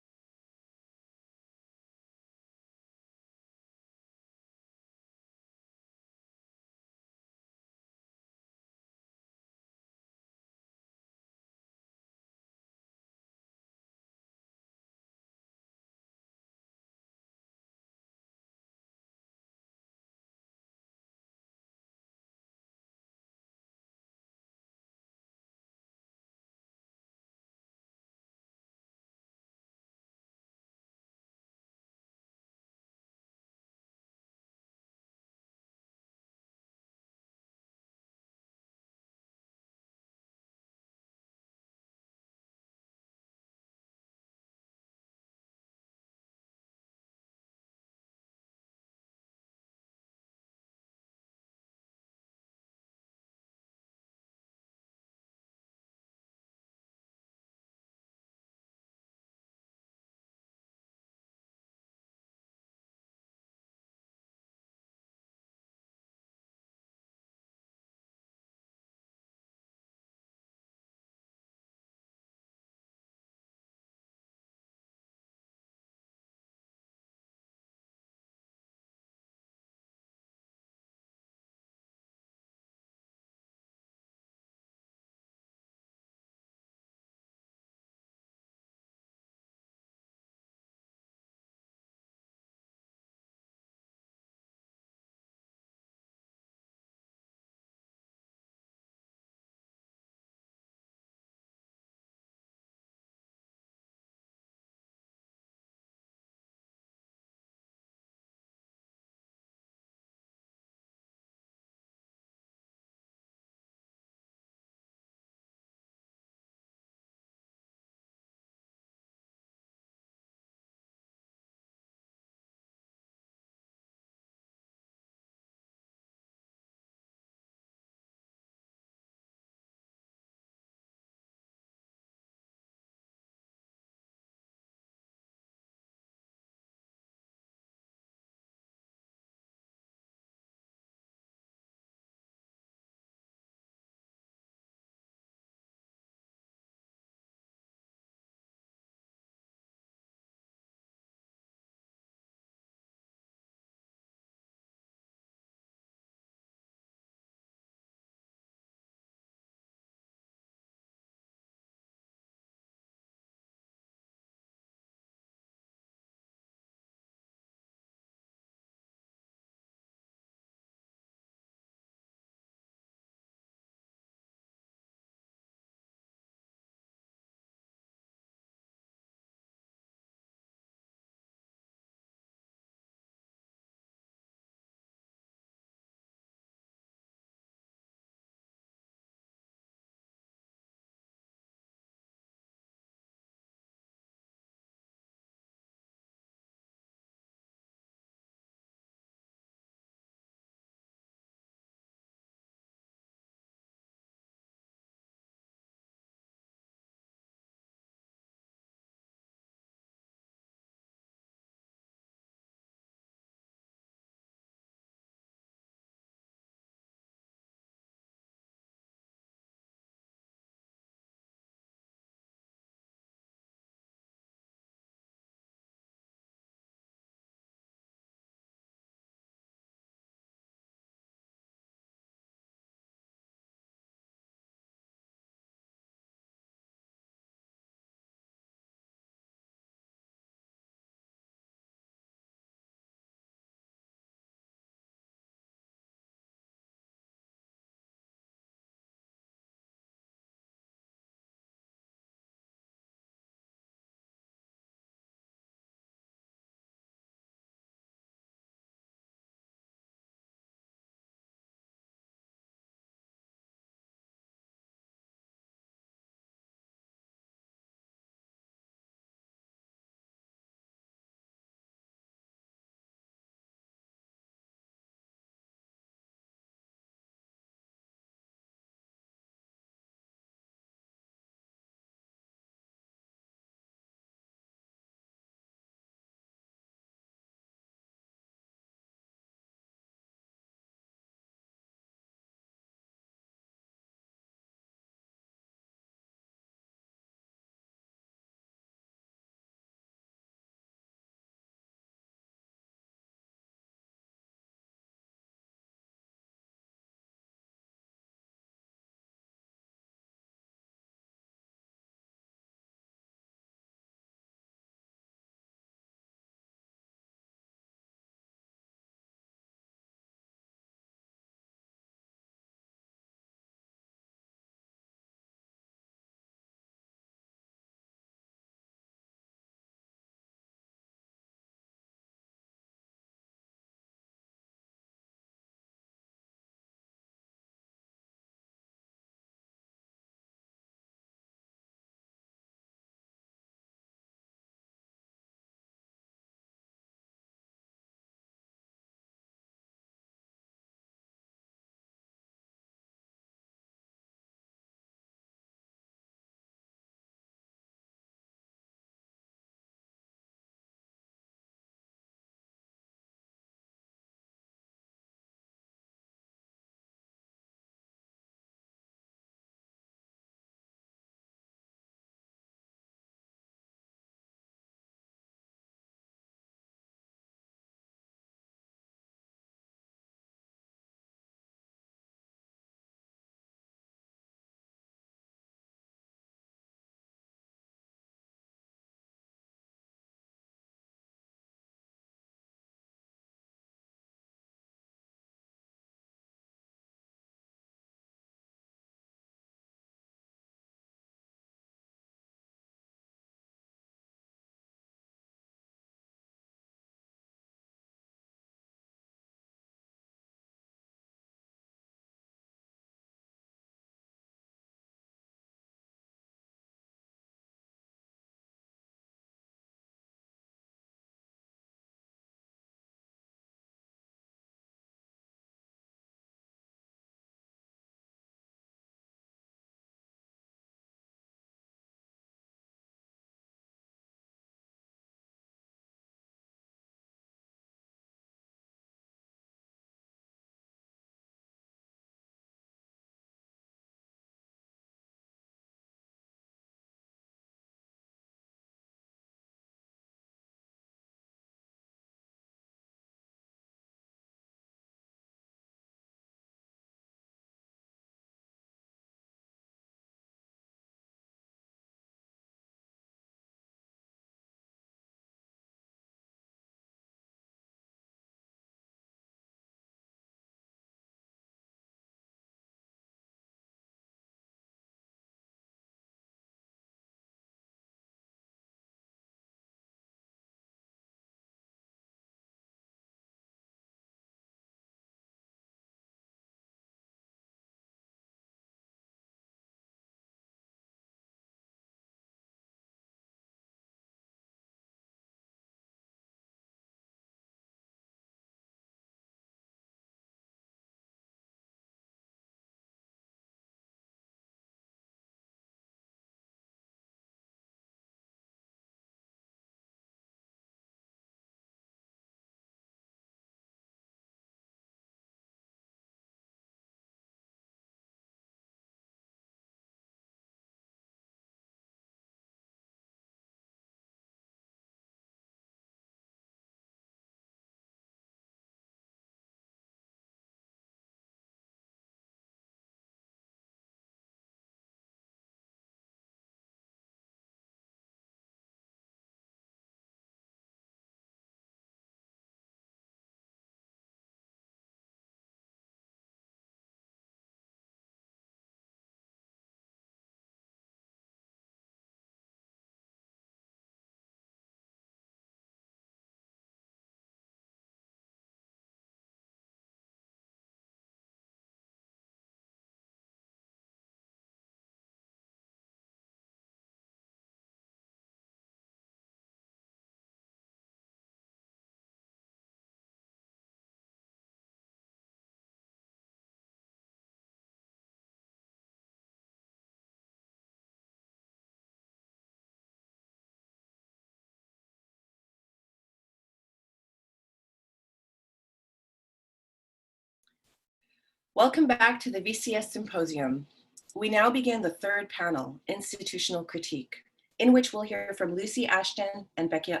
Welcome back to the VCS Symposium. We now begin the third panel, Institutional Critique, in which we'll hear from Lucy Ashton and Becca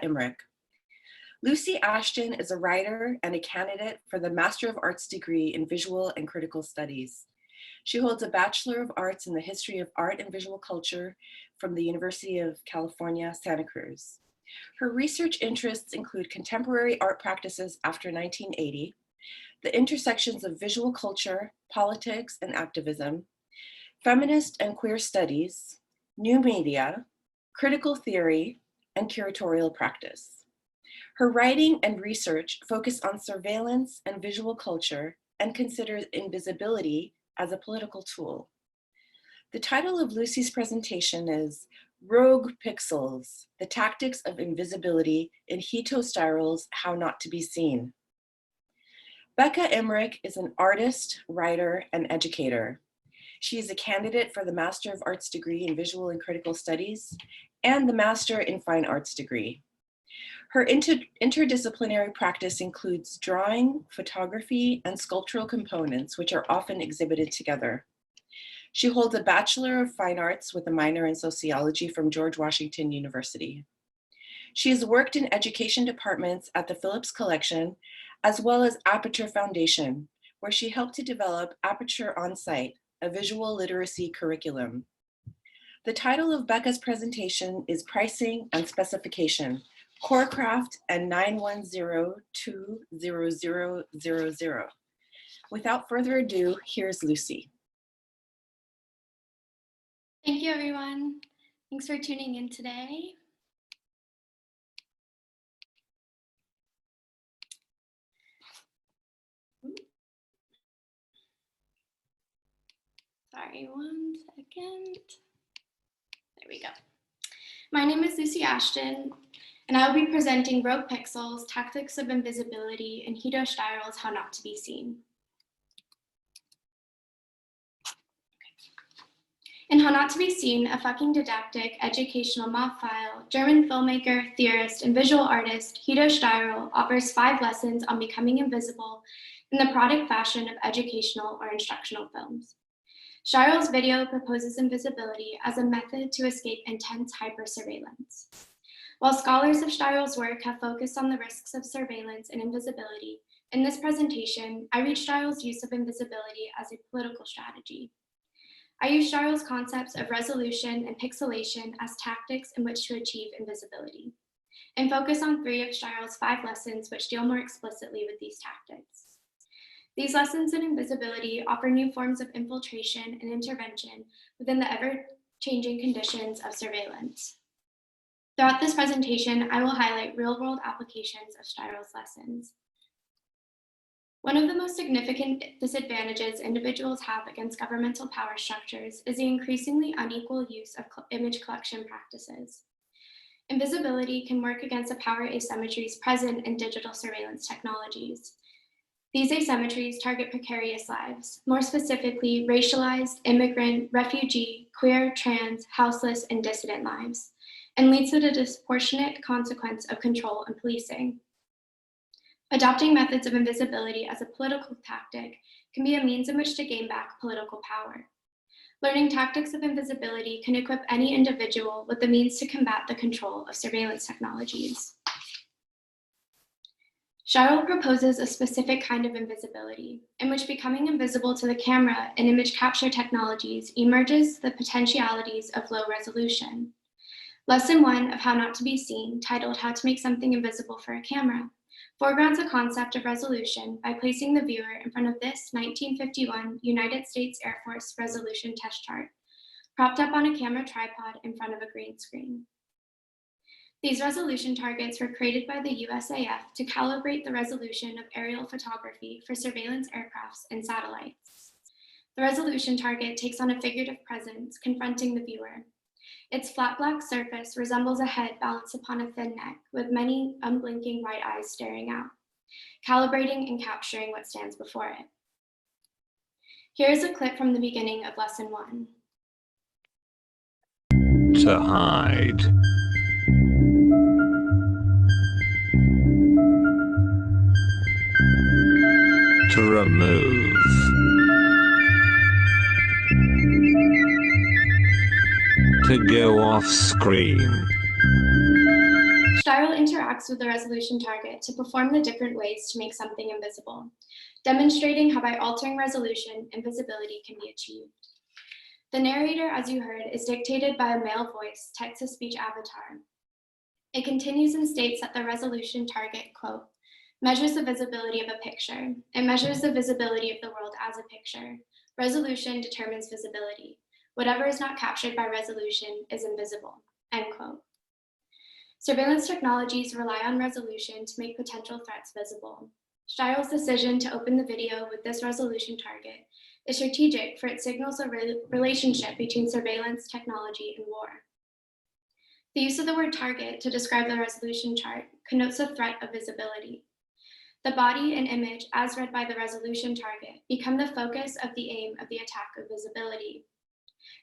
Emmerich. Lucy Ashton is a writer and a candidate for the Master of Arts degree in Visual and Critical Studies. She holds a Bachelor of Arts in the History of Art and Visual Culture from the University of California, Santa Cruz. Her research interests include contemporary art practices after 1980, the intersections of visual culture, politics, and activism, feminist and queer studies, new media, critical theory, and curatorial practice. Her writing and research focus on surveillance and visual culture and consider invisibility as a political tool. The title of Lucy's presentation is Rogue Pixels, the Tactics of Invisibility in Hito Styrol's How Not to Be Seen. Becca Emmerich is an artist, writer, and educator. She is a candidate for the Master of Arts degree in Visual and Critical Studies and the Master in Fine Arts degree. Her interdisciplinary practice includes drawing, photography, and sculptural components, which are often exhibited together. She holds a Bachelor of Fine Arts with a minor in sociology from George Washington University. She has worked in education departments at the Phillips Collection, as well as Aperture Foundation, where she helped to develop Aperture On-Site, a visual literacy curriculum. The title of Becca's presentation is Pricing and Specification, Corecraft and 910-20000. Without further ado, here's Lucy. Thank you, everyone. Thanks for tuning in today. Sorry, 1 second. There we go. My name is Lucy Ashton, and I will be presenting Rogue Pixels, Tactics of Invisibility, and Hito Styrol's How Not to Be Seen. In How Not to Be Seen, a fucking didactic educational mob file, German filmmaker, theorist, and visual artist Hito Styrol offers 5 lessons on becoming invisible in the product fashion of educational or instructional films. Styrol's video proposes invisibility as a method to escape intense hyper-surveillance. While scholars of Styrol's work have focused on the risks of surveillance and invisibility, in this presentation, I read Styrol's use of invisibility as a political strategy. I use Styrol's concepts of resolution and pixelation as tactics in which to achieve invisibility, and focus on 3 of Styrol's 5 lessons which deal more explicitly with these tactics. These lessons in invisibility offer new forms of infiltration and intervention within the ever-changing conditions of surveillance. Throughout this presentation, I will highlight real-world applications of Styrol's lessons. One of the most significant disadvantages individuals have against governmental power structures is the increasingly unequal use of image collection practices. Invisibility can work against the power asymmetries present in digital surveillance technologies. These asymmetries target precarious lives, more specifically racialized, immigrant, refugee, queer, trans, houseless, and dissident lives, and leads to the disproportionate consequence of control and policing. Adopting methods of invisibility as a political tactic can be a means in which to gain back political power. Learning tactics of invisibility can equip any individual with the means to combat the control of surveillance technologies. Styrol proposes a specific kind of invisibility, in which becoming invisible to the camera and image capture technologies emerges the potentialities of low resolution. Lesson 1 of How Not to Be Seen, titled How to Make Something Invisible for a Camera, foregrounds the concept of resolution by placing the viewer in front of this 1951 United States Air Force resolution test chart, propped up on a camera tripod in front of a green screen. These resolution targets were created by the USAF to calibrate the resolution of aerial photography for surveillance aircrafts and satellites. The resolution target takes on a figurative presence, confronting the viewer. Its flat black surface resembles a head balanced upon a thin neck, with many unblinking white eyes staring out, calibrating and capturing what stands before it. Here's a clip from the beginning of Lesson 1. To hide. To remove. to go off screen. Styrel interacts with the resolution target to perform the different ways to make something invisible, demonstrating how by altering resolution, invisibility can be achieved. The narrator, as you heard, is dictated by a male voice, text-to-speech avatar. It continues and states that the resolution target, quote, measures the visibility of a picture. It measures the visibility of the world as a picture. Resolution determines visibility. Whatever is not captured by resolution is invisible, end quote. Surveillance technologies rely on resolution to make potential threats visible. Styrel's decision to open the video with this resolution target is strategic, for it signals a relationship between surveillance, technology, and war. The use of the word target to describe the resolution chart connotes a threat of visibility. The body and image, as read by the resolution target, become the focus of the aim of the attack of visibility.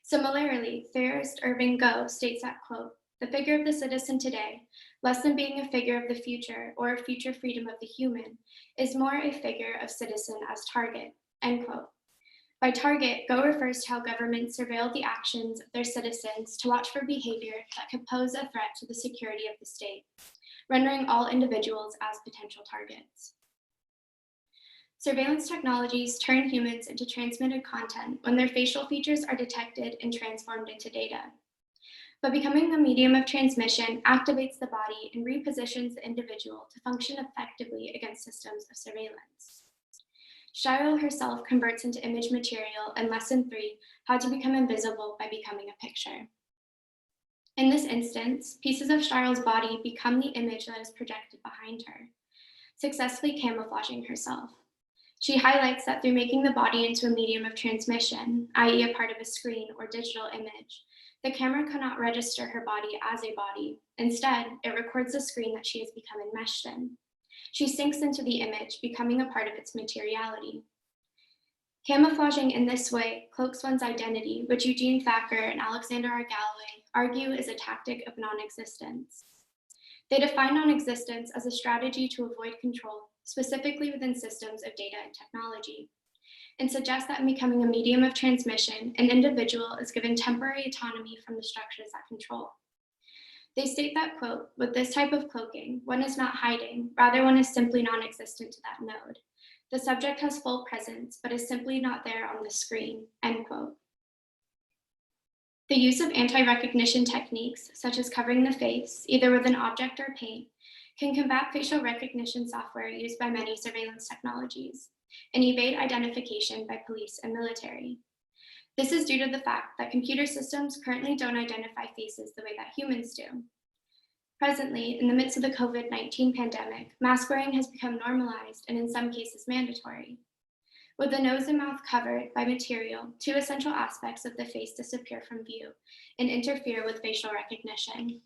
Similarly, theorist Irving Goh states that, quote, the figure of the citizen today, less than being a figure of the future or a future freedom of the human, is more a figure of citizen as target, end quote. By target, Goh refers to how governments surveil the actions of their citizens to watch for behavior that could pose a threat to the security of the state, rendering all individuals as potential targets. Surveillance technologies turn humans into transmitted content when their facial features are detected and transformed into data. But becoming the medium of transmission activates the body and repositions the individual to function effectively against systems of surveillance. Styrel herself converts into image material in Lesson 3, How to Become Invisible by Becoming a Picture. In this instance, pieces of Styrel's body become the image that is projected behind her, successfully camouflaging herself. She highlights that through making the body into a medium of transmission, i.e. a part of a screen or digital image, the camera cannot register her body as a body. Instead, it records the screen that she has become enmeshed in. She sinks into the image, becoming a part of its materiality. Camouflaging in this way cloaks one's identity, which Eugene Thacker and Alexander R. Galloway argue is a tactic of non-existence. They define non-existence as a strategy to avoid control, specifically within systems of data and technology, and suggest that in becoming a medium of transmission, an individual is given temporary autonomy from the structures that control. They state that, quote, with this type of cloaking, one is not hiding, rather one is simply non-existent to that node. The subject has full presence, but is simply not there on the screen, end quote. The use of anti-recognition techniques, such as covering the face, either with an object or paint, can combat facial recognition software used by many surveillance technologies and evade identification by police and military. This is due to the fact that computer systems currently don't identify faces the way that humans do. Presently, in the midst of the COVID-19 pandemic, mask wearing has become normalized and in some cases mandatory. With the nose and mouth covered by material, two essential aspects of the face disappear from view and interfere with facial recognition.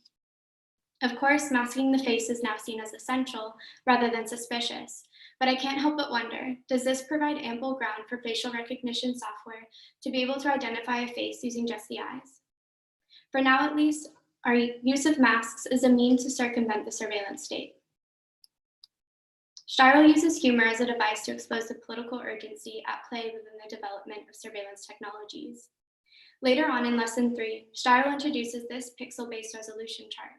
Of course, masking the face is now seen as essential rather than suspicious, but I can't help but wonder, does this provide ample ground for facial recognition software to be able to identify a face using just the eyes? For now, at least, our use of masks is a means to circumvent the surveillance state. Styrel uses humor as a device to expose the political urgency at play within the development of surveillance technologies. Later on in Lesson 3, Styrel introduces this pixel-based resolution chart.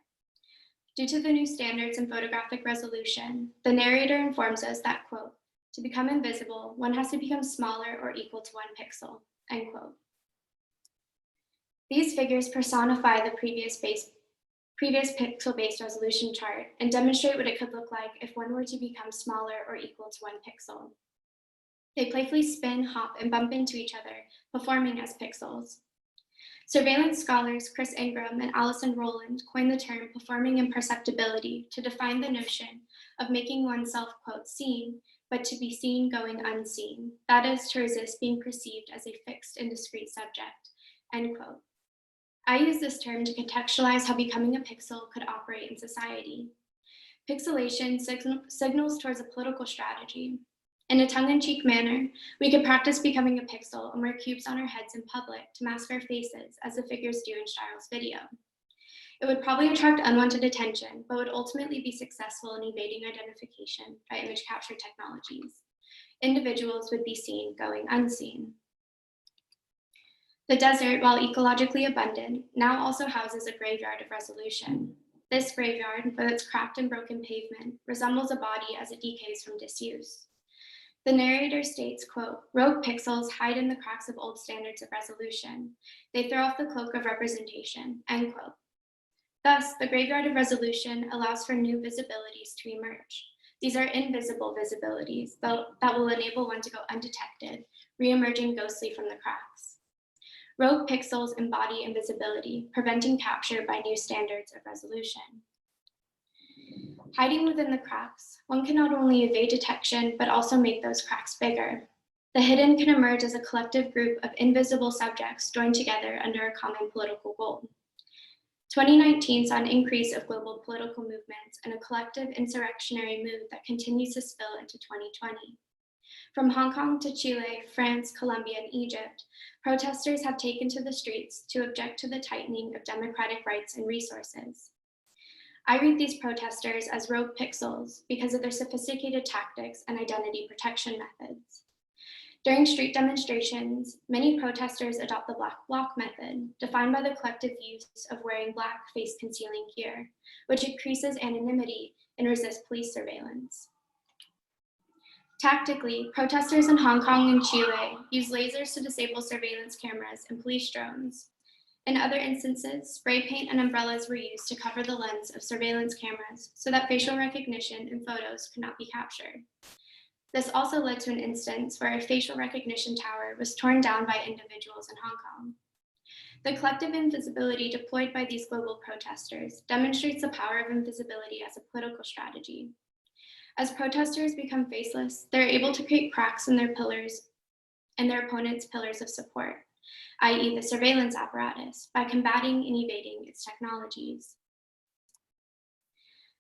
Due to the new standards in photographic resolution, the narrator informs us that, quote, to become invisible, one has to become smaller or equal to 1 pixel, end quote. These figures personify the previous pixel-based resolution chart and demonstrate what it could look like if one were to become smaller or equal to 1 pixel. They playfully spin, hop, and bump into each other, performing as pixels. Surveillance scholars Chris Ingram and Alison Rowland coined the term performing imperceptibility to define the notion of making oneself, quote, seen, but to be seen going unseen. That is, to resist being perceived as a fixed and discrete subject, end quote. I use this term to contextualize how becoming a pixel could operate in society. Pixelation signals towards a political strategy. In a tongue-in-cheek manner, we could practice becoming a pixel and wear cubes on our heads in public to mask our faces, as the figures do in Styrel's video. It would probably attract unwanted attention, but would ultimately be successful in evading identification by image capture technologies. Individuals would be seen going unseen. The desert, while ecologically abundant, now also houses a graveyard of resolution. This graveyard, with its cracked and broken pavement, resembles a body as it decays from disuse. The narrator states, quote, "Rogue pixels hide in the cracks of old standards of resolution. They throw off the cloak of representation," end quote. Thus, the graveyard of resolution allows for new visibilities to emerge. These are invisible visibilities that will enable one to go undetected, re-emerging ghostly from the cracks. Rogue pixels embody invisibility, preventing capture by new standards of resolution. Hiding within the cracks, one can not only evade detection, but also make those cracks bigger. The hidden can emerge as a collective group of invisible subjects joined together under a common political goal. 2019 saw an increase of global political movements and a collective insurrectionary mood that continues to spill into 2020. From Hong Kong to Chile, France, Colombia, and Egypt, protesters have taken to the streets to object to the tightening of democratic rights and resources. I read these protesters as rogue pixels because of their sophisticated tactics and identity protection methods. During street demonstrations, many protesters adopt the black bloc method, defined by the collective use of wearing black face concealing gear, which increases anonymity and resists police surveillance. Tactically, protesters in Hong Kong and Chile use lasers to disable surveillance cameras and police drones. In other instances, spray paint and umbrellas were used to cover the lens of surveillance cameras so that facial recognition and photos could not be captured. This also led to an instance where a facial recognition tower was torn down by individuals in Hong Kong. The collective invisibility deployed by these global protesters demonstrates the power of invisibility as a political strategy. As protesters become faceless, they're able to create cracks in their pillars and their opponents' pillars of support, i.e. the surveillance apparatus, by combating and evading its technologies.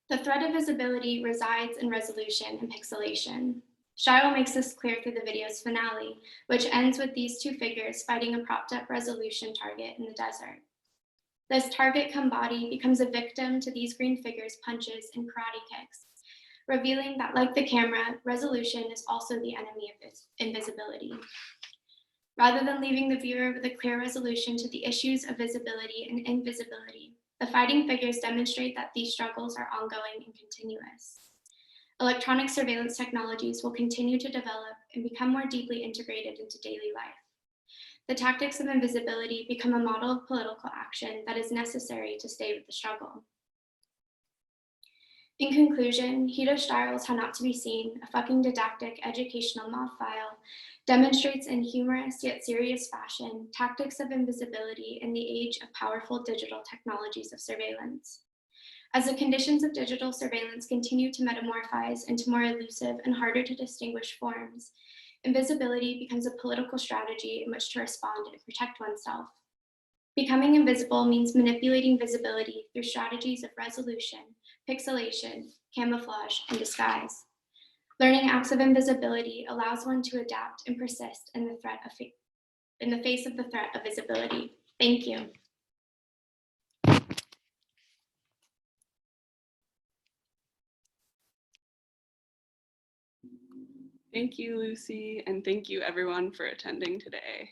The threat of visibility resides in resolution and pixelation. Shiro makes this clear through the video's finale, which ends with these two figures fighting a propped up resolution target in the desert. This target come body becomes a victim to these green figures' punches and karate kicks, revealing that, like the camera, resolution is also the enemy of invisibility. Rather than leaving the viewer with a clear resolution to the issues of visibility and invisibility, the fighting figures demonstrate that these struggles are ongoing and continuous. Electronic surveillance technologies will continue to develop and become more deeply integrated into daily life. The tactics of invisibility become a model of political action that is necessary to stay with the struggle. In conclusion, Hito Steyerl's How Not to Be Seen, a fucking didactic educational mob file, demonstrates in humorous yet serious fashion tactics of invisibility in the age of powerful digital technologies of surveillance. As the conditions of digital surveillance continue to metamorphose into more elusive and harder to distinguish forms, invisibility becomes a political strategy in which to respond and protect oneself. Becoming invisible means manipulating visibility through strategies of resolution, pixelation, camouflage, and disguise. Learning acts of invisibility allows one to adapt and persist in the face of the threat of visibility. Thank you. Thank you, Lucy, and thank you everyone for attending today.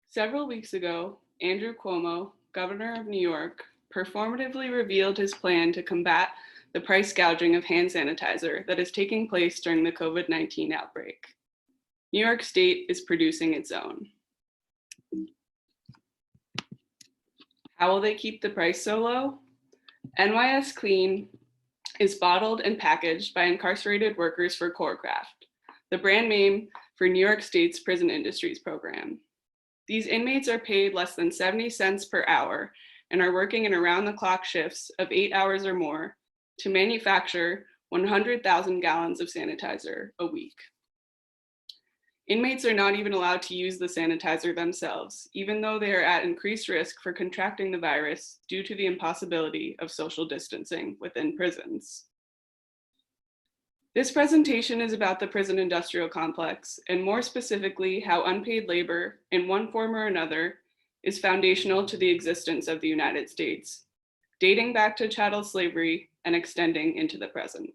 Several weeks ago, Andrew Cuomo, governor of New York, performatively revealed his plan to combat the price gouging of hand sanitizer that is taking place during the COVID-19 outbreak. New York State is producing its own. How will they keep the price so low? NYS Clean is bottled and packaged by incarcerated workers for Corecraft, the brand name for New York State's prison industries program. These inmates are paid less than 70 cents per hour and are working in around-the-clock shifts of 8 hours or more to manufacture 100,000 gallons of sanitizer a week. Inmates are not even allowed to use the sanitizer themselves, even though they are at increased risk for contracting the virus due to the impossibility of social distancing within prisons. This presentation is about the prison industrial complex, and more specifically, how unpaid labor, in one form or another, is foundational to the existence of the United States, dating back to chattel slavery and extending into the present.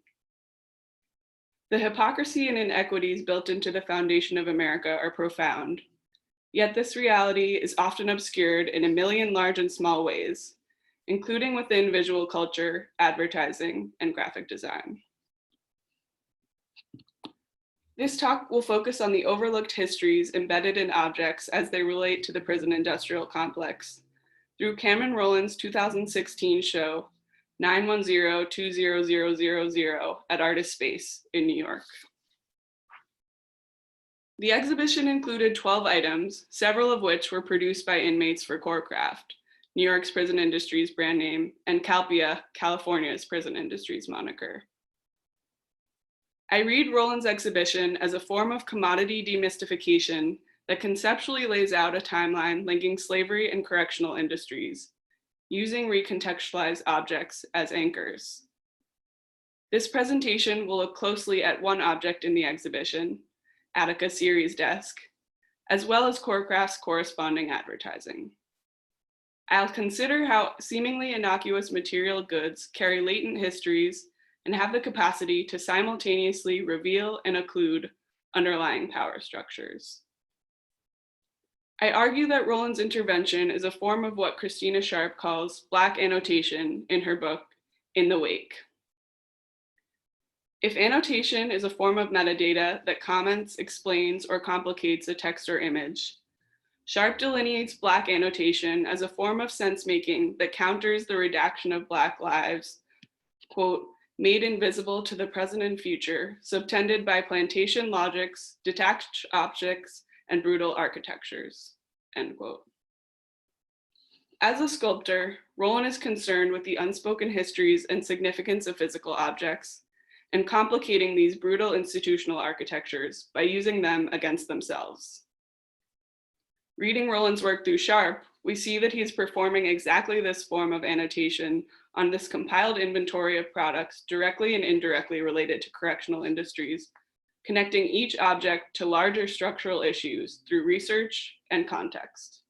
The hypocrisy and inequities built into the foundation of America are profound. Yet this reality is often obscured in a million large and small ways, including within visual culture, advertising, and graphic design. This talk will focus on the overlooked histories embedded in objects as they relate to the prison industrial complex through Cameron Rowland's 2016 show, 910-20000 at Artist Space in New York. The exhibition included 12 items, several of which were produced by inmates for Corecraft, New York's prison industry's brand name, and Calpia, California's prison industry's moniker. I read Rowland's exhibition as a form of commodity demystification that conceptually lays out a timeline linking slavery and correctional industries, using recontextualized objects as anchors. This presentation will look closely at one object in the exhibition, Attica Series Desk, as well as Corecraft's corresponding advertising. I'll consider how seemingly innocuous material goods carry latent histories and have the capacity to simultaneously reveal and occlude underlying power structures. I argue that Rowland's intervention is a form of what Christina Sharp calls Black annotation in her book, In the Wake. If annotation is a form of metadata that comments, explains, or complicates a text or image, Sharp delineates Black annotation as a form of sense-making that counters the redaction of Black lives, quote, made invisible to the present and future, subtended by plantation logics, detached objects, and brutal architectures, end quote. As a sculptor, Rowland is concerned with the unspoken histories and significance of physical objects and complicating these brutal institutional architectures by using them against themselves. Reading Rowland's work through Sharp, we see that he's performing exactly this form of annotation on this compiled inventory of products directly and indirectly related to correctional industries, connecting each object to larger structural issues through research and context.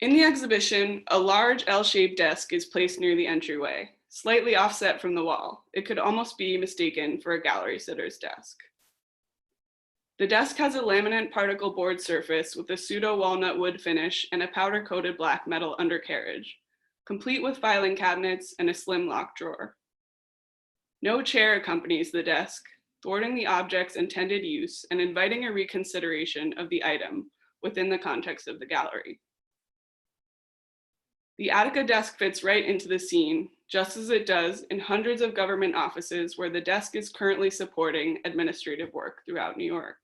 In the exhibition, a large L-shaped desk is placed near the entryway, slightly offset from the wall. It could almost be mistaken for a gallery sitter's desk. The desk has a laminate particle board surface with a pseudo walnut wood finish and a powder coated black metal undercarriage, complete with filing cabinets and a slim lock drawer. No chair accompanies the desk, thwarting the object's intended use and inviting a reconsideration of the item within the context of the gallery. The Attica desk fits right into the scene, just as it does in hundreds of government offices where the desk is currently supporting administrative work throughout New York.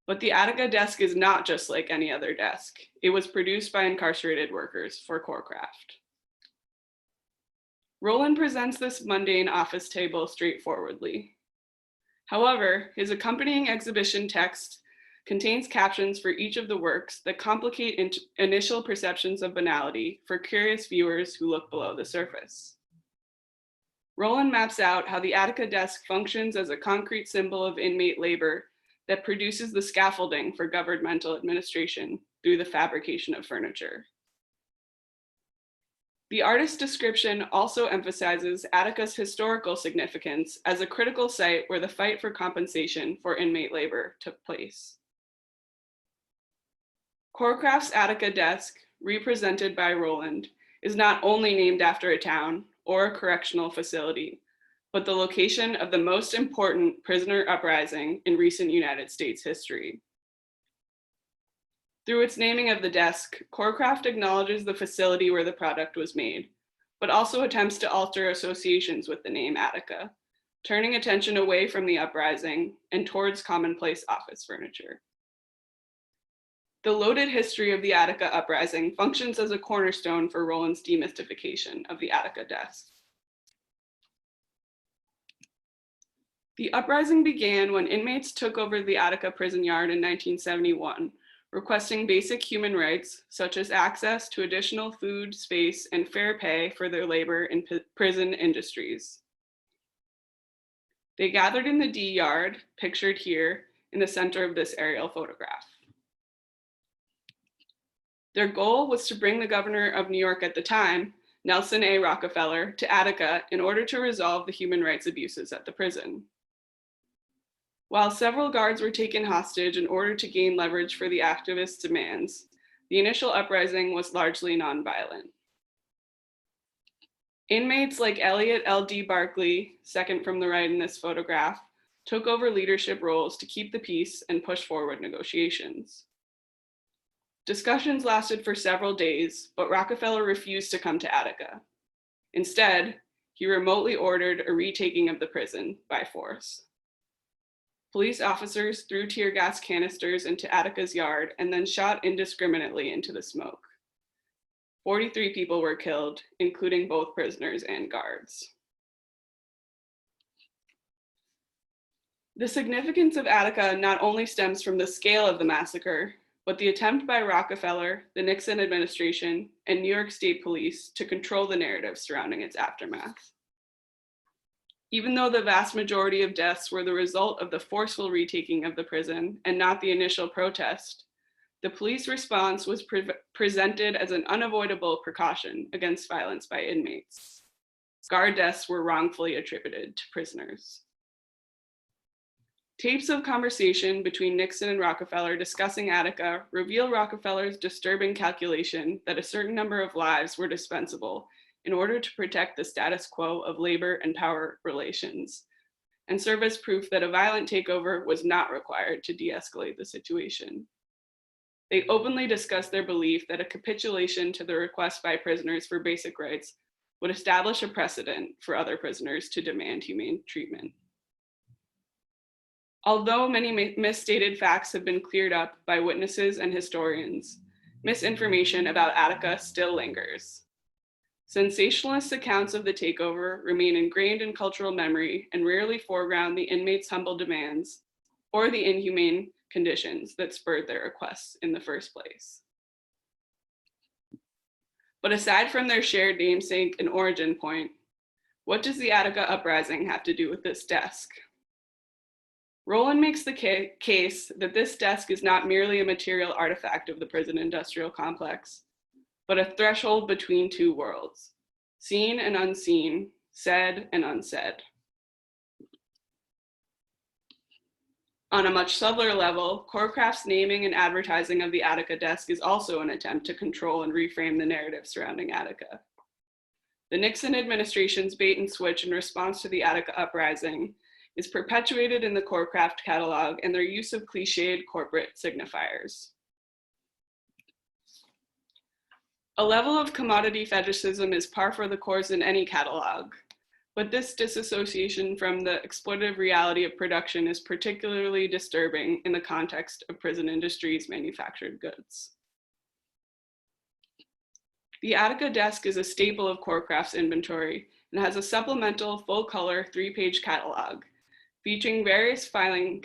But the Attica desk is not just like any other desk. It was produced by incarcerated workers for Corecraft. Rowland presents this mundane office table straightforwardly. However, his accompanying exhibition text contains captions for each of the works that complicate initial perceptions of banality for curious viewers who look below the surface. Rowland maps out how the Attica desk functions as a concrete symbol of inmate labor that produces the scaffolding for governmental administration through the fabrication of furniture. The artist's description also emphasizes Attica's historical significance as a critical site where the fight for compensation for inmate labor took place. Corecraft's Attica desk, represented by Rowland, is not only named after a town or a correctional facility, but the location of the most important prisoner uprising in recent United States history. Through its naming of the desk, Corecraft acknowledges the facility where the product was made, but also attempts to alter associations with the name Attica, turning attention away from the uprising and towards commonplace office furniture. The loaded history of the Attica uprising functions as a cornerstone for Rowland's demystification of the Attica desk. The uprising began when inmates took over the Attica prison yard in 1971, requesting basic human rights such as access to additional food, space, and fair pay for their labor in prison industries. They gathered in the D yard, pictured here in the center of this aerial photograph. Their goal was to bring the governor of New York at the time, Nelson A. Rockefeller, to Attica in order to resolve the human rights abuses at the prison. While several guards were taken hostage in order to gain leverage for the activists' demands, the initial uprising was largely nonviolent. Inmates like Elliot L.D. Barkley, second from the right in this photograph, took over leadership roles to keep the peace and push forward negotiations. Discussions lasted for several days, but Rockefeller refused to come to Attica. Instead, he remotely ordered a retaking of the prison by force. Police officers threw tear gas canisters into Attica's yard and then shot indiscriminately into the smoke. 43 people were killed, including both prisoners and guards. The significance of Attica not only stems from the scale of the massacre, but the attempt by Rockefeller, the Nixon administration, and New York State Police to control the narrative surrounding its aftermath. Even though the vast majority of deaths were the result of the forceful retaking of the prison and not the initial protest, the police response was presented as an unavoidable precaution against violence by inmates. Guard deaths were wrongfully attributed to prisoners. Tapes of conversation between Nixon and Rockefeller discussing Attica reveal Rockefeller's disturbing calculation that a certain number of lives were dispensable in order to protect the status quo of labor and power relations, and serve as proof that a violent takeover was not required to de-escalate the situation. They openly discussed their belief that a capitulation to the request by prisoners for basic rights would establish a precedent for other prisoners to demand humane treatment. Although many misstated facts have been cleared up by witnesses and historians, misinformation about Attica still lingers. Sensationalist accounts of the takeover remain ingrained in cultural memory and rarely foreground the inmates' humble demands or the inhumane conditions that spurred their requests in the first place. But aside from their shared namesake and origin point, what does the Attica uprising have to do with this desk? Rowland makes the case that this desk is not merely a material artifact of the prison industrial complex, but a threshold between two worlds, seen and unseen, said and unsaid. On a much subtler level, Corecraft's naming and advertising of the Attica desk is also an attempt to control and reframe the narrative surrounding Attica. The Nixon administration's bait and switch in response to the Attica uprising is perpetuated in the Corecraft catalog and their use of cliched corporate signifiers. A level of commodity fetishism is par for the course in any catalog, but this disassociation from the exploitative reality of production is particularly disturbing in the context of prison industry's manufactured goods. The Attica desk is a staple of Corecraft's inventory and has a supplemental full-color 3-page catalog featuring various filing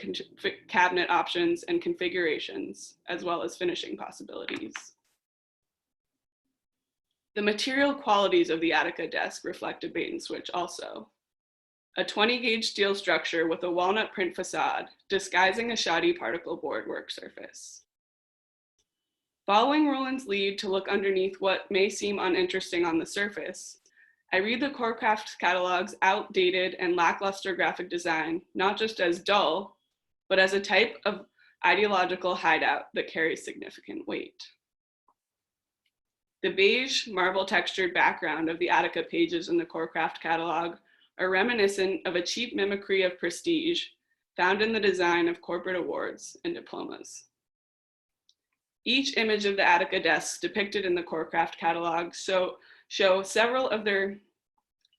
cabinet options and configurations, as well as finishing possibilities. The material qualities of the Attica desk reflect a bait and switch also. A 20-gauge steel structure with a walnut print facade, disguising a shoddy particle board work surface. Following Rowland's lead to look underneath what may seem uninteresting on the surface, I read the Corecraft catalog's outdated and lackluster graphic design, not just as dull, but as a type of ideological hideout that carries significant weight. The beige, marble-textured background of the Attica pages in the Corecraft catalog are reminiscent of a cheap mimicry of prestige found in the design of corporate awards and diplomas. Each image of the Attica desks depicted in the Corecraft catalog show several of their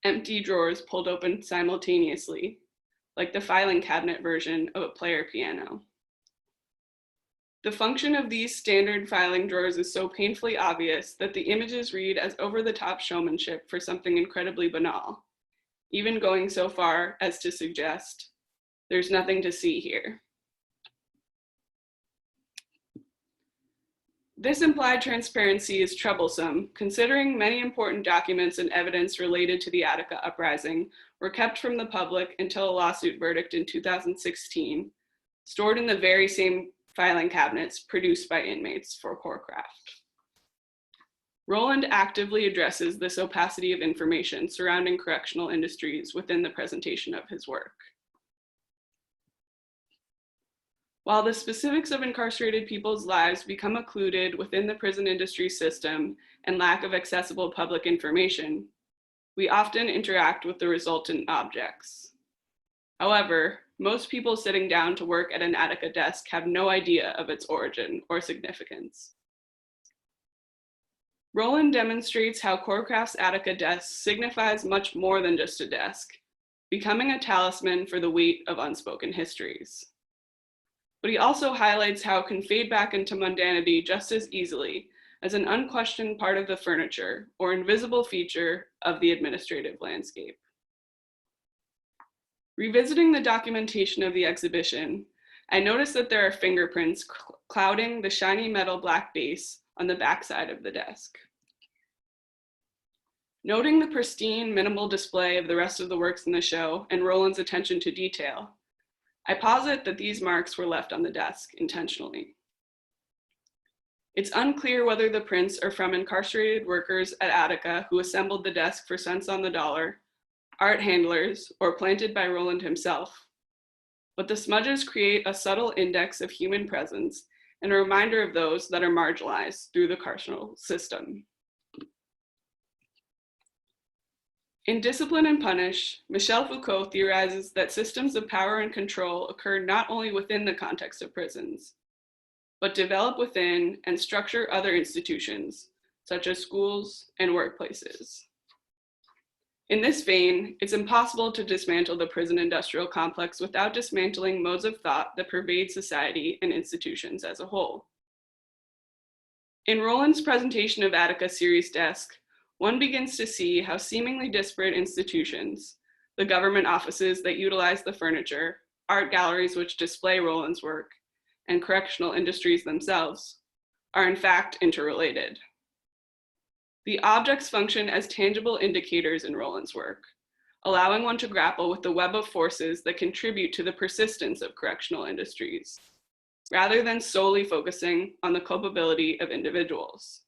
empty drawers pulled open simultaneously, like the filing cabinet version of a player piano. The function of these standard filing drawers is so painfully obvious that the images read as over-the-top showmanship for something incredibly banal, even going so far as to suggest, there's nothing to see here. This implied transparency is troublesome, considering many important documents and evidence related to the Attica uprising were kept from the public until a lawsuit verdict in 2016, stored in the very same filing cabinets produced by inmates for Corecraft. Roland actively addresses this opacity of information surrounding correctional industries within the presentation of his work. While the specifics of incarcerated people's lives become occluded within the prison industry system and lack of accessible public information, we often interact with the resultant objects. However, most people sitting down to work at an Attica desk have no idea of its origin or significance. Roland demonstrates how Corecraft's Attica desk signifies much more than just a desk, becoming a talisman for the weight of unspoken histories. But he also highlights how it can fade back into mundanity just as easily as an unquestioned part of the furniture or invisible feature of the administrative landscape. Revisiting the documentation of the exhibition, I noticed that there are fingerprints clouding the shiny metal black base on the backside of the desk. Noting the pristine, minimal display of the rest of the works in the show and Roland's attention to detail, I posit that these marks were left on the desk intentionally. It's unclear whether the prints are from incarcerated workers at Attica who assembled the desk for cents on the dollar, art handlers, or planted by Roland himself. But the smudges create a subtle index of human presence and a reminder of those that are marginalized through the carceral system. In Discipline and Punish, Michel Foucault theorizes that systems of power and control occur not only within the context of prisons, but develop within and structure other institutions, such as schools and workplaces. In this vein, it's impossible to dismantle the prison industrial complex without dismantling modes of thought that pervade society and institutions as a whole. In Roland's presentation of Attica series desk, one begins to see how seemingly disparate institutions, the government offices that utilize the furniture, art galleries which display Roland's work, and correctional industries themselves, are in fact interrelated. The objects function as tangible indicators in Roland's work, allowing one to grapple with the web of forces that contribute to the persistence of correctional industries, rather than solely focusing on the culpability of individuals.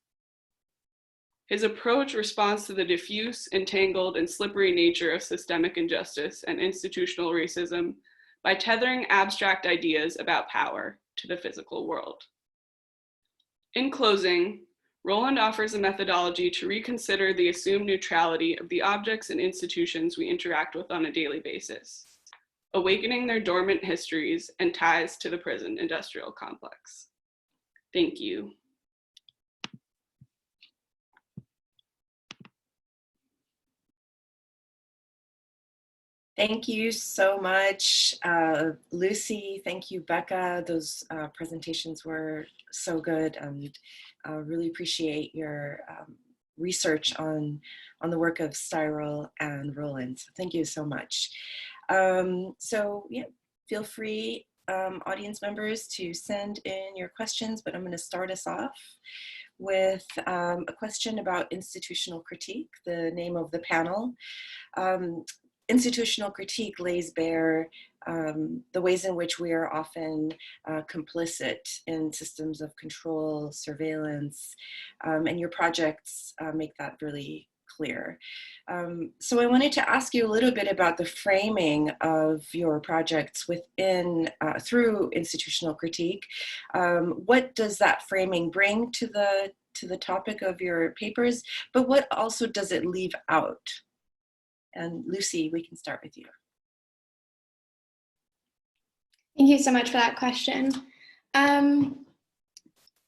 His approach responds to the diffuse, entangled, and slippery nature of systemic injustice and institutional racism by tethering abstract ideas about power to the physical world. In closing, Roland offers a methodology to reconsider the assumed neutrality of the objects and institutions we interact with on a daily basis, awakening their dormant histories and ties to the prison industrial complex. Thank you. Thank you so much, Lucy. Thank you, Becca. Those presentations were so good, and really appreciate your research on the work of Cyril and Roland. So thank you so much. So yeah, feel free, audience members, to send in your questions, but I'm going to start us off with a question about institutional critique, the name of the panel. Institutional critique lays bare the ways in which we are often complicit in systems of control, surveillance, and your projects make that really clear. So I wanted to ask you a little bit about the framing of your projects within, through institutional critique. What does that framing bring to the topic of your papers, but what also does it leave out? And Lucy, we can start with you. Thank you so much for that question. I'm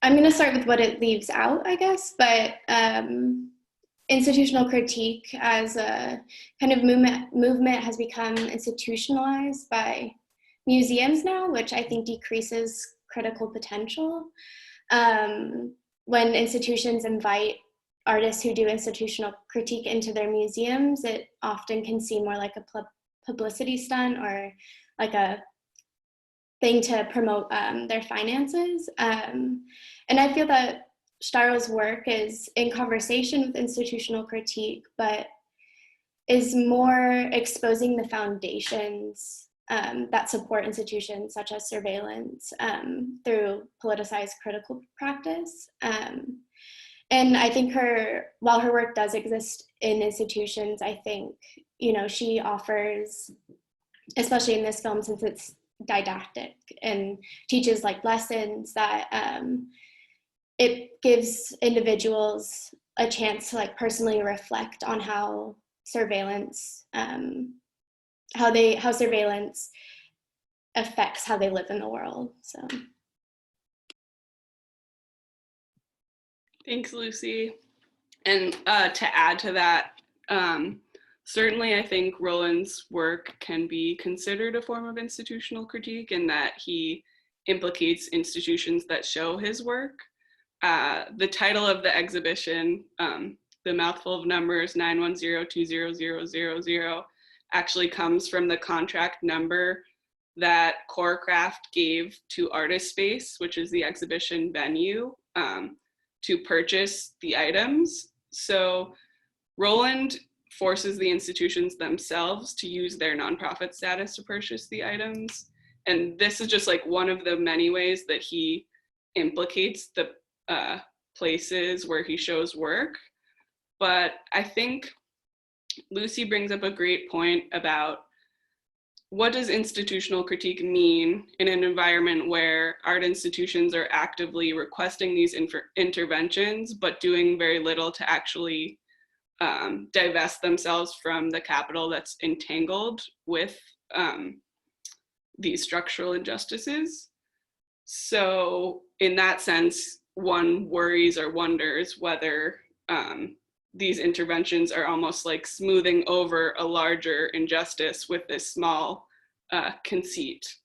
going to start with what it leaves out, I guess, but institutional critique as a kind of movement has become institutionalized by museums now, which I think decreases critical potential. When institutions invite artists who do institutional critique into their museums, it often can seem more like a publicity stunt or like a thing to promote their finances. And I feel that Steiril's work is in conversation with institutional critique, but is more exposing the foundations that support institutions such as surveillance through politicized critical practice. And I think while her work does exist in institutions, I think, she offers, especially in this film, since it's didactic and teaches like lessons, that it gives individuals a chance to like personally reflect on how surveillance, how surveillance affects how they live in the world. So. Thanks, Lucy. And to add to that, certainly I think Roland's work can be considered a form of institutional critique in that he implicates institutions that show his work. The title of the exhibition, The Mouthful of Numbers 910-20000, actually comes from the contract number that Chorecraft gave to Artist Space, which is the exhibition venue, to purchase the items. So Roland forces the institutions themselves to use their nonprofit status to purchase the items. And this is just like one of the many ways that he implicates the places where he shows work. But I think Lucy brings up a great point about what does institutional critique mean in an environment where art institutions are actively requesting these interventions, but doing very little to actually divest themselves from the capital that's entangled with these structural injustices? So in that sense, one worries or wonders whether these interventions are almost like smoothing over a larger injustice with this small conceit.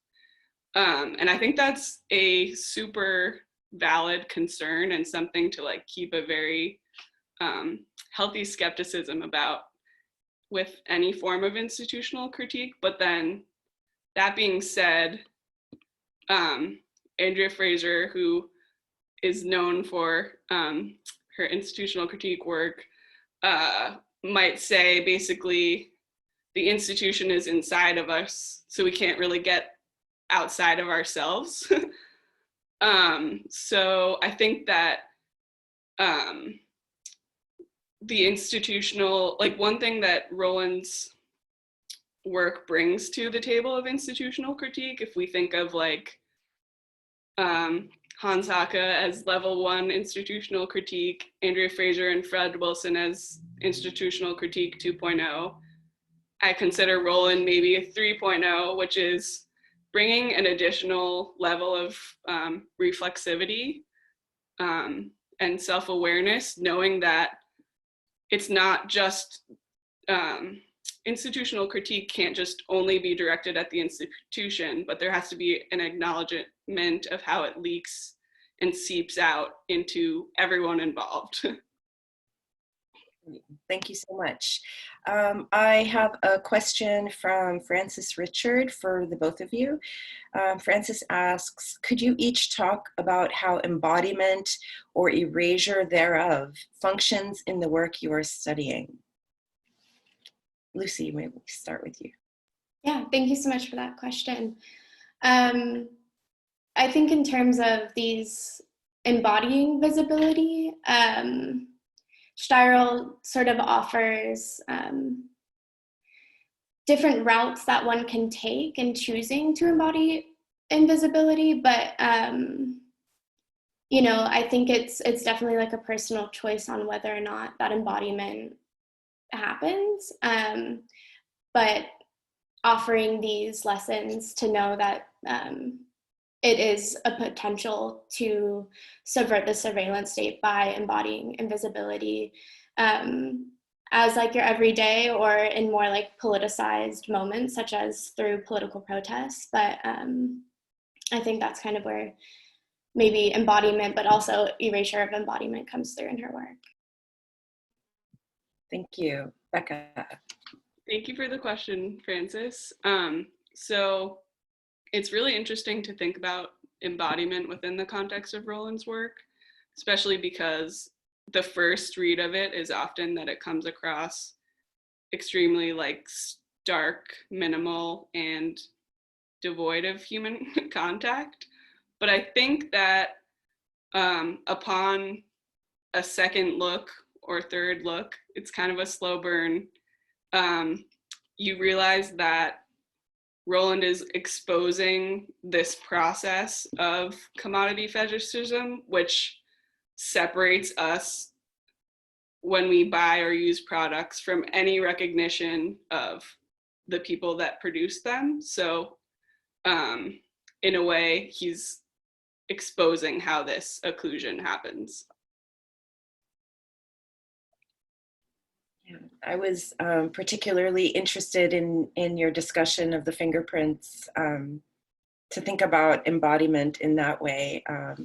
And I think that's a super valid concern and something to like keep a very healthy skepticism about with any form of institutional critique. But then that being said, Andrea Fraser, who is known for her institutional critique work, might say basically the institution is inside of us, so we can't really get outside of ourselves. So I think that the institutional, like one thing that Roland's work brings to the table of institutional critique, if we think of like Hans Hake as level 1 institutional critique, Andrea Fraser and Fred Wilson as institutional critique 2.0. I consider Roland maybe a 3.0, which is bringing an additional level of reflexivity and self-awareness, knowing that it's not just, institutional critique can't just only be directed at the institution, but there has to be an acknowledgement of how it leaks and seeps out into everyone involved. Thank you so much. I have a question from Francis Richard for the both of you. Francis asks, could you each talk about how embodiment or erasure thereof functions in the work you are studying? Lucy, maybe we start with you. Yeah, thank you so much for that question. I think in terms of these embodying visibility, Steyrl sort of offers different routes that one can take in choosing to embody invisibility, but you know, I think it's definitely like a personal choice on whether or not that embodiment happens. But offering these lessons to know that it is a potential to subvert the surveillance state by embodying invisibility as like your everyday or in more like politicized moments, such as through political protests. But I think that's kind of where maybe embodiment, but also erasure of embodiment comes through in her work. Thank you. Becca. Thank you for the question, Francis. So it's really interesting to think about embodiment within the context of Roland's work, especially because the first read of it is often that it comes across extremely like stark, minimal, and devoid of human contact. But I think that upon a second look or third look, it's kind of a slow burn. You realize that Roland is exposing this process of commodity fetishism, which separates us when we buy or use products from any recognition of the people that produce them. So in a way, he's exposing how this occlusion happens. I was particularly interested in your discussion of the fingerprints, to think about embodiment in that way,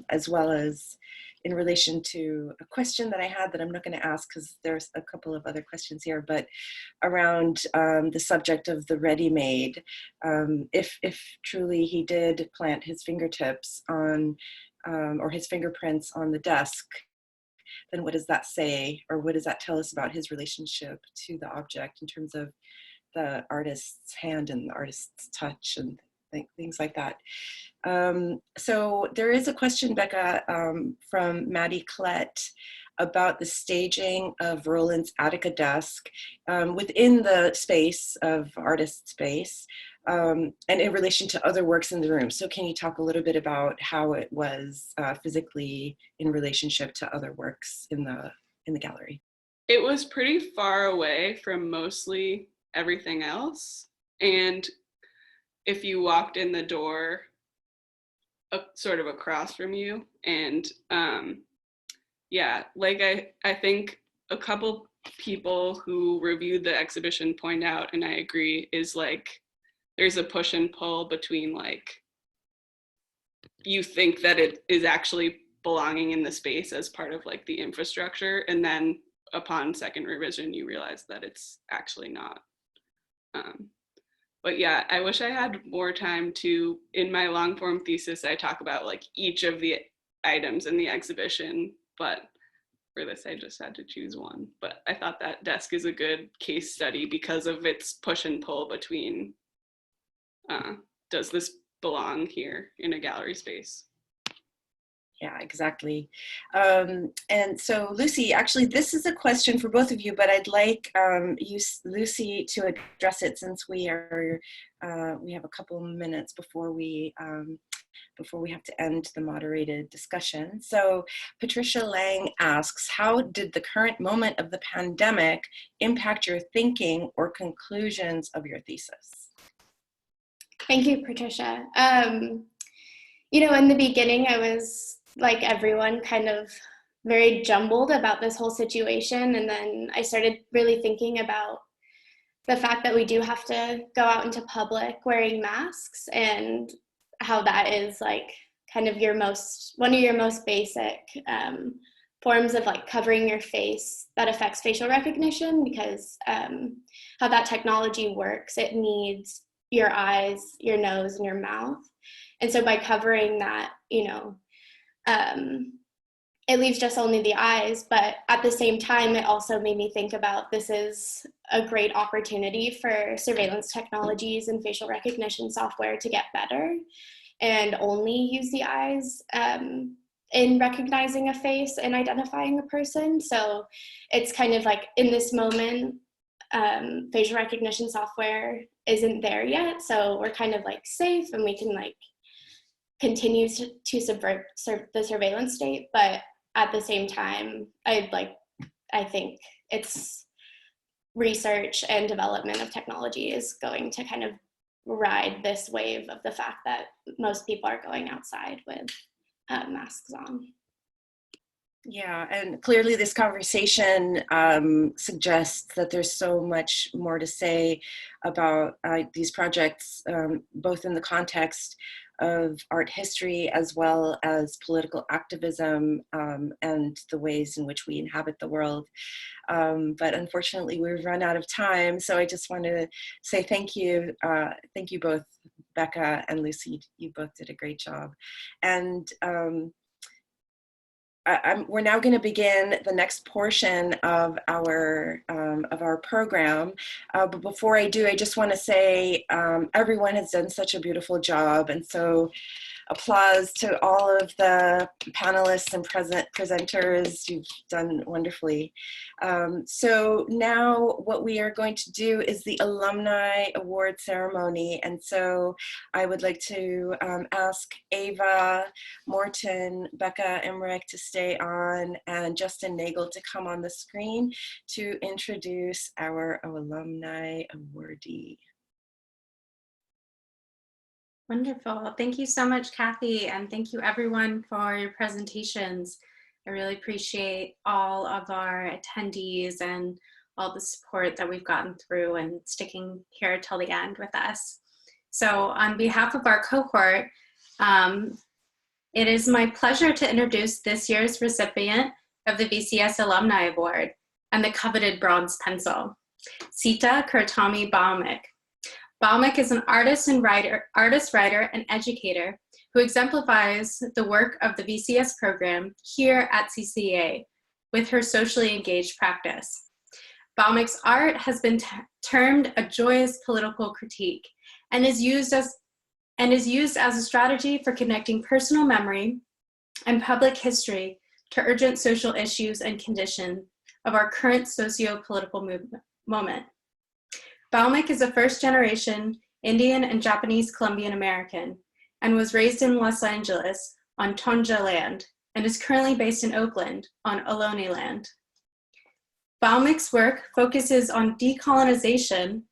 as well as in relation to a question that I had that I'm not going to ask because there's a couple of other questions here, but around the subject of the ready-made. If truly he did plant his fingertips on, or his fingerprints on the desk, then what does that say, or what does that tell us about his relationship to the object in terms of the artist's hand and the artist's touch and things like that. So there is a question, Becca, from Maddie Klett about the staging of Roland's Attica desk within the space of artist space, and in relation to other works in the room. So can you talk a little bit about how it was physically in relationship to other works in the gallery? It was pretty far away from mostly everything else. And if you walked in the door sort of across from you, and yeah, like I think a couple people who reviewed the exhibition point out, and I agree, is like there's a push and pull between like you think that it is actually belonging in the space as part of like the infrastructure, and then upon second revision you realize that it's actually not. But yeah, I wish I had more time to, in my long form thesis, I talk about like each of the items in the exhibition, but for this I just had to choose one. But I thought that desk is a good case study because of its push and pull between, does this belong here in a gallery space? Yeah, exactly. And so Lucy, actually, this is a question for both of you, but I'd like Lucy to address it since we have a couple minutes before we have to end the moderated discussion. So Patricia Lang asks, how did the current moment of the pandemic impact your thinking or conclusions of your thesis? Thank you, Patricia. You know, in the beginning, I was like everyone, kind of very jumbled about this whole situation. And then I started really thinking about the fact that we do have to go out into public wearing masks, and how that is like kind of one of your most basic forms of like covering your face that affects facial recognition, because how that technology works, it needs your eyes, your nose, and your mouth. And so by covering that, you know, it leaves just only the eyes, but at the same time, it also made me think about this is a great opportunity for surveillance technologies and facial recognition software to get better and only use the eyes in recognizing a face and identifying a person. So it's kind of like in this moment, facial recognition software isn't there yet. So we're kind of like safe and we can like continue to subvert the surveillance state, but at the same time, I think it's research and development of technology is going to kind of ride this wave of the fact that most people are going outside with masks on. Yeah, and clearly this conversation suggests that there's so much more to say about these projects, both in the context of art history as well as political activism and the ways in which we inhabit the world. But unfortunately, we've run out of time. So I just want to say thank you. Thank you both, Becca and Lucy. You both did a great job. And we're now going to begin the next portion of our program. But before I do, I just want to say everyone has done such a beautiful job, and so applause to all of the panelists and presenters. You've done wonderfully. So now what we are going to do is the Alumni Award Ceremony. And so I would like to ask Ava Morton, Becca Emmerich to stay on, and Justin Nagle to come on the screen to introduce our alumni awardee. Wonderful. Thank you so much, Kathy, and thank you everyone for your presentations. I really appreciate all of our attendees and all the support that we've gotten through and sticking here till the end with us. So on behalf of our cohort, it is my pleasure to introduce this year's recipient of the VCS Alumni Award and the coveted bronze pencil, Sita Kurtomi Baumick. Baumick is an artist, writer, and educator who exemplifies the work of the VCS program here at CCA with her socially engaged practice. Baumick's art has been termed a joyous political critique and is used as a strategy for connecting personal memory and public history to urgent social issues and conditions of our current socio-political moment. Baumick is a first-generation Indian and Japanese Colombian American and was raised in Los Angeles on Tonja land and is currently based in Oakland on Ohlone land. Baumick's work focuses on decolonization,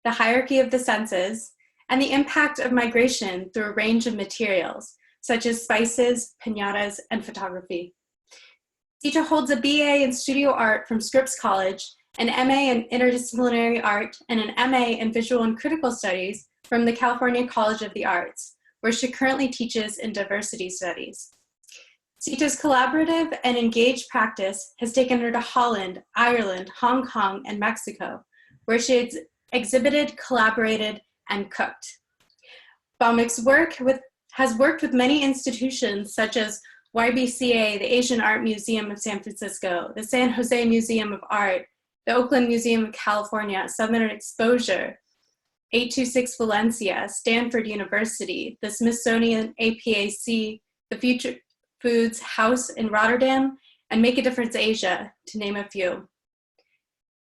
the hierarchy of the senses, and the impact of migration through a range of materials, such as spices, piñatas, and photography. Sita holds a BA in studio art from Scripps College, an MA in interdisciplinary art, and an MA in visual and critical studies from the California College of the Arts, where she currently teaches in diversity studies. Sita's collaborative and engaged practice has taken her to Holland, Ireland, Hong Kong, and Mexico, where she has exhibited, collaborated, and cooked. Baumick's work has worked with many institutions such as YBCA, the Asian Art Museum of San Francisco, the San Jose Museum of Art, the Oakland Museum of California, Southern Exposure, 826 Valencia, Stanford University, the Smithsonian APAC, the Future Foods House in Rotterdam, and Make a Difference Asia, to name a few.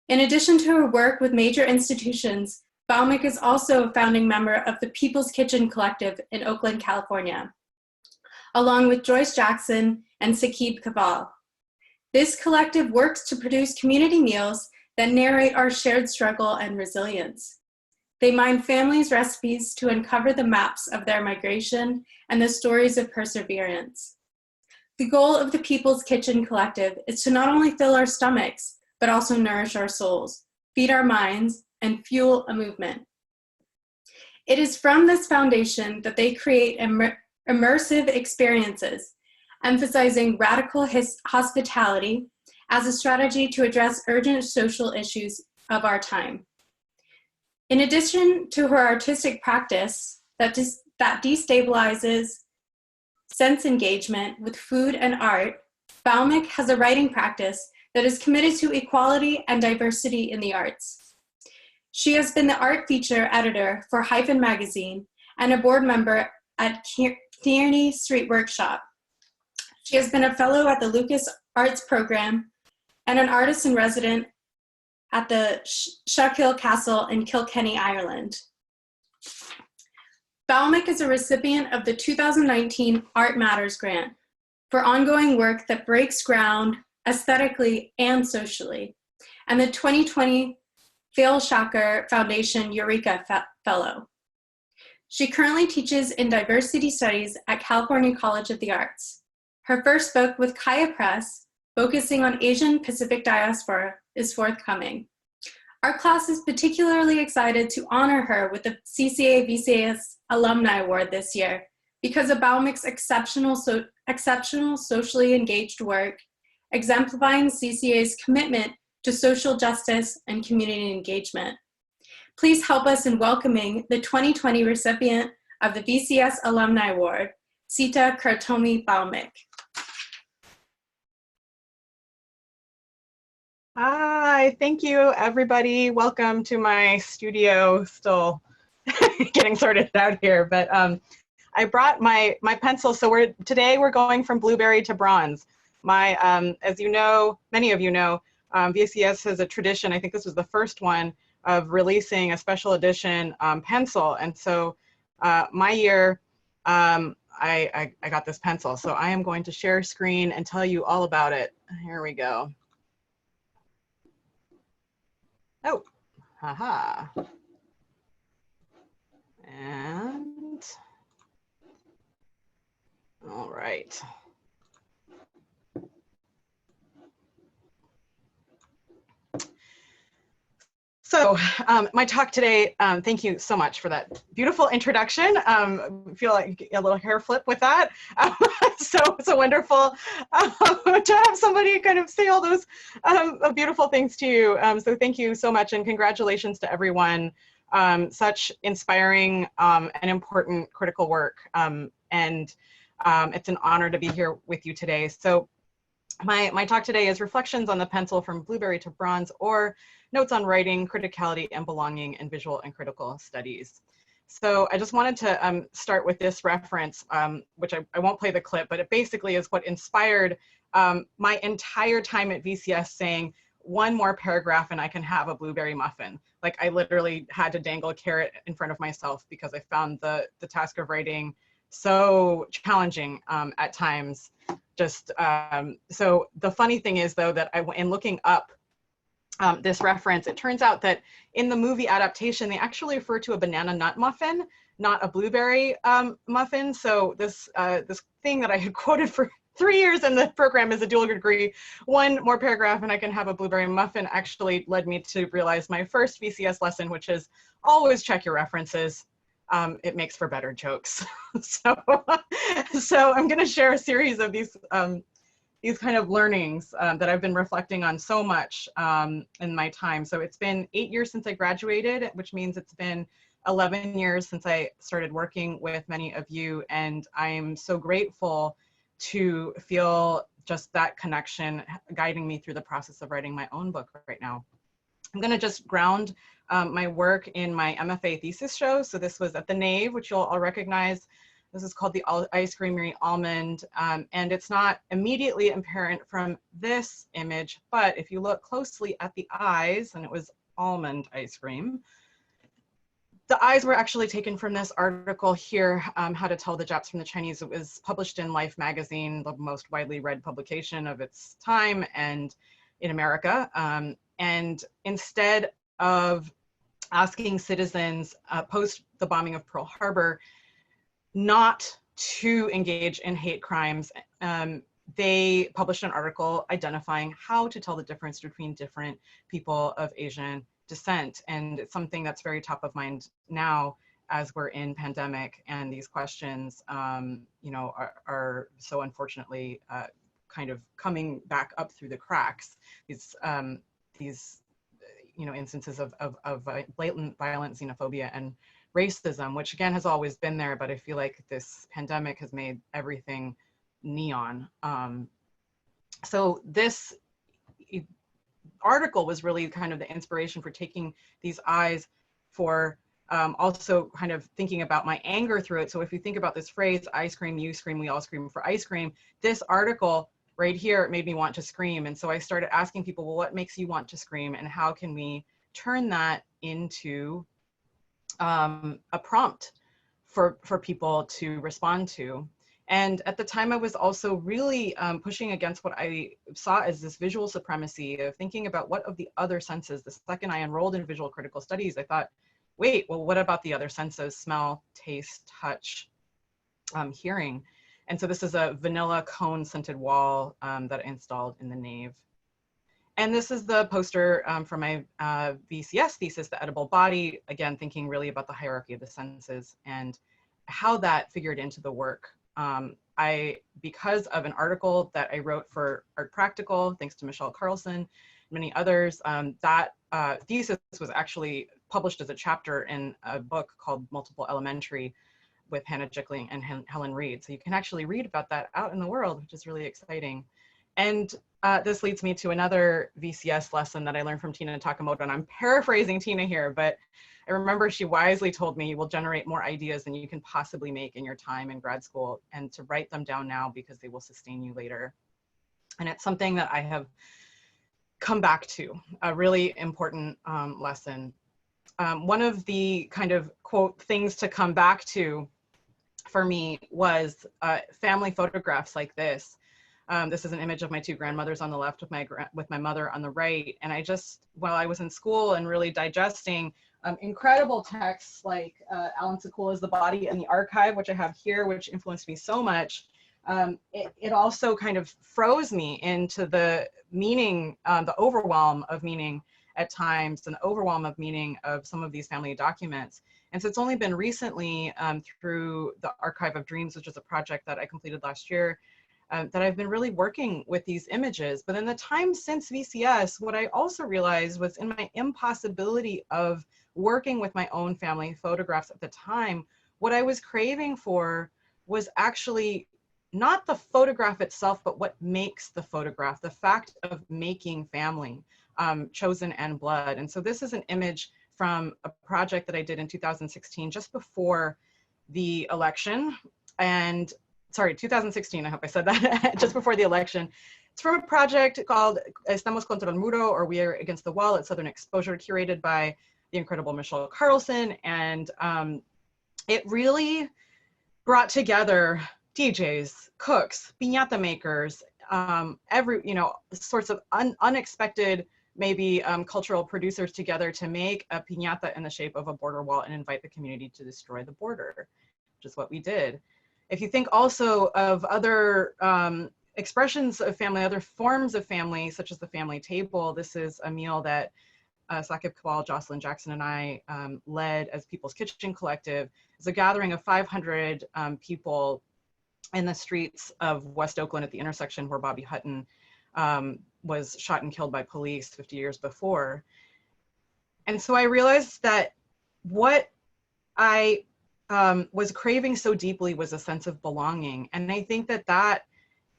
In addition to her work with major institutions, Baumick is also a founding member of the People's Kitchen Collective in Oakland, California, along with Joyce Jackson and Saqib Kaval. This collective works to produce community meals that narrate our shared struggle and resilience. They mine families' recipes to uncover the maps of their migration and the stories of perseverance. The goal of the People's Kitchen Collective is to not only fill our stomachs, but also nourish our souls, feed our minds, and fuel a movement. It is from this foundation that they create immersive experiences, emphasizing radical hospitality as a strategy to address urgent social issues of our time. In addition to her artistic practice that destabilizes sense engagement with food and art, Baumick has a writing practice that is committed to equality and diversity in the arts. She has been the art feature editor for Hyphen magazine and a board member at Kearney Street Workshop. She has been a fellow at the Lucas Arts Program and an artist in resident at the Schuylkill Castle in Kilkenny, Ireland. Baumick is a recipient of the 2019 Art Matters Grant for ongoing work that breaks ground aesthetically and socially, and the 2020 Phil Shacker Foundation Eureka Fellow. She currently teaches in diversity studies at California College of the Arts. Her first book with Kaya Press, focusing on Asian Pacific diaspora, is forthcoming. Our class is particularly excited to honor her with the CCA VCS Alumni Award this year because of Baumick's exceptional socially engaged work, exemplifying CCA's commitment to social justice and community engagement. Please help us in welcoming the 2020 recipient of the VCS Alumni Award, Sita Kurtomi Baumick. Hi, thank you, everybody. Welcome to my studio. Still getting sorted out here, but I brought my pencil. So today we're going from blueberry to bronze. As you know, many of you know, VCS has a tradition, I think this was the first one, of releasing a special edition pencil. And so my year, I got this pencil. So I am going to share screen and tell you all about it. Here we go. Oh, haha. And all right. So my talk today, thank you so much for that beautiful introduction. I feel like a little hair flip with that. So wonderful to have somebody kind of say all those beautiful things to you. So thank you so much, and congratulations to everyone. Such inspiring and important critical work. And it's an honor to be here with you today. So my talk today is Reflections on the Pencil from Blueberry to Bronze, or Notes on Writing, Criticality, and Belonging in Visual and Critical Studies. So I just wanted to start with this reference, which I won't play the clip, but it basically is what inspired my entire time at VCS, saying, one more paragraph and I can have a blueberry muffin. Like, I literally had to dangle a carrot in front of myself because I found the task of writing so challenging at times. So the funny thing is, though, that in looking up this reference, it turns out that in the movie adaptation, they actually refer to a banana nut muffin, not a blueberry muffin. So this thing that I had quoted for 3 years in the program is a dual degree, one more paragraph and I can have a blueberry muffin, actually led me to realize my first VCS lesson, which is always check your references. It makes for better jokes. So I'm going to share a series of these kind of learnings that I've been reflecting on so much in my time. So it's been 8 years since I graduated, which means it's been 11 years since I started working with many of you. And I'm so grateful to feel just that connection guiding me through the process of writing my own book right now. I'm going to just ground my work in my MFA thesis show. So this was at the Nave, which you'll all recognize. This is called the Ice Creamery Almond, and it's not immediately apparent from this image, but if you look closely at the eyes, and it was almond ice cream, the eyes were actually taken from this article here, How to Tell the Japs from the Chinese. It was published in Life magazine, the most widely read publication of its time and in America. And instead of asking citizens post the bombing of Pearl Harbor not to engage in hate crimes, they published an article identifying how to tell the difference between different people of Asian descent. And it's something that's very top of mind now as we're in pandemic, and these questions are so unfortunately kind of coming back up through the cracks. These instances of blatant violent xenophobia and racism, which again has always been there, but I feel like this pandemic has made everything neon. So this article was really kind of the inspiration for taking these eyes, for also kind of thinking about my anger through it. So if you think about this phrase, I scream, you scream, we all scream for ice cream, this article right here made me want to scream. And so I started asking people, well, what makes you want to scream, and how can we turn that into a prompt for people to respond to? And at the time, I was also really pushing against what I saw as this visual supremacy of thinking about what of the other senses. The second I enrolled in visual critical studies, I thought, wait, well, what about the other senses? Smell, taste, touch, hearing. And so this is a vanilla cone scented wall that I installed in the Nave. And this is the poster for my VCS thesis, The Edible Body, again, thinking really about the hierarchy of the senses and how that figured into the work. Because of an article that I wrote for Art Practical, thanks to Michelle Carlson, many others, that thesis was actually published as a chapter in a book called Multiple Elementary with Hannah Jekyll and Helen Reed. So you can actually read about that out in the world, which is really exciting. And this leads me to another VCS lesson that I learned from Tina Takamoto, and I'm paraphrasing Tina here, but I remember she wisely told me, you will generate more ideas than you can possibly make in your time in grad school, and to write them down now because they will sustain you later. And it's something that I have come back to, a really important lesson. One of the kind of quote things to come back to for me was family photographs like this. This is an image of my two grandmothers on the left with my mother on the right. And I just, while I was in school and really digesting incredible texts like Alan Sekula's The Body and the Archive, which I have here, which influenced me so much, it also kind of froze me into the meaning, the overwhelm of meaning at times, and the overwhelm of meaning of some of these family documents. And so it's only been recently through the Archive of Dreams, which is a project that I completed last year, that I've been really working with these images. But in the time since VCS, what I also realized was in my impossibility of working with my own family photographs at the time, what I was craving for was actually not the photograph itself, but what makes the photograph, the fact of making family, chosen and blood. And so this is an image from a project that I did in 2016, just before the election. And sorry, 2016, I hope I said that, just before the election. It's from a project called Estamos contra el muro, or We Are Against the Wall at Southern Exposure, curated by the incredible Michelle Carlson. And it really brought together DJs, cooks, piñata makers, sorts of unexpected, maybe cultural producers together to make a piñata in the shape of a border wall and invite the community to destroy the border, which is what we did. If you think also of other expressions of family, other forms of family, such as the family table, this is a meal that Sakib Kawal, Jocelyn Jackson, and I led as People's Kitchen Collective. It's a gathering of 500 people in the streets of West Oakland at the intersection where Bobby Hutton was shot and killed by police 50 years before. And so I realized that what I was craving so deeply was a sense of belonging. And I think that that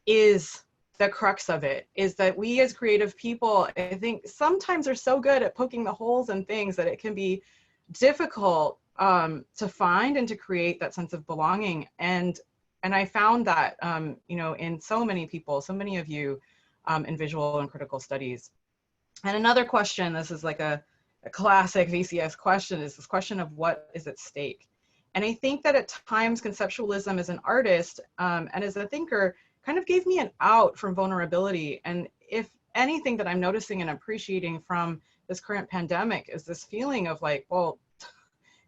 is the crux of it, is that we as creative people, I think sometimes are so good at poking the holes in things that it can be difficult to find and to create that sense of belonging. And I found that, in so many people, so many of you in visual and critical studies. And another question, this is like a classic VCS question, is this question of what is at stake. And I think that at times conceptualism as an artist and as a thinker kind of gave me an out from vulnerability. And if anything that I'm noticing and appreciating from this current pandemic is this feeling of like, well,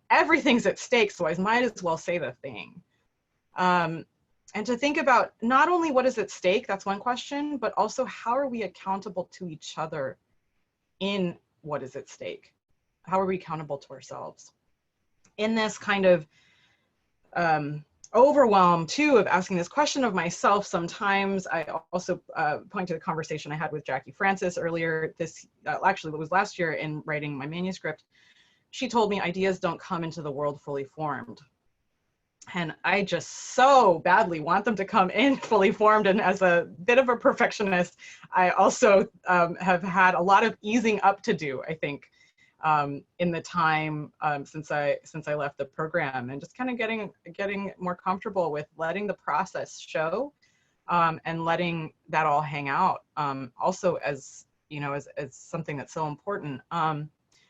everything's at stake, so I might as well say the thing. And to think about not only what is at stake, that's one question, but also how are we accountable to each other in what is at stake? How are we accountable to ourselves? In this kind of overwhelm too of asking this question of myself, sometimes I also point to the conversation I had with Jackie Francis earlier actually it was last year in writing my manuscript. She told me ideas don't come into the world fully formed. And I just so badly want them to come in fully formed. And as a bit of a perfectionist, I also have had a lot of easing up to do, I think, in the time since I left the program, and just kind of getting more comfortable with letting the process show and letting that all hang out. Also, as as something that's so important.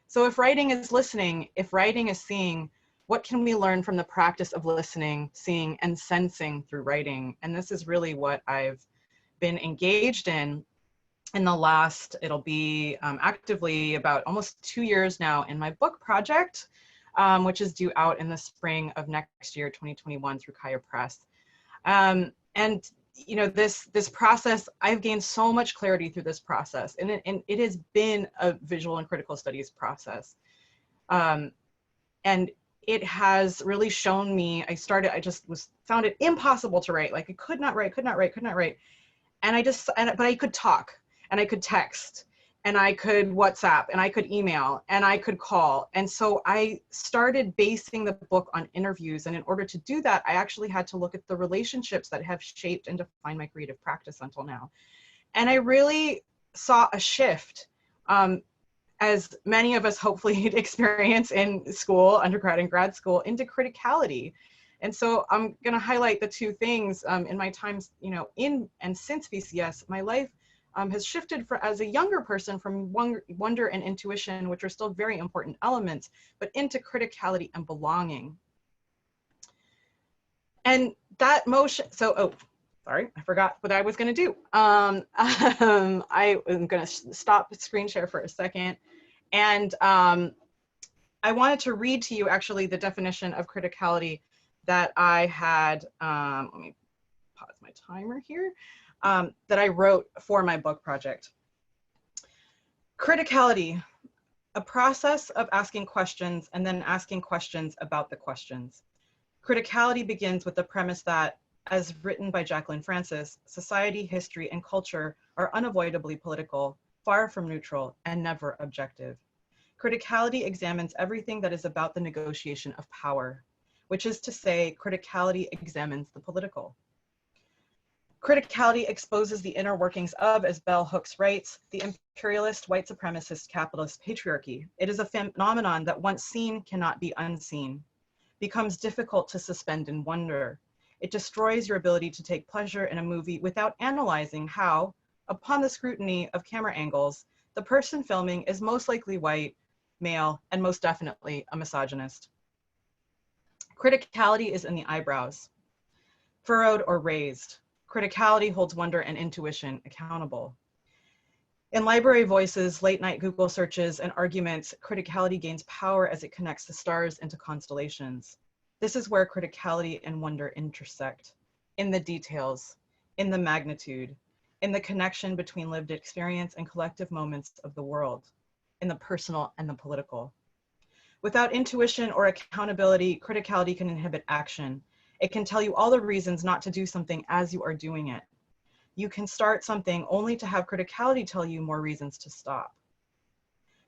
So if writing is listening, if writing is seeing, what can we learn from the practice of listening, seeing, and sensing through writing? And this is really what I've been engaged in the last, it'll be actively about almost 2 years now in my book project, which is due out in the spring of next year, 2021, through Kaya Press. And this process, I've gained so much clarity through this process, and it has been a visual and critical studies process. And it has really shown me, I just found it impossible to write. Like I could not write. But I could talk, and I could text, and I could WhatsApp, and I could email, and I could call. And so I started basing the book on interviews. And in order to do that, I actually had to look at the relationships that have shaped and defined my creative practice until now. And I really saw a shift, as many of us hopefully experience in school, undergrad and grad school, into criticality. And so I'm going to highlight the two things in my times, in and since VCS. My life has shifted as a younger person from wonder and intuition, which are still very important elements, but into criticality and belonging. And that motion, sorry, I forgot what I was going to do. I am going to stop the screen share for a second. And I wanted to read to you actually the definition of criticality that I had, let me pause my timer here, that I wrote for my book project. Criticality, a process of asking questions and then asking questions about the questions. Criticality begins with the premise that, as written by Jacqueline Francis, society, history, and culture are unavoidably political, far from neutral, and never objective. Criticality examines everything that is about the negotiation of power, which is to say, criticality examines the political. Criticality exposes the inner workings of, as Bell Hooks writes, the imperialist, white supremacist, capitalist patriarchy. It is a phenomenon that once seen cannot be unseen, becomes difficult to suspend in wonder. It destroys your ability to take pleasure in a movie without analyzing how, upon the scrutiny of camera angles, the person filming is most likely white, male, and most definitely a misogynist. Criticality is in the eyebrows, furrowed or raised. Criticality holds wonder and intuition accountable. In library voices, late night Google searches, and arguments, criticality gains power as it connects the stars into constellations. This is where criticality and wonder intersect, in the details, in the magnitude, in the connection between lived experience and collective moments of the world, in the personal and the political. Without intuition or accountability, criticality can inhibit action. It can tell you all the reasons not to do something as you are doing it. You can start something only to have criticality tell you more reasons to stop.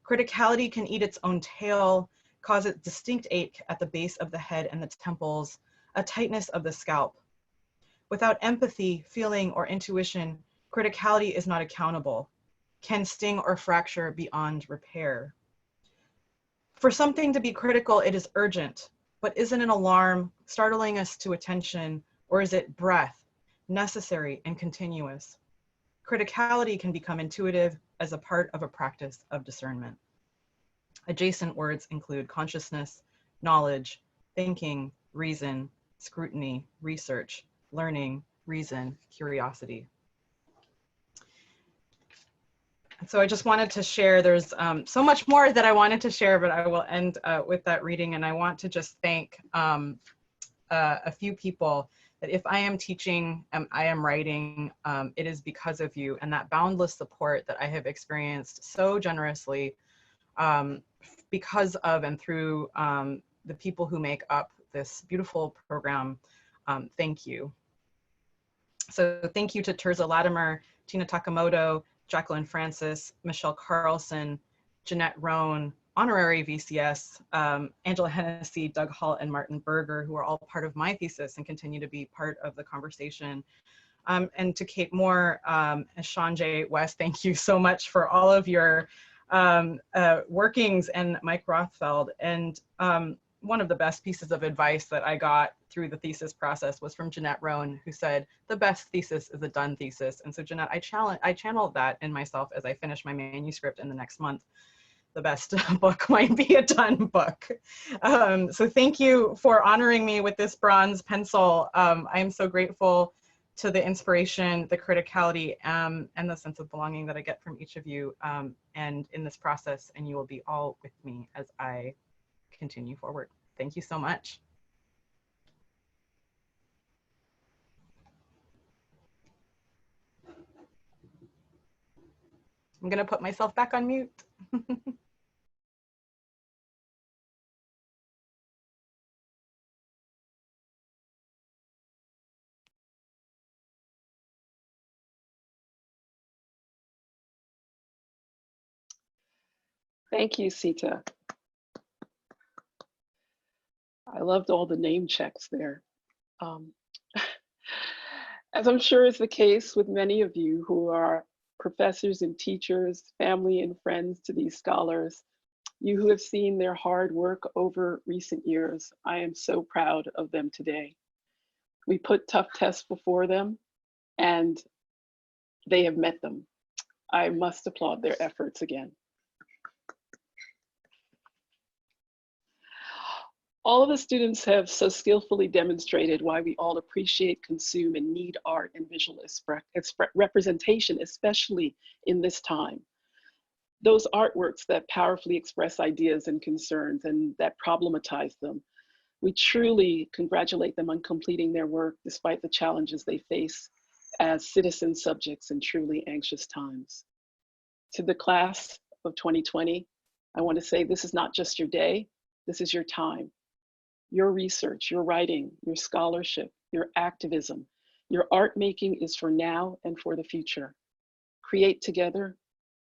Criticality can eat its own tail, cause a distinct ache at the base of the head and the temples, a tightness of the scalp. Without empathy, feeling, or intuition, criticality is not accountable, can sting or fracture beyond repair. For something to be critical, it is urgent, but is it an alarm, startling us to attention, or is it breath, necessary and continuous? Criticality can become intuitive as a part of a practice of discernment. Adjacent words include consciousness, knowledge, thinking, reason, scrutiny, research, learning, reason, curiosity. So I just wanted to share, there's so much more that I wanted to share, but I will end with that reading. And I want to just thank a few people that if I am teaching, I am writing, it is because of you and that boundless support that I have experienced so generously because of and through the people who make up this beautiful program. Thank you. So thank you to Terza Latimer, Tina Takamoto, Jacqueline Francis, Michelle Carlson, Jeanette Roan, honorary VCS, Angela Hennessy, Doug Hall, and Martin Berger, who are all part of my thesis and continue to be part of the conversation. And to Kate Moore and Sean J. West, thank you so much for all of your workings, and Mike Rothfeld. And one of the best pieces of advice that I got through the thesis process was from Jeanette Roan, who said, the best thesis is a done thesis. And so Jeanette, I channeled that in myself as I finish my manuscript in the next month. The best book might be a done book. So thank you for honoring me with this bronze pencil. I am so grateful to the inspiration, the criticality, and the sense of belonging that I get from each of you and in this process, and you will be all with me as I continue forward. Thank you so much. I'm gonna put myself back on mute. Thank you, Sita. I loved all the name checks there. As I'm sure is the case with many of you who are professors and teachers, family and friends to these scholars, you who have seen their hard work over recent years, I am so proud of them today. We put tough tests before them and they have met them. I must applaud their efforts again. All of the students have so skillfully demonstrated why we all appreciate, consume, and need art and visual representation, especially in this time. Those artworks that powerfully express ideas and concerns and that problematize them. We truly congratulate them on completing their work despite the challenges they face as citizen subjects in truly anxious times. To the class of 2020, I want to say this is not just your day, this is your time. Your research, your writing, your scholarship, your activism, your art making is for now and for the future. Create together,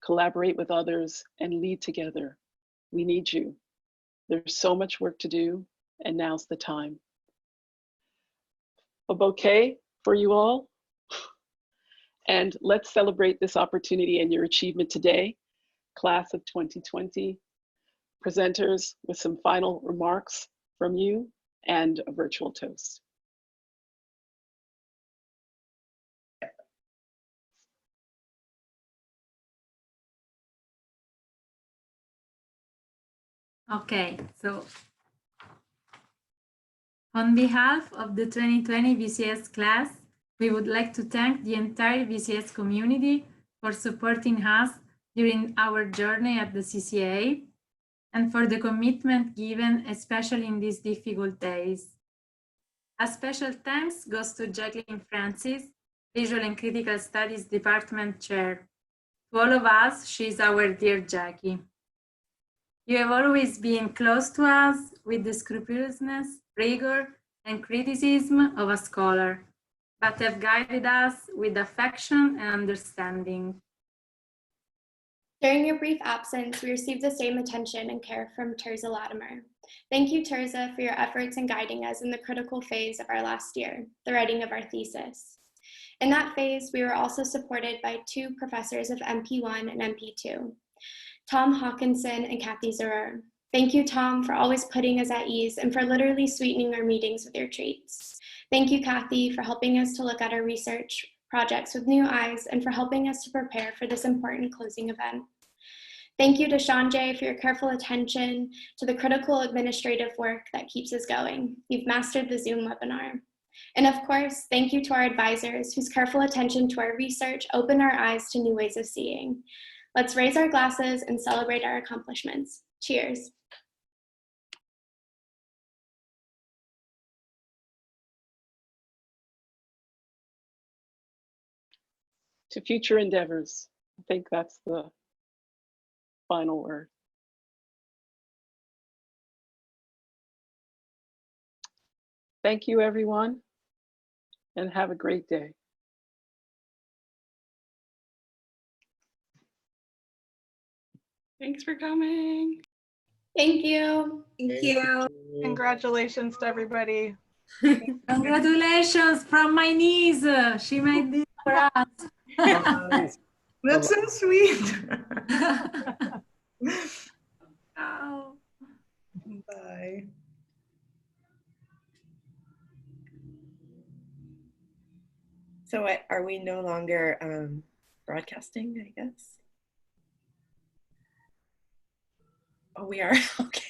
collaborate with others, and lead together. We need you. There's so much work to do, and now's the time. A bouquet for you all. And let's celebrate this opportunity and your achievement today, class of 2020. Presenters with some final remarks from you and a virtual toast. Okay, so on behalf of the 2020 VCS class, we would like to thank the entire VCS community for supporting us during our journey at the CCA and for the commitment given, especially in these difficult days. A special thanks goes to Jacqueline Francis, Visual and Critical Studies Department Chair. To all of us, she's our dear Jackie. You have always been close to us with the scrupulousness, rigor, and criticism of a scholar, but have guided us with affection and understanding. During your brief absence, we received the same attention and care from Terza Latimer. Thank you, Terza, for your efforts in guiding us in the critical phase of our last year, the writing of our thesis. In that phase, we were also supported by 2 professors of MP1 and MP2, Tom Haakenson and Kathy Zarur. Thank you, Tom, for always putting us at ease and for literally sweetening our meetings with your treats. Thank you, Kathy, for helping us to look at our research projects with new eyes and for helping us to prepare for this important closing event. Thank you to Sanjay for your careful attention to the critical administrative work that keeps us going. You've mastered the Zoom webinar. And of course, thank you to our advisors whose careful attention to our research opened our eyes to new ways of seeing. Let's raise our glasses and celebrate our accomplishments. Cheers. To future endeavors. I think that's the final word. Thank you, everyone, and have a great day. Thanks for coming. Thank you. Thank you. Congratulations to everybody. Congratulations from my niece. She made this for us. That's so sweet. Oh. Bye. So what, are we no longer broadcasting, I guess? Oh, we are, okay.